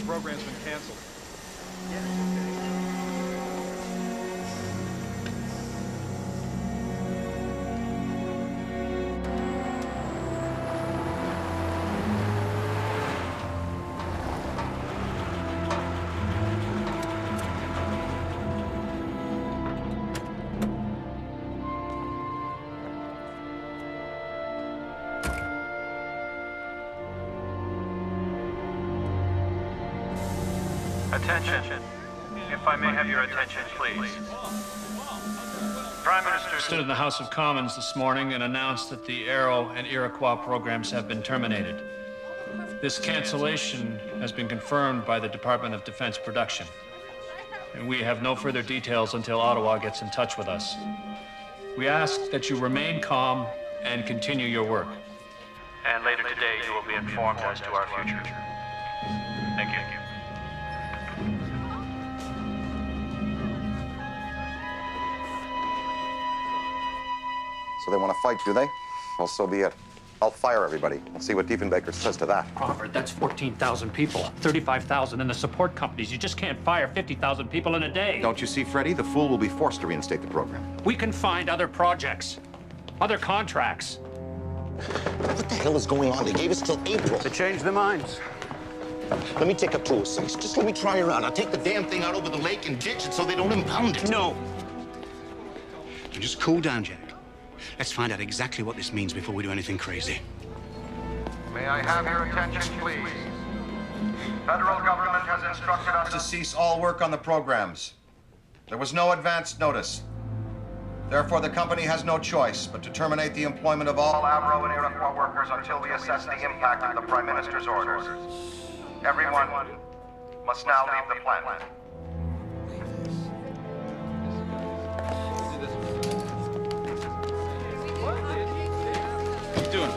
Program's been canceled. Attention. If I may have your attention, please. Prime Minister stood in the House of Commons this morning and announced that the Arrow and Iroquois programs have been terminated. This cancellation has been confirmed by the Department of Defense Production, and we have no further details until Ottawa gets in touch with us. We ask that you remain calm and continue your work. And later today, you will be informed as to our future. Thank you. So they want to fight, do they? Well, so be it. I'll fire everybody. We'll see what Diefenbaker says to that. Crawford, that's 14,000 people, 35,000 in the support companies. You just can't fire 50,000 people in a day. Don't you see, Freddie? The fool will be forced to reinstate the program. We can find other projects, other contracts. What the hell is going on? They gave us till April. They changed their minds. Let me take up 206. Just let me try around. I'll take the damn thing out over the lake and ditch it so they don't impound it. No. So just cool down, Jack. Let's find out exactly what this means before we do anything crazy. May I have your attention, please? Federal government has instructed us to cease all work on the programs. There was no advance notice. Therefore, the company has no choice but to terminate the employment of all AVRO and Iroquois workers until we assess the impact of the Prime Minister's orders. Everyone must now leave the plant. What are you doing?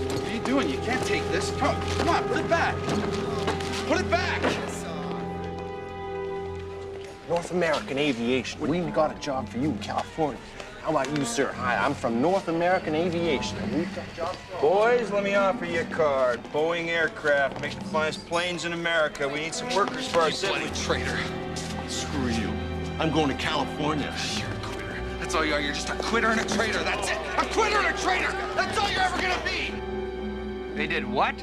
What are you doing? You can't take this. Come on, put it back. Put it back! North American Aviation. We got a job for you in California. How about you, sir? Hi, I'm from North American Aviation, and we've got jobs for all. Boys, let me offer you a card. Boeing Aircraft make the finest planes in America. We need some workers for our city. You traitor. Screw you. I'm going to California. You're a quitter. That's all you are. You're just a quitter and a traitor. That's it. A quitter and a traitor. That's all you're ever gonna be. They did what?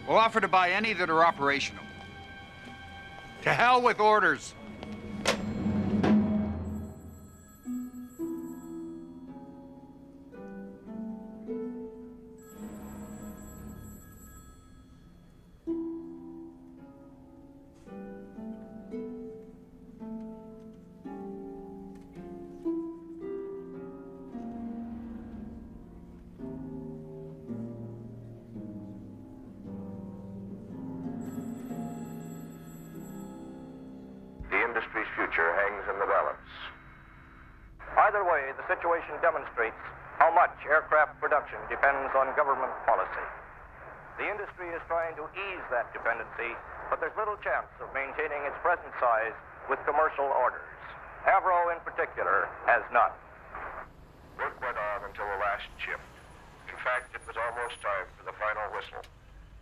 We'll offer to buy any that are operational. To hell with orders. The industry's future hangs in the balance. Either way, the situation demonstrates how much aircraft production depends on government policy. The industry is trying to ease that dependency, but there's little chance of maintaining its present size with commercial orders. AVRO, in particular, has not. Work went on until the last shift. In fact, it was almost time for the final whistle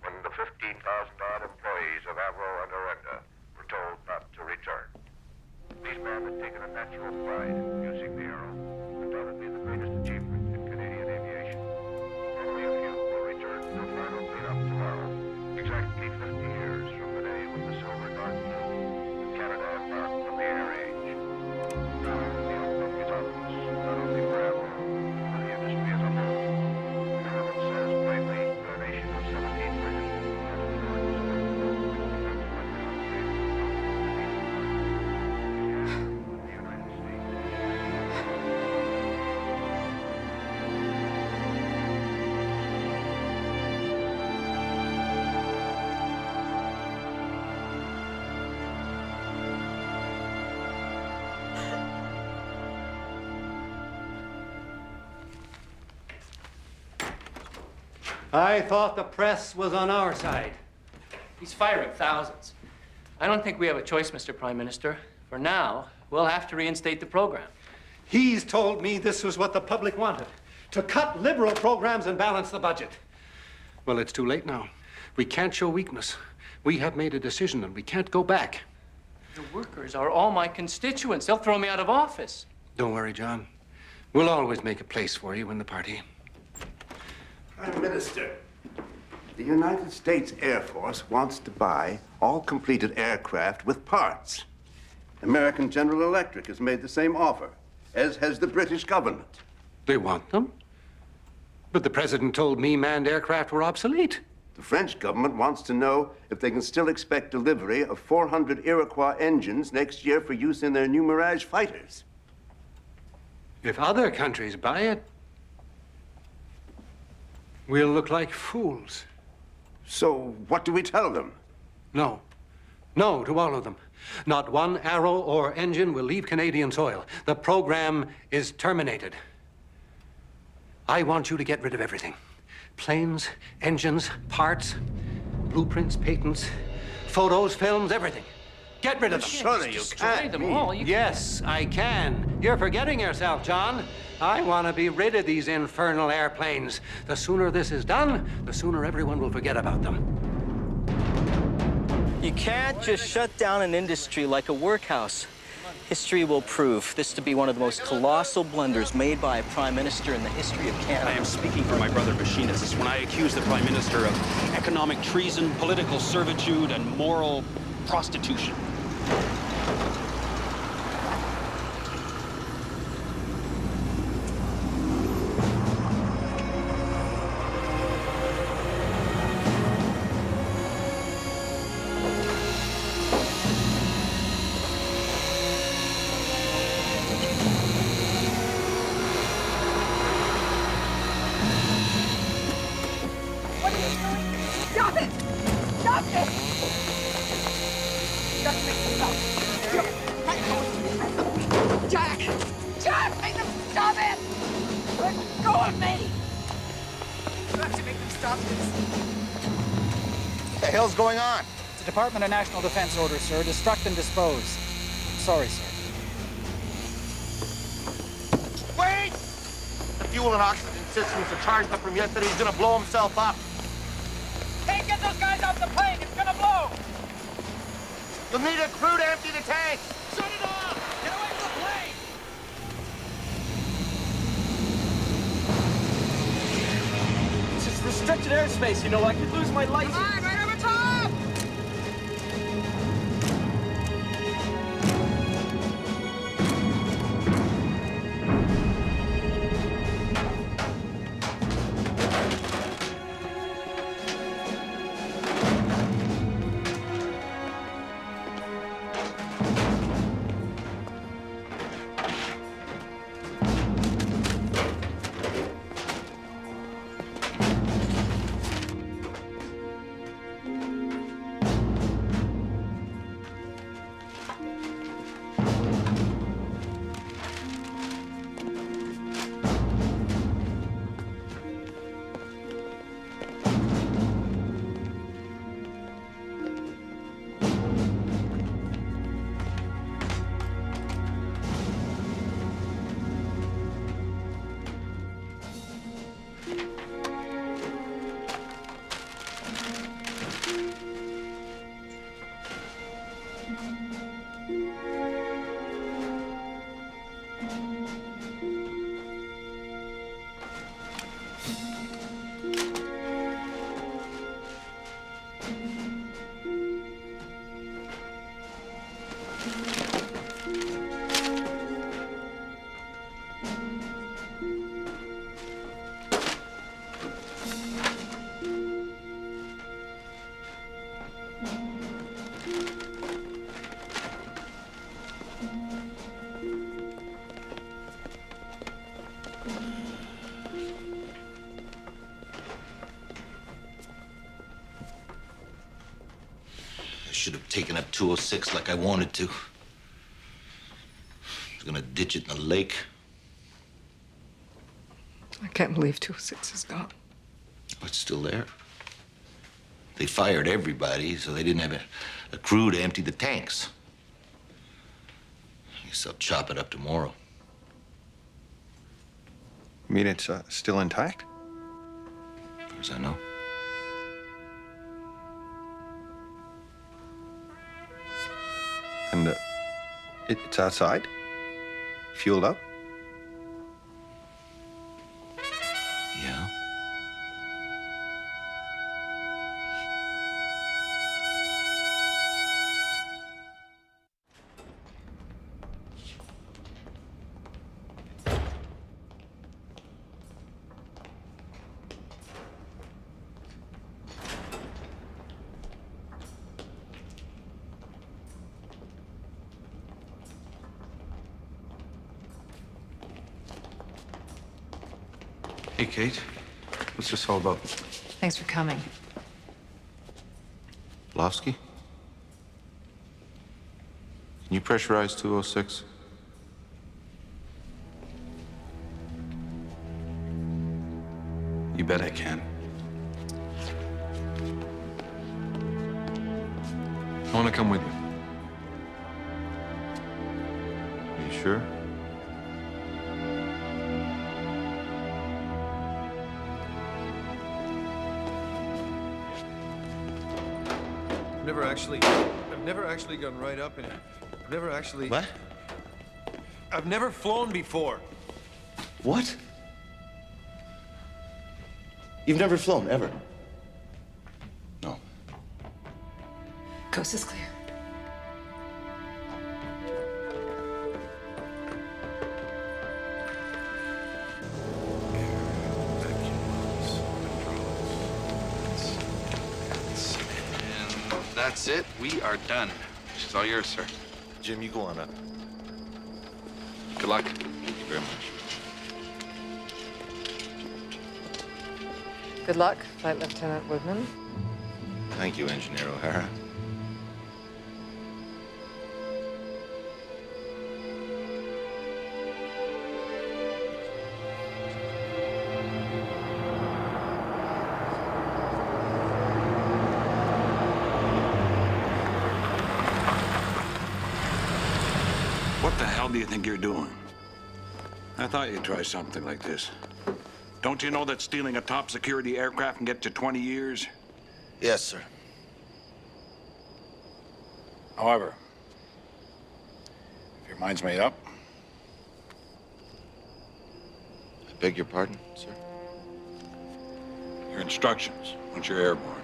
when the 15,000-odd employees of AVRO and Orenda were told not to return. These men had taken a natural pride in producing the Arrow, undoubtedly the greatest achievement in Canadian aviation. Only a few will return to the final cleanup tomorrow, exactly 50 years from the day when the Silver Dart flew and Canada embarked on the air age. Now, the outlook is obvious, not only for AVRO, but for the industry as a whole. The government says plainly, a nation of 17 million I thought the press was on our side. He's firing thousands. I don't think we have a choice, Mr. Prime Minister. For now, we'll have to reinstate the program. He's told me this was what the public wanted, to cut liberal programs and balance the budget. Well, it's too late now. We can't show weakness. We have made a decision and we can't go back. The workers are all my constituents. They'll throw me out of office. Don't worry, John. We'll always make a place for you in the party. Prime Minister, the United States Air Force wants to buy all completed aircraft with parts. American General Electric has made the same offer, as has the British government. They want them? But the president told me manned aircraft were obsolete. The French government wants to know if they can still expect delivery of 400 Iroquois engines next year for use in their new Mirage fighters. If other countries buy it, we'll look like fools. So what do we tell them? No. No to all of them. Not one Arrow or engine will leave Canadian soil. The program is terminated. I want you to get rid of everything. Planes, engines, parts, blueprints, patents, photos, films, everything. Get rid of them. Surely you can't. them all. Yes, I can. You're forgetting yourself, John. I want to be rid of these infernal airplanes. The sooner this is done, the sooner everyone will forget about them. You can't just shut down an industry like a workhouse. History will prove this to be one of the most colossal blunders made by a prime minister in the history of Canada. I am speaking for my brother machinists when I accuse the Prime Minister of economic treason, political servitude, and moral prostitution. Stop it! Stop it! Jack! Jack! Make them stop it! Let go of me! You have to make them stop this. What the hell's going on? It's a Department of National Defense order, sir. Destruct and dispose. Sorry, sir. Wait! The fuel and oxygen systems are charged up from yesterday. He's gonna blow himself up. Can't get those guys off the plane. It's gonna blow. You'll need a crew to empty the tank. Shut it off! Get away from the plane! This is restricted airspace, you know. I could lose my license. Come on, right over top! I should have taken up 206 like I wanted to. I was gonna ditch it in the lake. I can't believe 206 is gone. But it's still there. They fired everybody, so they didn't have a crew to empty the tanks. I guess I'll chop it up tomorrow. You mean it's still intact? As far as I know. And it's outside? Fueled up? Yeah. Hey, Kate. What's this all about? Thanks for coming. Lofsky? Can you pressurize 206? You bet I can. I want to come with you. Are you sure? I've never actually gone right up in it. I've never actually... What? I've never flown before. What? You've never flown, ever? No. Coast is clear. That's it. We are done. She's all yours, sir. Jim, you go on up. Good luck. Thank you very much. Good luck, Flight Lieutenant Woodman. Thank you, Engineer O'Hara. What the hell do you think you're doing? I thought you'd try something like this. Don't you know that stealing a top security aircraft can get you 20 years? Yes, sir. However, if your mind's made up... I beg your pardon, sir? Your instructions once you're airborne.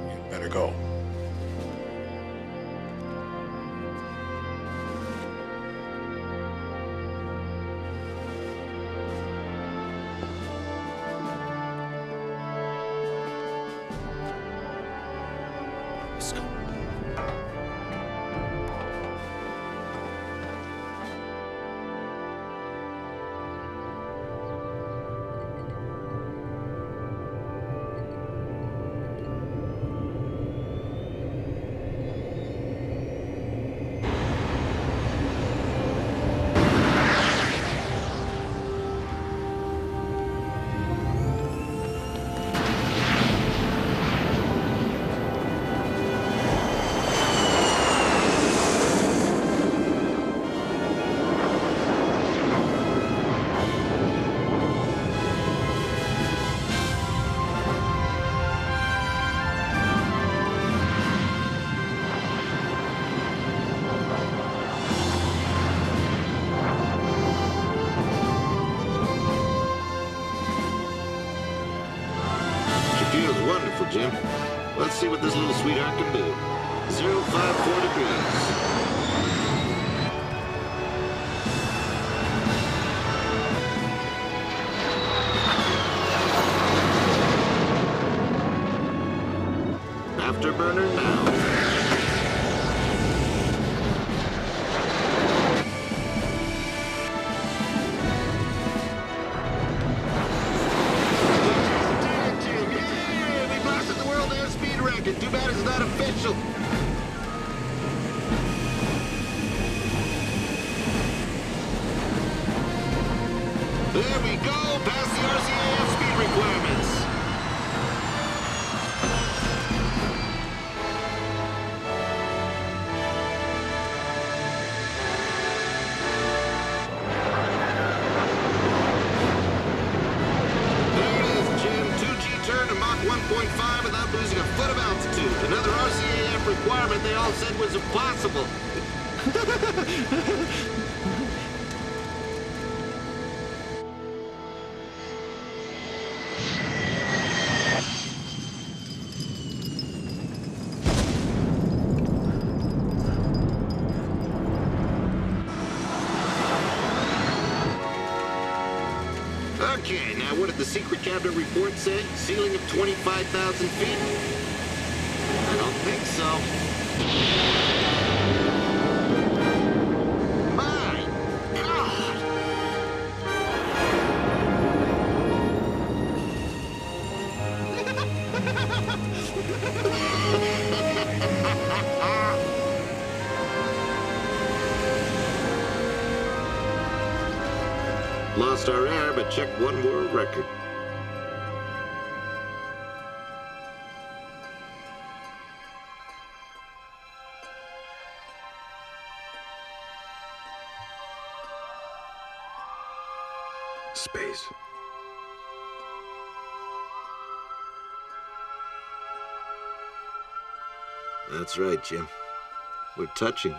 You'd better go. Let's go. Feels wonderful, Jim. Let's see what this little sweetheart can do. 054 degrees. Afterburner now. Too bad it's not official. There we go, past the RCAF speed requirements. There it is, Jim. 2G turn to Mach 1.5 without losing a foot of altitude. Another RCAF requirement they all said was impossible. Okay, now what did the secret cabinet report say? Ceiling of 25,000 feet? I don't think so. My God! Lost our air, but checked one world record. Space. That's right, Jim. We're touching it.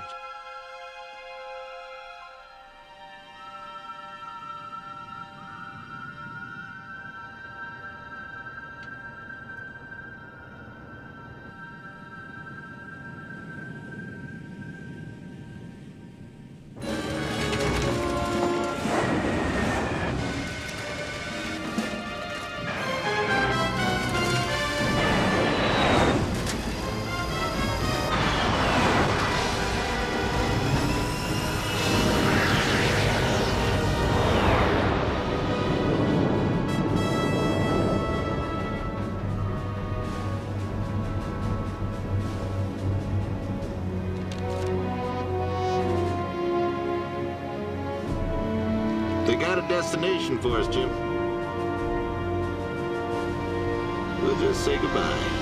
They got a destination for us, Jim. We'll just say goodbye.